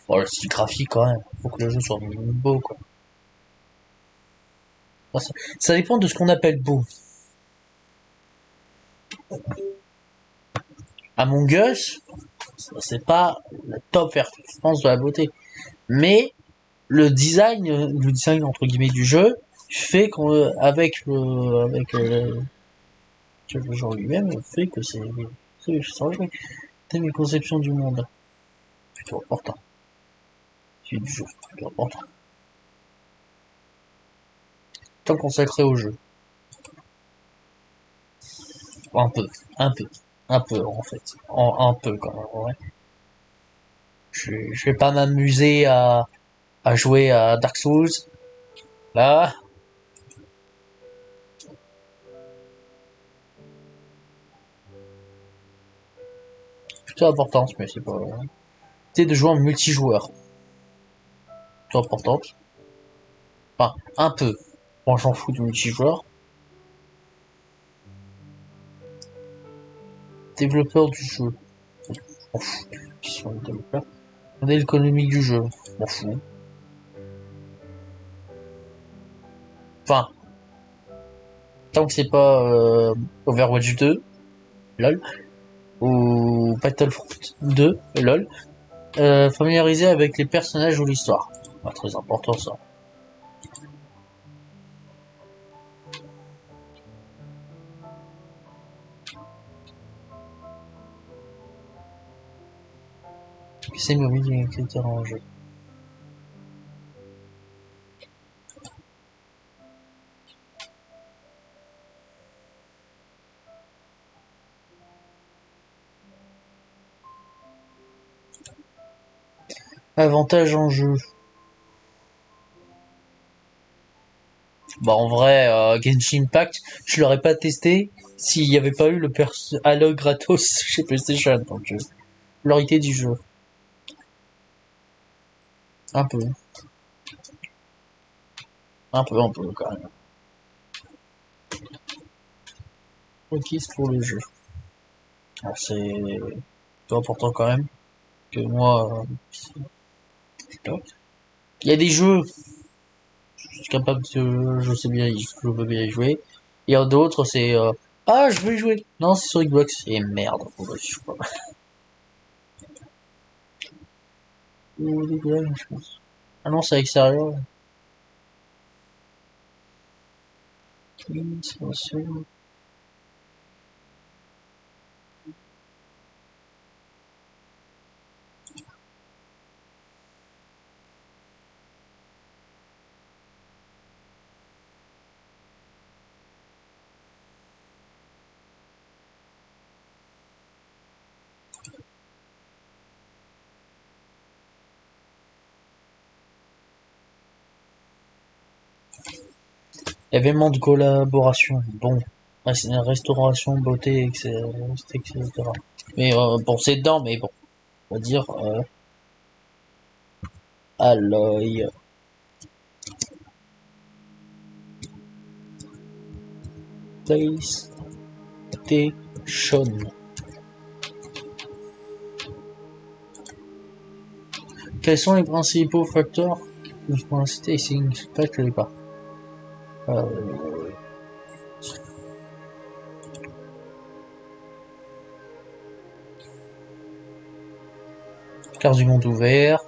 Bon, le style graphique quand même. Faut que le jeu soit beau quoi. Bon, ça dépend de ce qu'on appelle beau. Among Us, c'est pas la top performance de la beauté. Mais le design entre guillemets du jeu fait qu'avec le genre lui-même, fait que c'est c'est mes conceptions du monde. Plutôt important. C'est du jeu, plutôt important. Temps consacré au jeu. Un peu, un peu, un peu en fait. Un peu quand même, ouais. Je vais pas m'amuser à jouer à Dark Souls. Là, plutôt importante, mais c'est pas. C'est de jouer en multijoueur. Plutôt importante. Enfin, un peu. Moi, j'en fous du multijoueur. Développeur du jeu. M'en fous. Qui sont les développeurs. Modèle économique du jeu. M'en fous. Enfin, tant que c'est pas Overwatch 2, lol, ou Battlefront 2, lol, familiarisé avec les personnages ou l'histoire. Pas très important ça. C'est mobile et etc. en jeu. Avantage en jeu. Bah en vrai, Genshin Impact, je l'aurais pas testé s'il n'y avait pas eu le Halo gratos chez PlayStation. Donc, l'orité du jeu. Un peu. Un peu quand même. requise pour le jeu. Alors c'est peu important quand même que moi, il y a des jeux, je suis capable de, je sais bien, je veux bien y jouer. Il y a d'autres, c'est ah je veux y jouer. Non, c'est sur Xbox. Et merde. Bon, bah, je sais pas. Ou des blagues, je pense. Ah non, c'est à l'extérieur. Événement de collaboration. Bon. C'est une restauration, beauté, etc. Mais bon, c'est dedans, mais bon. On va dire Alloy. PlayStation. Quels sont les principaux facteurs que je peux inciter ici? Pas que je l'ai pas. Carte du monde ouvert.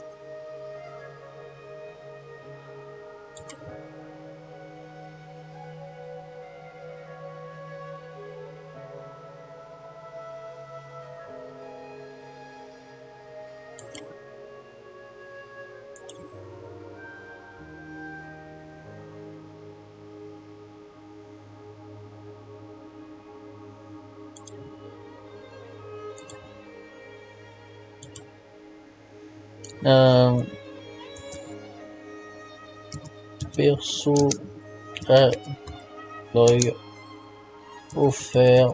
Perso Alloy offert.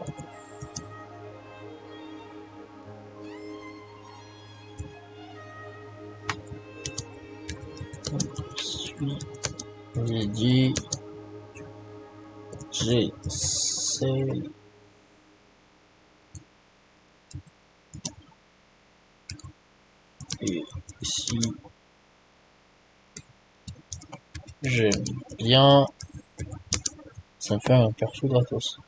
J'ai dit j'essaie et si j'aime bien, ça me fait un perso gratos.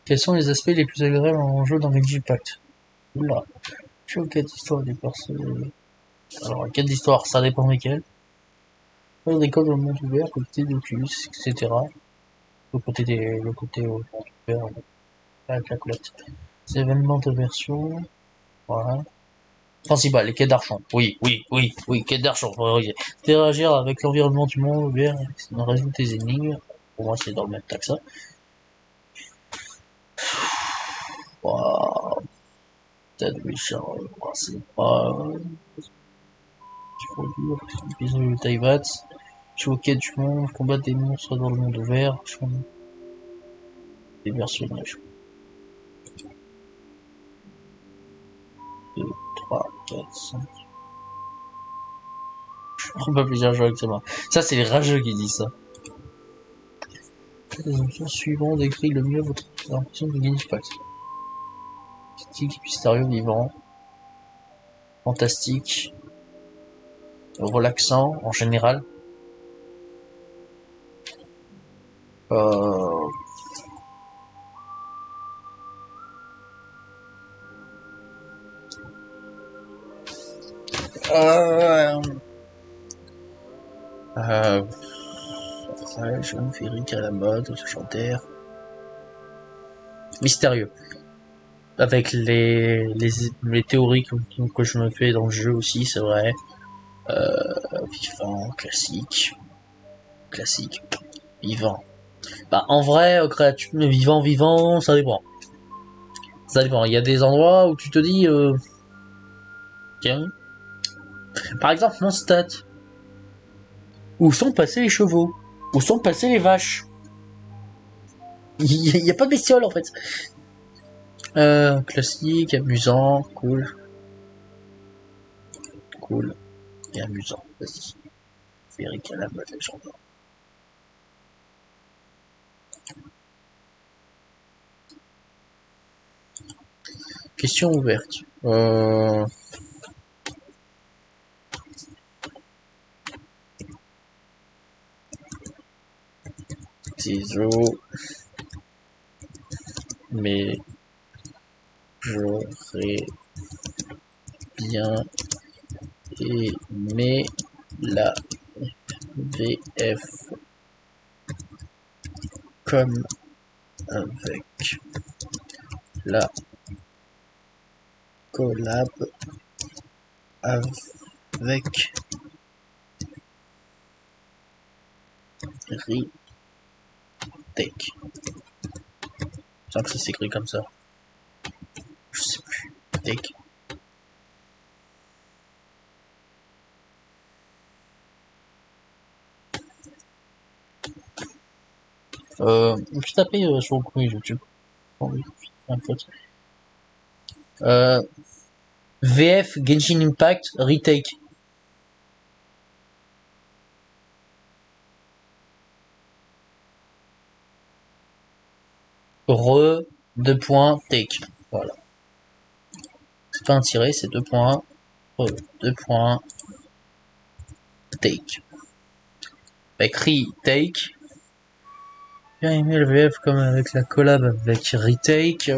Quels sont les aspects les plus agréables en jeu dans Digipact? Oula, je suis au quête d'histoire des personnes. Alors, la quête d'histoire, ça dépend desquels. Des codes au monde ouvert, côté d'Oculus, etc. Le côté au monde ouvert, avec la collecte. Les événements de version, voilà. Principal, les quêtes d'argent. Oui, quêtes d'argent. Oui. Interagir avec l'environnement du monde ouvert, résoudre des énigmes. Pour moi, c'est dans le même tas que ça. Waouh. Peut-être Richard, c'est pas. Trop dur. Bisous, Taivat. Je suis au quai du monde, combattre des monstres dans le monde ouvert. Des personnages. 2, 3, 4, 5. Je prends pas plusieurs jeux avec moi. Ça, c'est les rageux qui disent ça. Les options suivantes décrivent le mieux votre impression de Digipact. Mythique, mystérieux, vivant. Fantastique. Relaxant, en général. Jeune, féerique à la mode, chanteur. Mystérieux. Avec les théories que je me fais dans le jeu aussi, c'est vrai. Vivant, classique. Vivant. Bah, en vrai, vivant, ça dépend. Ça dépend. Il y a des endroits où tu te dis, tiens. Par exemple, mon stat. Où sont passés les chevaux? Où sont passées les vaches? Il n'y a pas de bestiole en fait. Classique, amusant, cool. Cool et amusant. Vas-y. Férique à la mode légendaire. Question ouverte. Ciseaux. Mais j'aurais bien aimé la VF comme avec la collab avec Retake. Sans que ça s'écrit comme ça. Je sais plus. Take. Je tapais sur le premier YouTube. Oh oui, c'est une faute. VF Genshin Impact Retake. Deux points, take. Voilà. C'est pas un tiré, c'est deux points. Deux points, take. Avec retake. Bien aimé le VF comme avec la collab avec retake.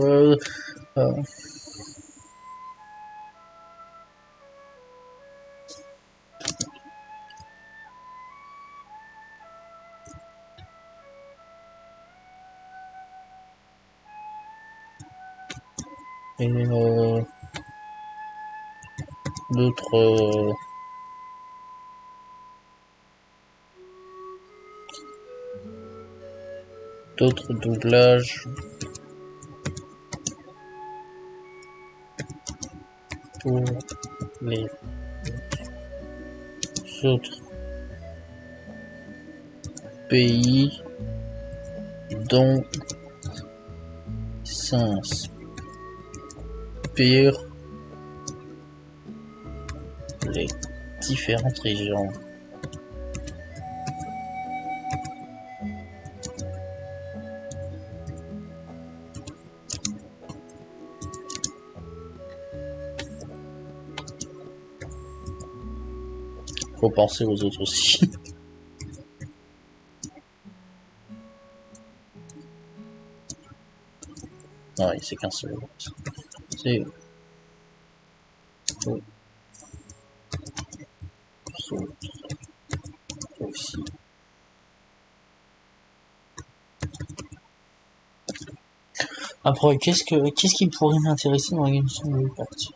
Et d'autres doublages pour les autres pays dont s'inspirent les différentes régions. Faut penser aux autres aussi. Ouais, c'est qu'un seul. C'est aussi. Après, qu'est-ce qui pourrait m'intéresser dans la Genshin Impact?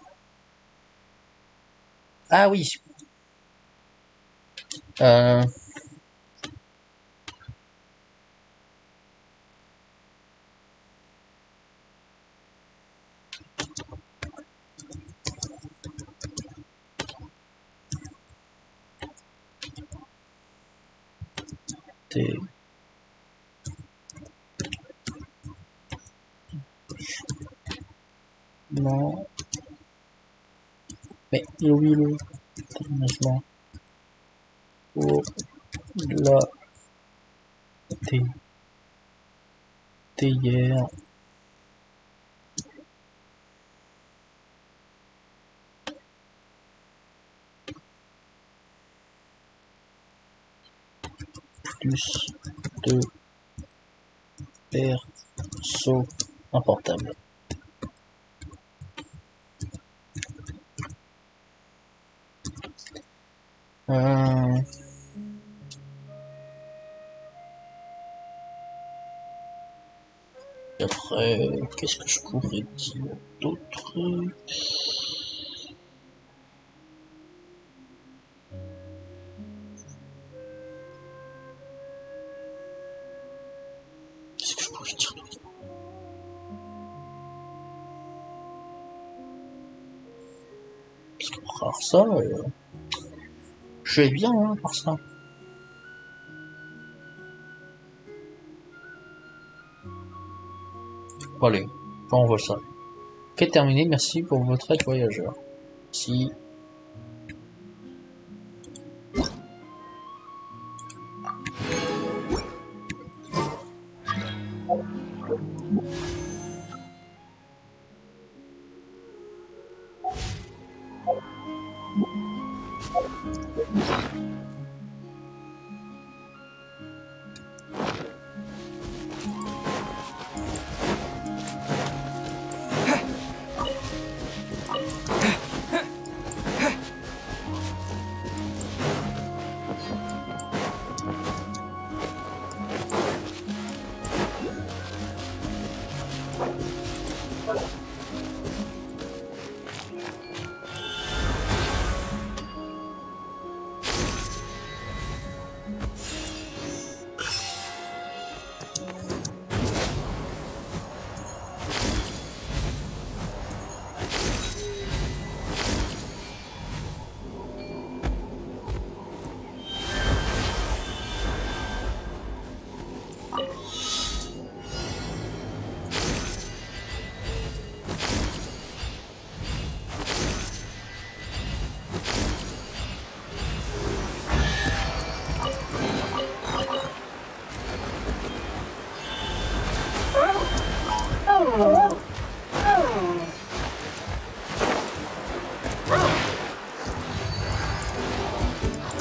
Ah oui. Non. Mais oui, le déménagement pour la hier. Plus de perso importable. Après, qu'est-ce que je pourrais dire d'autre? Qu'est-ce que je pourrais dire d'autre? Parce que pour faire ça, je vais bien hein, par ça. Allez, j'envoie ça. Ok, terminé, merci pour votre aide voyageur. Si.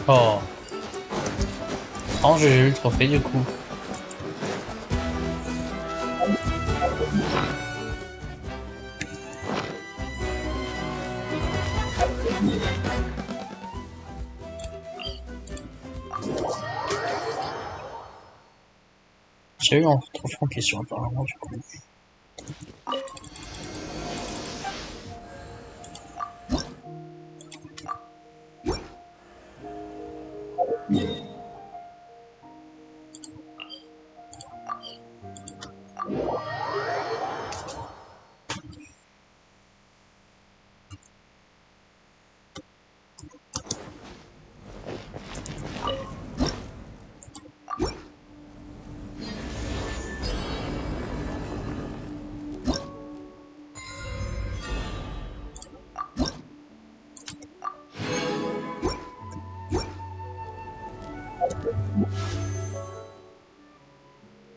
Oh. Oh, j'ai eu le trophée du coup. J'ai eu un trophée en question apparemment du coup.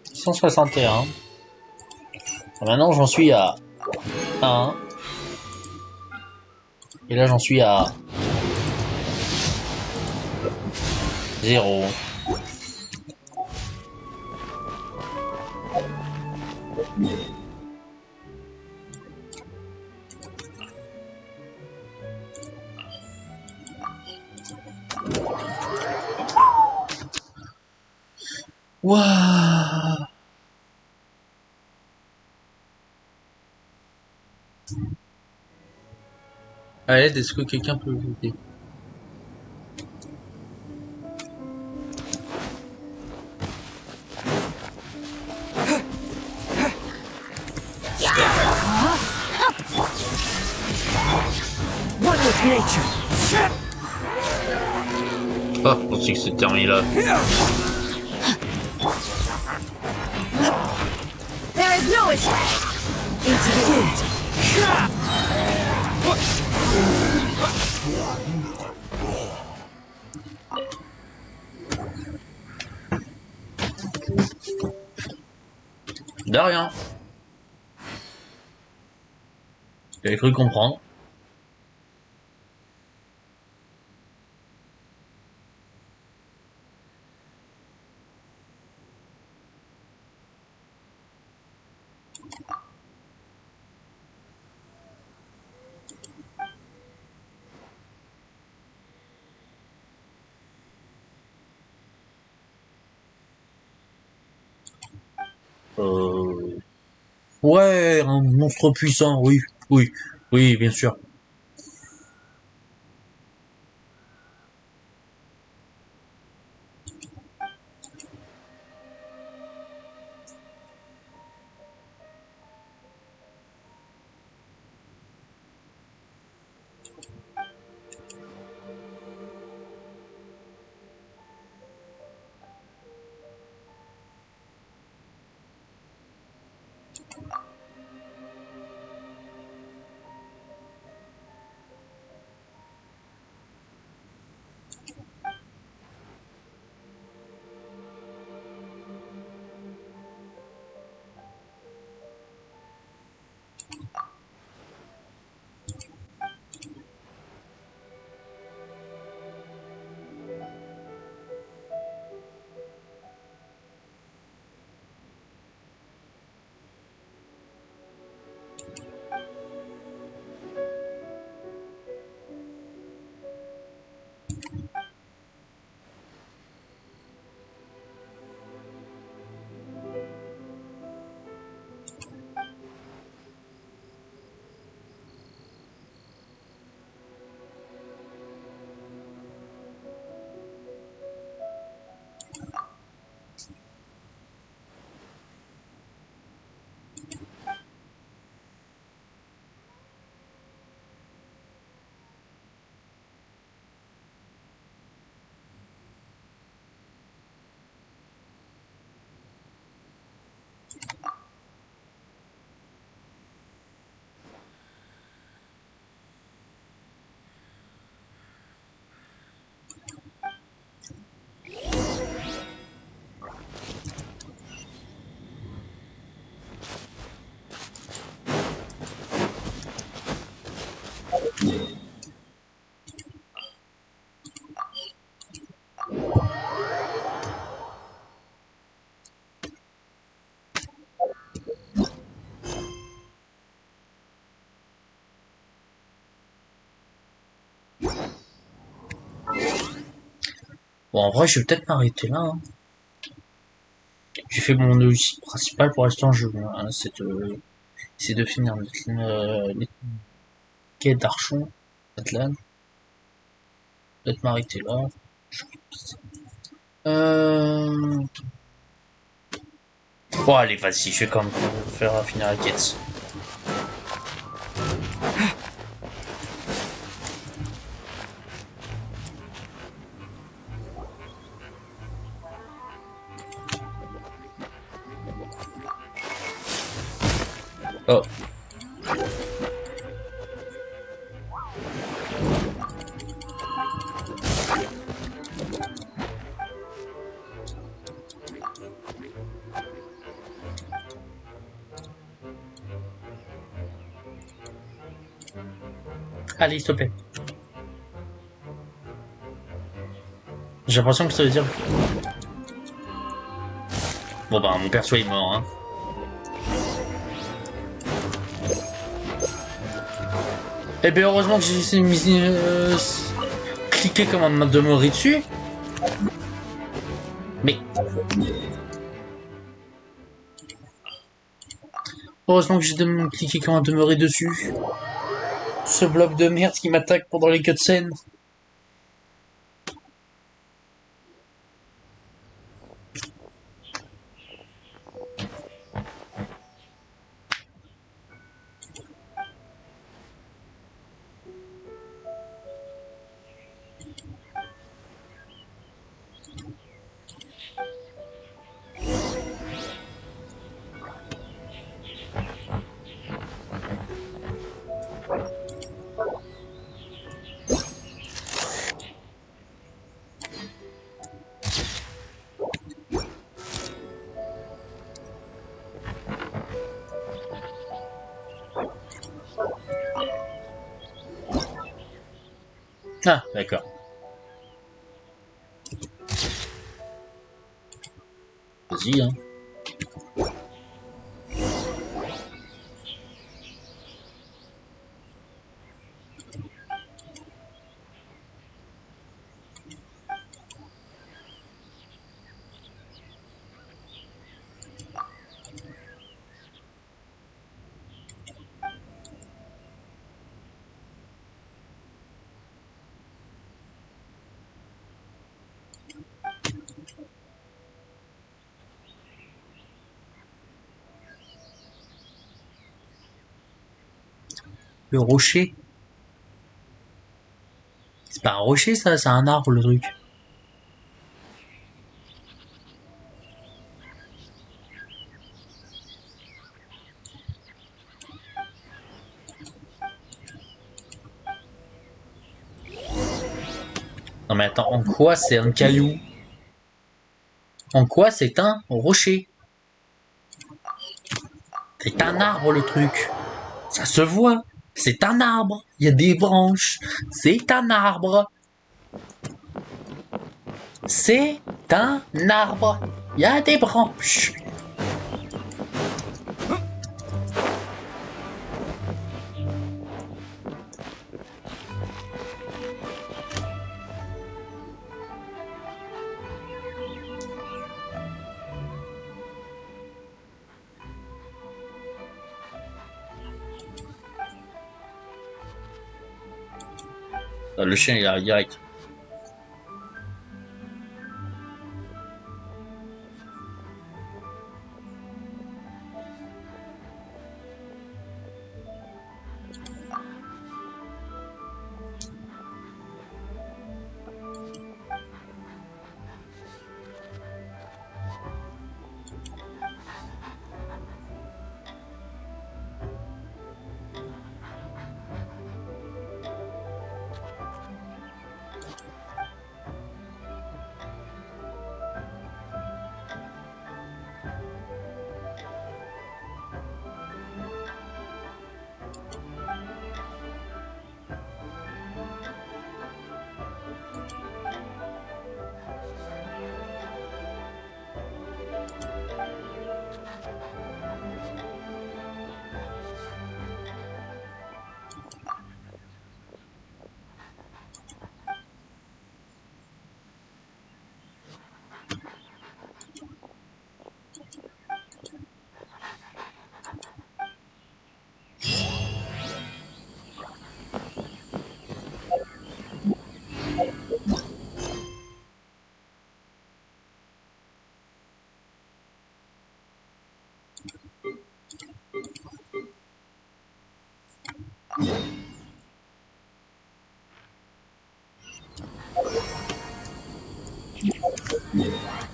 « 161. Maintenant j'en suis à 1. Et là j'en suis à 0. Waouh. À l'aide, est-ce que quelqu'un peut m'aider? One with nature. Ah, je pensais que c'était terminé là. There is no escape. Into the wind. De rien. J'avais cru comprendre. Ouais, un monstre puissant, oui, oui, oui, bien sûr. Bon, en vrai, je vais peut-être m'arrêter là. Hein. J'ai fait mon objectif principal pour l'instant. Hein, c'est de finir les quais d'Archon, Atlan. Peut-être m'arrêter là. Bon, allez, vas-y, je vais quand même faire finir la quête. Oh. Allez, s'il te plaît. J'ai l'impression que ça veut dire... Bon bah, mon perso est mort, hein. Eh ben heureusement que j'ai cliqué comme un demeuré dessus. Mais... Heureusement que j'ai cliqué comme un demeuré dessus. Ce bloc de merde qui m'attaque pendant les cutscenes. Ah, d'accord. Vas-y, hein. Le rocher. C'est pas un rocher, ça, c'est un arbre, le truc. Non mais attends, en quoi c'est un caillou? En quoi c'est un rocher? C'est un arbre, le truc. Ça se voit. C'est un arbre. Il y a des branches. C'est un arbre. C'est un arbre. Il y a des branches. Le chien, il arrive direct.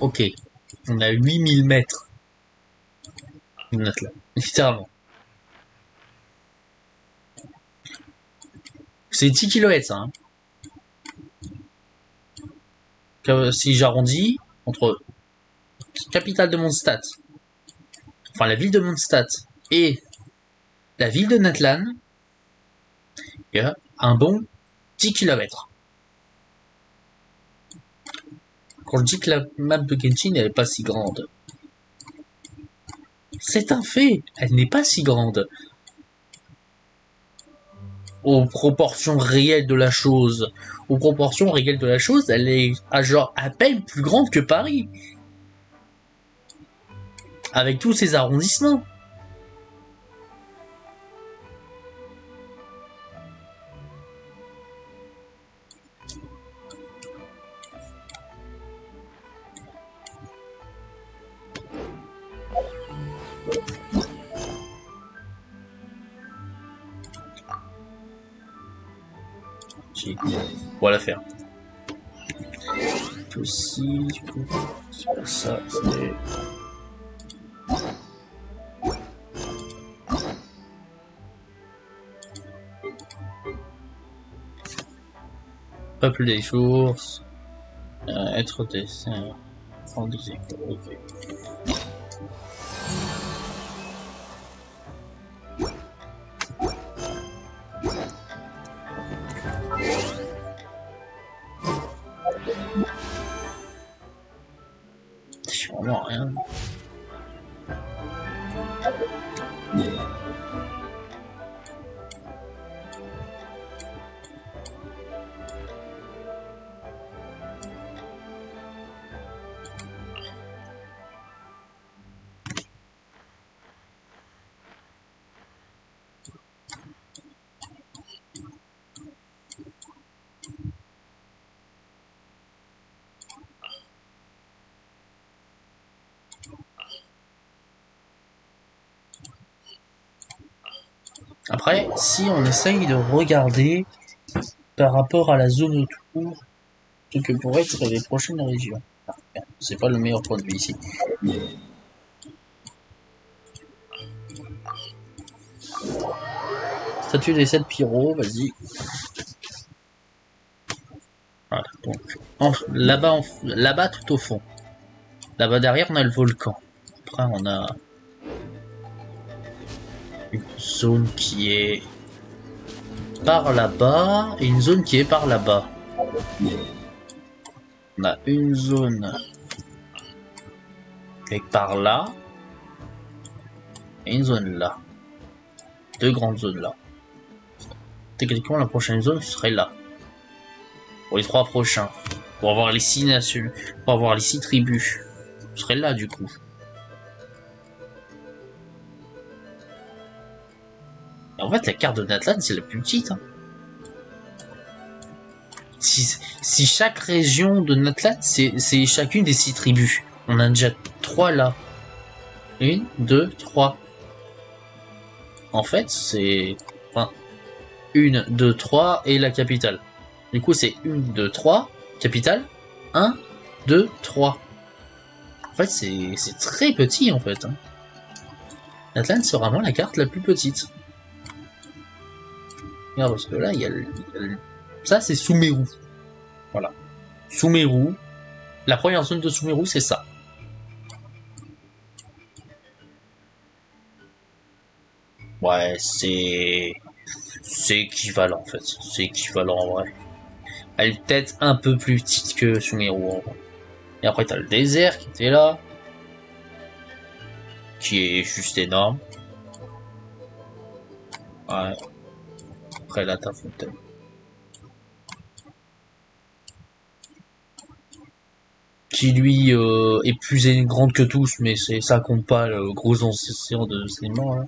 Ok, on a 8000 mètres. Note là, littéralement. C'est 10 km ça. Hein. Si j'arrondis, entre capitale de Mondstadt, enfin la ville de Mondstadt et la ville de Natlan, il y a un bon 10 km. Quand je dis que la map de Genshin n'est pas si grande, c'est un fait, elle n'est pas si grande. Aux proportions réelles de la chose. Aux proportions réelles de la chose, elle est à peine plus grande que Paris. Avec tous ces arrondissements. Voilà faire. Aussi, ça, c'est... Peuple des sources, être des... prendre des échos, ok. C'est vraiment rien. Après, si on essaye de regarder par rapport à la zone autour, ce que pourraient être les prochaines régions. Ah, c'est pas le meilleur point de vue ici. Statue des 7 pyros, vas-y. Voilà, donc, là-bas tout au fond. Là-bas derrière, on a le volcan. Après, on a une zone qui est par là-bas et une zone qui est par là-bas. On a une zone qui est par là et une zone là. Deux grandes zones là. Techniquement, la prochaine zone serait là. Pour les 3 prochains. Pour avoir les 6 nations. Pour avoir les 6 tribus. Ce serait là du coup. Et en fait, la carte de Natlan, c'est la plus petite. Hein. Si chaque région de Natlan, c'est chacune des 6 tribus. On a déjà 3 là. 1, 2, 3. En fait, c'est... Enfin, 1, 2, 3 et la capitale. Du coup, c'est 1, 2, 3, capitale. 1, 2, 3. En fait, c'est très petit, en fait. Hein. Natlan, c'est vraiment la carte la plus petite. Regarde, parce que là, il y a ça, c'est Sumeru. Voilà. Sumeru. La première zone de Sumeru, c'est ça. Ouais, c'est équivalent, en fait. C'est équivalent, en vrai. Elle est peut-être un peu plus petite que Sumeru, en vrai. Et après, t'as le désert qui était là. Qui est juste énorme. Ouais. Après, là, t'as Fontaine. Qui, lui, est plus grande que tous, mais ça compte pas le gros océan de sédiments, là.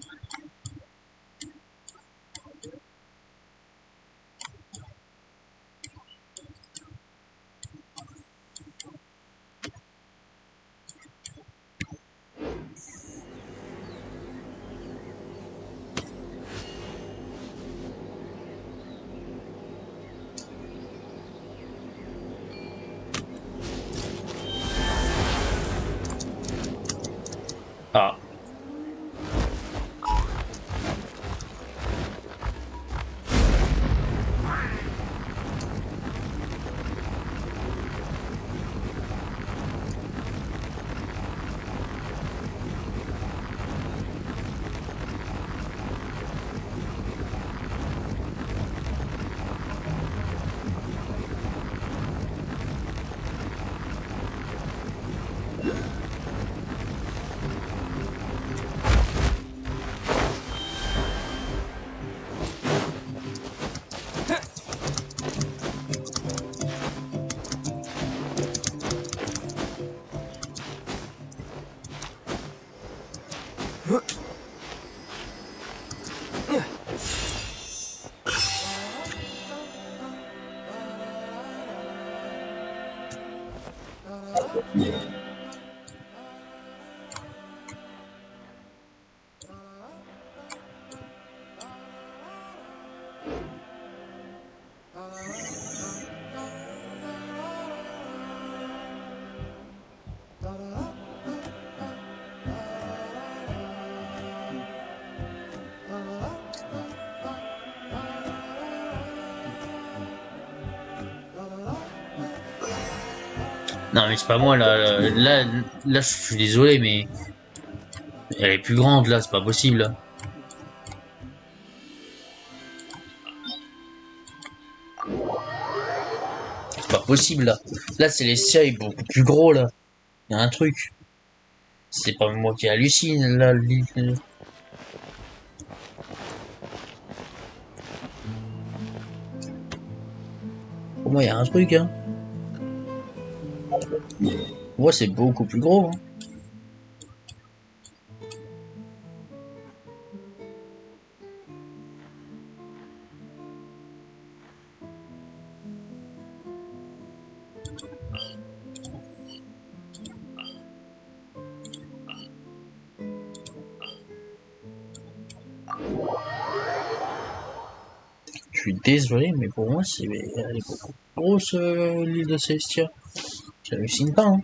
Ah. Non mais c'est pas moi là je suis désolé mais elle est plus grande là, c'est pas possible. C'est pas possible là. Là c'est les est beaucoup plus gros là. Y a un truc. C'est pas moi qui hallucine là. Pour moi y a un truc hein. Moi c'est beaucoup plus gros. Hein. Je suis désolé mais pour moi elle est beaucoup plus grosse l'île de Célestia. J'hallucine pas hein.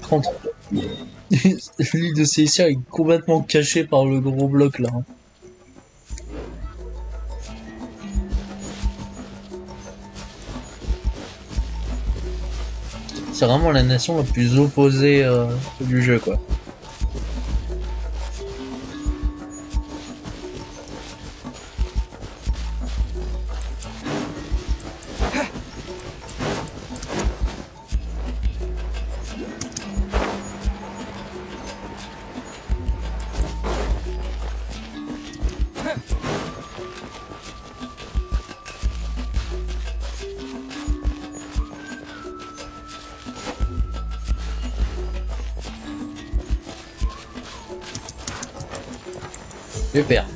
Par contre, l'île de Célestia est complètement cachée par le gros bloc là. Hein. C'est vraiment la nation la plus opposée du jeu quoi. Super.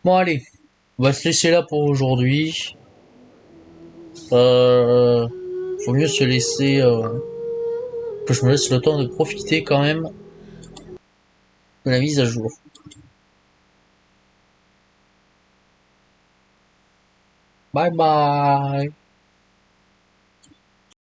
Bon allez, on va se laisser là pour aujourd'hui. Faut mieux se laisser que je me laisse le temps de profiter quand même de la mise à jour. Bye bye.